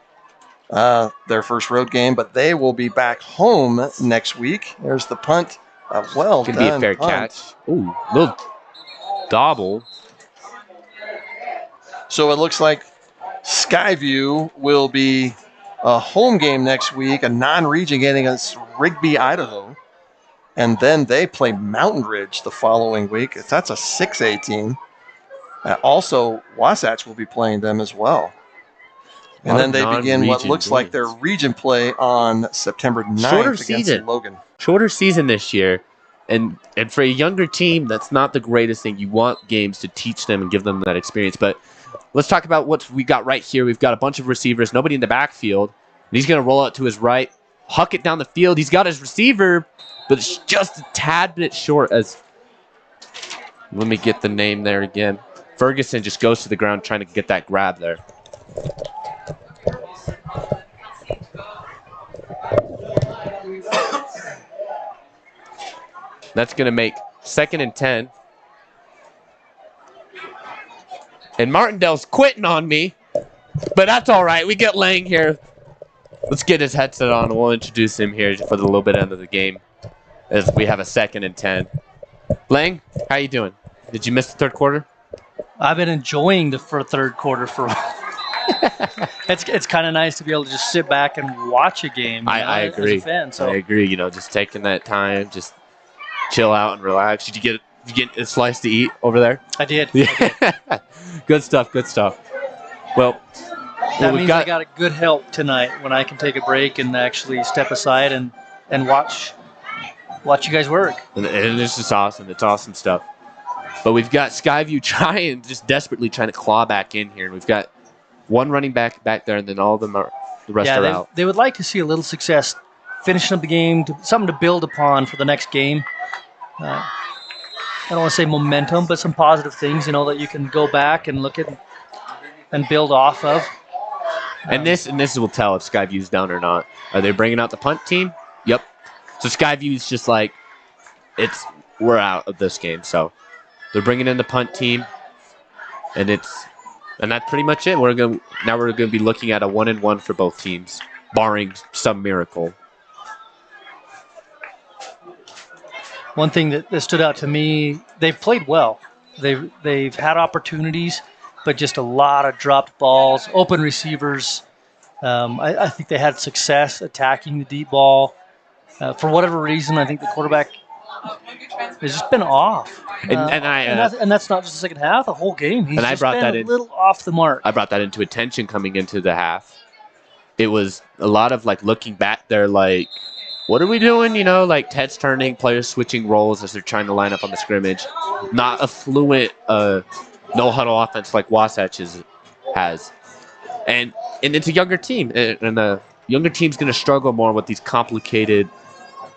their first road game, but they will be back home next week. There's the punt. Well Could done. be a fair punt. catch. Ooh, little dobble. So it looks like Skyview will be a home game next week, a non-region game against Rigby, Idaho. And then they play Mountain Ridge the following week. That's a 6-18. Also, Wasatch will be playing them as well. And then they begin what looks like their region play on September 9th against Logan. Shorter season this year. And for a younger team, that's not the greatest thing. You want games to teach them and give them that experience. But let's talk about what we got right here. We've got a bunch of receivers, nobody in the backfield. And he's going to roll out to his right, huck it down the field. He's got his receiver, but it's just a tad bit short. As let me get the name there again. Ferguson just goes to the ground trying to get that grab there. That's going to make 2nd and 10. And Martindale's quitting on me, but that's all right. We get Lang here. Let's get his headset on, and we'll introduce him here for the little bit end of the game as we have a 2nd and 10. Lang, how you doing? Did you miss the third quarter? I've been enjoying the third quarter for a while. It's kind of nice to be able to just sit back and watch a game. I agree. As a fan, so. I agree. Just taking that time, just chill out and relax. Did you get a slice to eat over there? I did. Yeah. Good stuff. Well, that means I got a good help tonight when I can take a break and actually step aside and watch you guys work. And this is awesome. It's awesome stuff. But we've got Skyview desperately trying to claw back in here. And we've got one running back there, and then all of them the rest are out. They would like to see a little success finishing up the game, something to build upon for the next game. I don't want to say momentum, but some positive things, that you can go back and look at and build off of. And this will tell if Skyview's down or not. Are they bringing out the punt team? Yep. So Skyview's just like, we're out of this game. So they're bringing in the punt team, and that's pretty much it. We're gonna be looking at a 1-1 for both teams, barring some miracle. One thing that stood out to me, they've played well. They've had opportunities, but just a lot of dropped balls, open receivers. I think they had success attacking the deep ball. For whatever reason, I think the quarterback has just been off. And that's not just the second half, the whole game. He's just been a little off the mark. I brought that into attention coming into the half. It was a lot of like looking back there like, what are we doing? You know, like heads turning, players switching roles as they're trying to line up on the scrimmage. Not a fluent no-huddle offense like Wasatch has. And it's a younger team. And the younger team's going to struggle more with these complicated,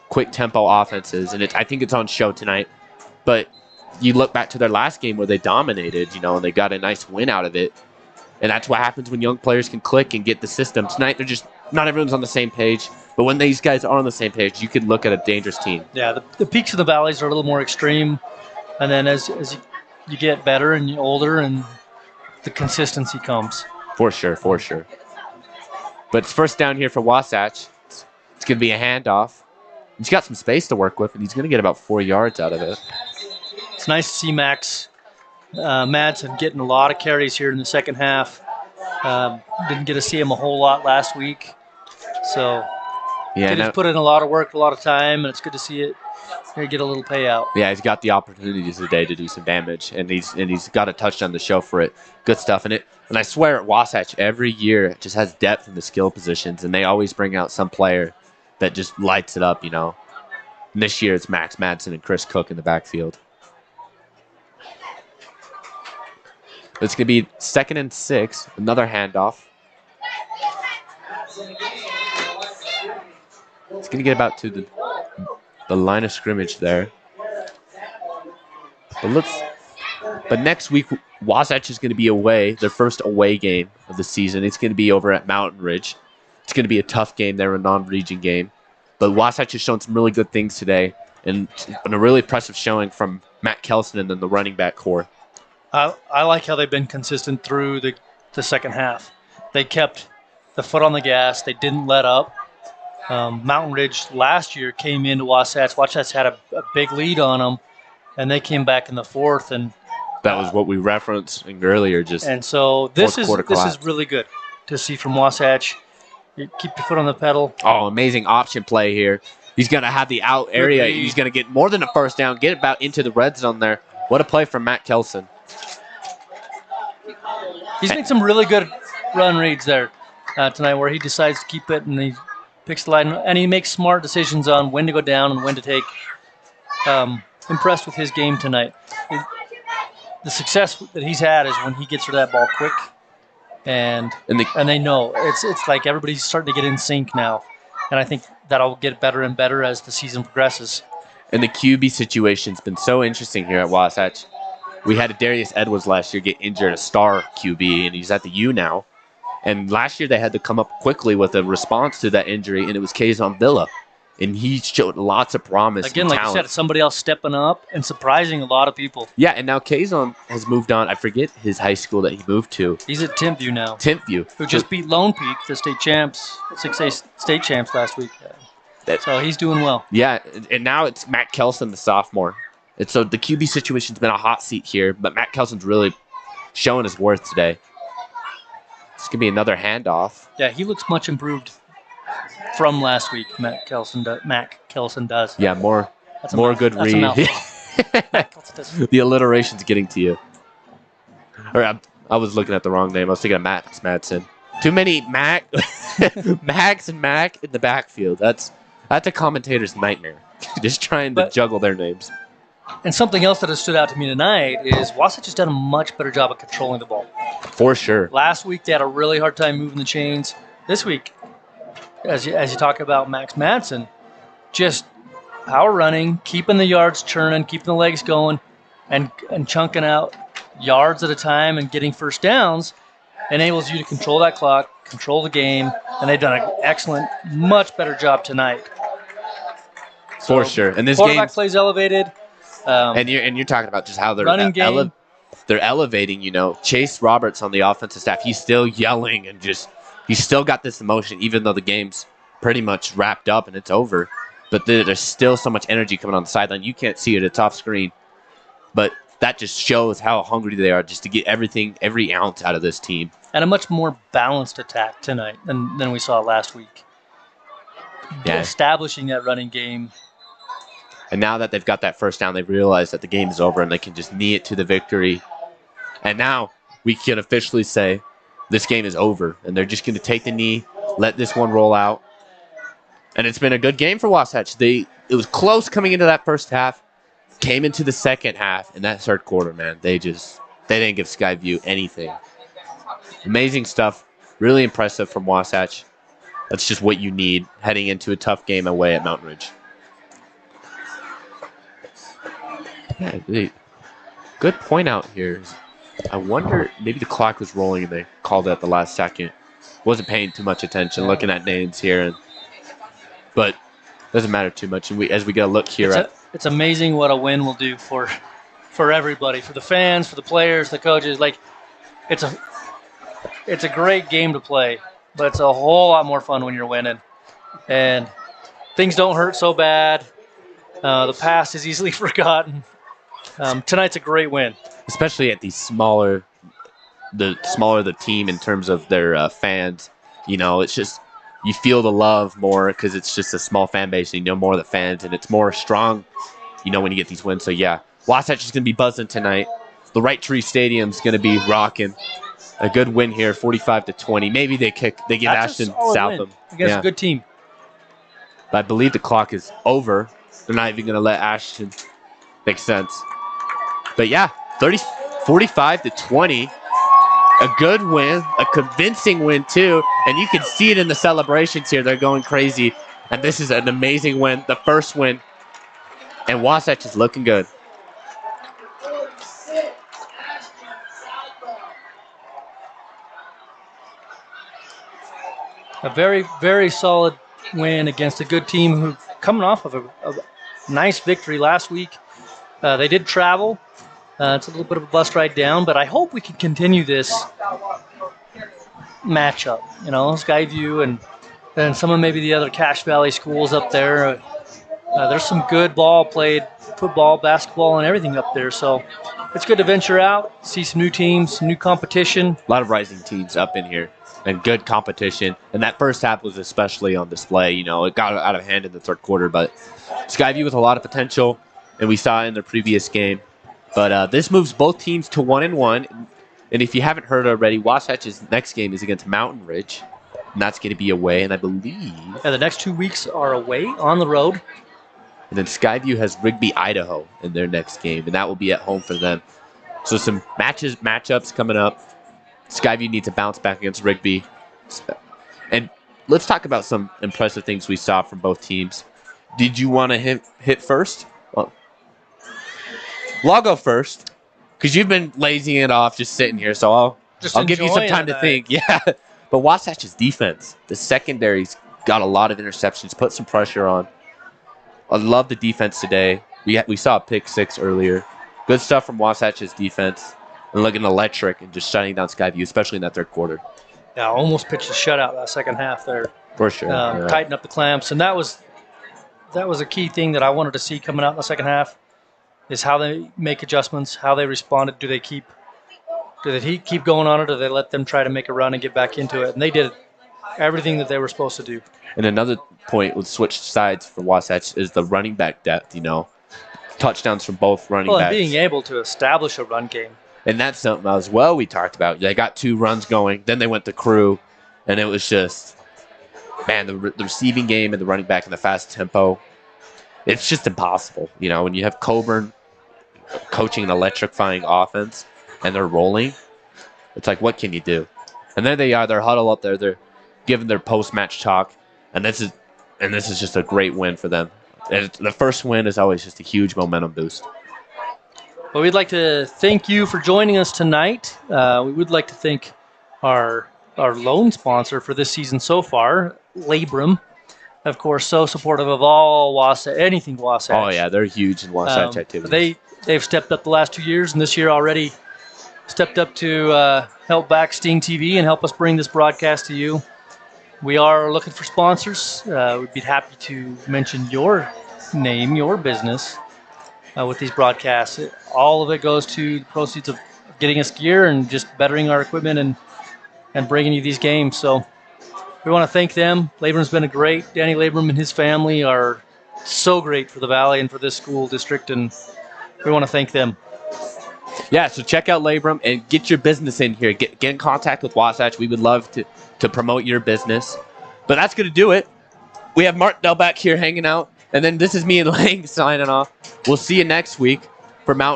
quick-tempo offenses. And I think it's on show tonight. But you look back to their last game where they dominated, you know, and they got a nice win out of it. And that's what happens when young players can click and get the system. Tonight, they're just not everyone's on the same page. But when these guys are on the same page, you can look at a dangerous team. Yeah, the peaks and the valleys are a little more extreme. And then as you get better and you're older, and the consistency comes. For sure. But it's first down here for Wasatch. It's going to be a handoff. He's got some space to work with, and he's going to get about 4 yards out of it. It's nice to see Max Madsen getting a lot of carries here in the second half. Didn't get to see him a whole lot last week. So he's put in a lot of work, a lot of time, and it's good to see it here get a little payout. Yeah, he's got the opportunities today to do some damage, and he's got a touchdown to show for it. Good stuff in it. And I swear at Wasatch, every year it just has depth in the skill positions, and they always bring out some player that just lights it up, you know. And this year it's Max Madsen and Chris Cook in the backfield. It's going to be 2nd and 6, another handoff. It's going to get about to the line of scrimmage there. But next week, Wasatch is going to be away, their first away game of the season. It's going to be over at Mountain Ridge. It's going to be a tough game there, a non-region game. But Wasatch has shown some really good things today, and a really impressive showing from Matt Kelson and then the running back core. I like how they've been consistent through the second half. They kept the foot on the gas. They didn't let up. Mountain Ridge last year came into Wasatch. Wasatch had a big lead on them, and they came back in the fourth. And that was what we referenced earlier. And so this is really good to see from Wasatch. You keep your foot on the pedal. Oh, amazing option play here. He's going to have the out area. He's going to get more than a first down, get about into the red zone there. What a play from Matt Kelson. He's made some really good run reads there tonight where he decides to keep it and he picks the line. And he makes smart decisions on when to go down and when to take. Impressed with his game tonight. The success that he's had is when he gets rid of that ball quick. And they know. It's like everybody's starting to get in sync now. And I think that'll get better and better as the season progresses. And the QB situation's been so interesting here at Wasatch. We had Darius Edwards last year get injured, a star QB, and he's at the U now. And last year they had to come up quickly with a response to that injury, and it was Kazon Villa. And he showed lots of promise. Again, like you said, somebody else stepping up and surprising a lot of people. Yeah, and now Kazon has moved on. I forget his high school that he moved to. He's at Timpview now. Timpview. Who just beat Lone Peak, the state champs, 6A state champs last week. So he's doing well. Yeah, and now it's Matt Kelson, the sophomore. And so the QB situation's been a hot seat here, but Matt Kelson's really showing his worth today. It's going to be another handoff. Yeah, he looks much improved from last week, Matt Kelson does. Yeah, more good read. The alliteration's getting to you. I was looking at the wrong name. I was thinking of Max Madsen. Too many Max and Mac in the backfield. That's a commentator's nightmare. Just trying to juggle their names. And something else that has stood out to me tonight is Wasatch has done a much better job of controlling the ball. For sure. Last week they had a really hard time moving the chains. This week, as you talk about Max Madsen, just power running, keeping the yards churning, keeping the legs going, and chunking out yards at a time and getting first downs enables you to control that clock, control the game, and they've done an excellent, much better job tonight. For sure. And this quarterback plays elevated. And you're talking about just how they're they're elevating, you know. Chase Roberts on the offensive staff, he's still yelling and he's still got this emotion, even though the game's pretty much wrapped up and it's over. But there's still so much energy coming on the sideline. You can't see it, it's off screen. But that just shows how hungry they are just to get every ounce out of this team. And a much more balanced attack tonight than we saw last week. Yeah. Establishing that running game. And now that they've got that first down, they've realized that the game is over and they can just knee it to the victory. And now we can officially say this game is over. And they're just going to take the knee, let this one roll out. And it's been a good game for Wasatch. It was close coming into that first half, came into the second half, and that third quarter, man, they didn't give Skyview anything. Amazing stuff. Really impressive from Wasatch. That's just what you need heading into a tough game away at Mountain Ridge. Yeah, good point out here. I wonder, maybe the clock was rolling and they called it at the last second. Wasn't paying too much attention, looking at names here, but doesn't matter too much. And as we get a look here, it's amazing what a win will do for everybody, for the fans, for the players, the coaches. Like, it's a great game to play, but it's a whole lot more fun when you're winning, and things don't hurt so bad. The past is easily forgotten. Tonight's a great win, especially at the smaller the team in terms of their fans. You know, it's just you feel the love more because it's just a small fan base and you know more of the fans, and it's more strong, you know, when you get these wins. So yeah, Wasatch is going to be buzzing tonight. The Right Tree Stadium is going to be rocking. A good win here, 45-20. Maybe they give Ashton Southam against a good team. But I believe the clock is over. They're not even going to let Ashton. Makes sense. But yeah, 45-20. A good win, a convincing win too. And you can see it in the celebrations here. They're going crazy. And this is an amazing win, the first win. And Wasatch is looking good. A very, very solid win against a good team who coming off of a nice victory last week. They did travel. It's a little bit of a bus ride down, but I hope we can continue this matchup. You know, Skyview and some of maybe the other Cache Valley schools up there. There's some good ball played, football, basketball, and everything up there. So it's good to venture out, see some new teams, new competition. A lot of rising teams up in here and good competition. And that first half was especially on display. You know, it got out of hand in the third quarter, but Skyview with a lot of potential, and we saw it in their previous game. But this moves both teams to 1-1. And if you haven't heard already, Wasatch's next game is against Mountain Ridge. And that's going to be away, and I believe... Yeah, the next 2 weeks are away on the road. And then Skyview has Rigby, Idaho in their next game, and that will be at home for them. So some matchups coming up. Skyview needs to bounce back against Rigby. And let's talk about some impressive things we saw from both teams. Did you want to hit first? Well, I'll go first, because you've been lazying it off just sitting here, so I'll give you some time to think. Yeah, but Wasatch's defense, the secondary's got a lot of interceptions, put some pressure on. I love the defense today. We saw a pick six earlier. Good stuff from Wasatch's defense. And looking electric and just shutting down Skyview, especially in that third quarter. Yeah, almost pitched a shutout that second half there. For sure. Tighten up the clamps. And that was a key thing that I wanted to see coming out in the second half, is how they make adjustments, how they responded. Do they keep going on it, or do they let them try to make a run and get back into it? And they did everything that they were supposed to do. And another point with switch sides for Wasatch is the running back depth, you know. Touchdowns from both running backs. Well, and being able to establish a run game. And that's something as well we talked about. They got 2 runs going, then they went to crew, and it was just, man, the receiving game and the running back and the fast tempo, it's just impossible. You know, when you have Coburn coaching an electrifying offense and they're rolling, it's like, what can you do? And there they are, they're huddled up there, they're giving their post-match talk, and this is just a great win for them. And the first win is always just a huge momentum boost. Well, we'd like to thank you for joining us tonight. We would like to thank our loan sponsor for this season so far, Labrum. Of course, so supportive of all Wasatch, anything Wasatch. Oh, yeah, they're huge in Wasatch activities. They've stepped up the last 2 years, and this year already stepped up to help back Sting TV and help us bring this broadcast to you. We are looking for sponsors. We'd be happy to mention your name, your business, with these broadcasts. All of it goes to the proceeds of getting us gear and just bettering our equipment and bringing you these games. So we want to thank them. Labrum's been a great. Danny Labrum and his family are so great for the Valley and for this school district, and we want to thank them. Yeah, so check out Labrum and get your business in here. Get in contact with Wasatch. We would love to promote your business. But that's going to do it. We have Martindale back here hanging out. And then this is me and Lang signing off. We'll see you next week for Mountain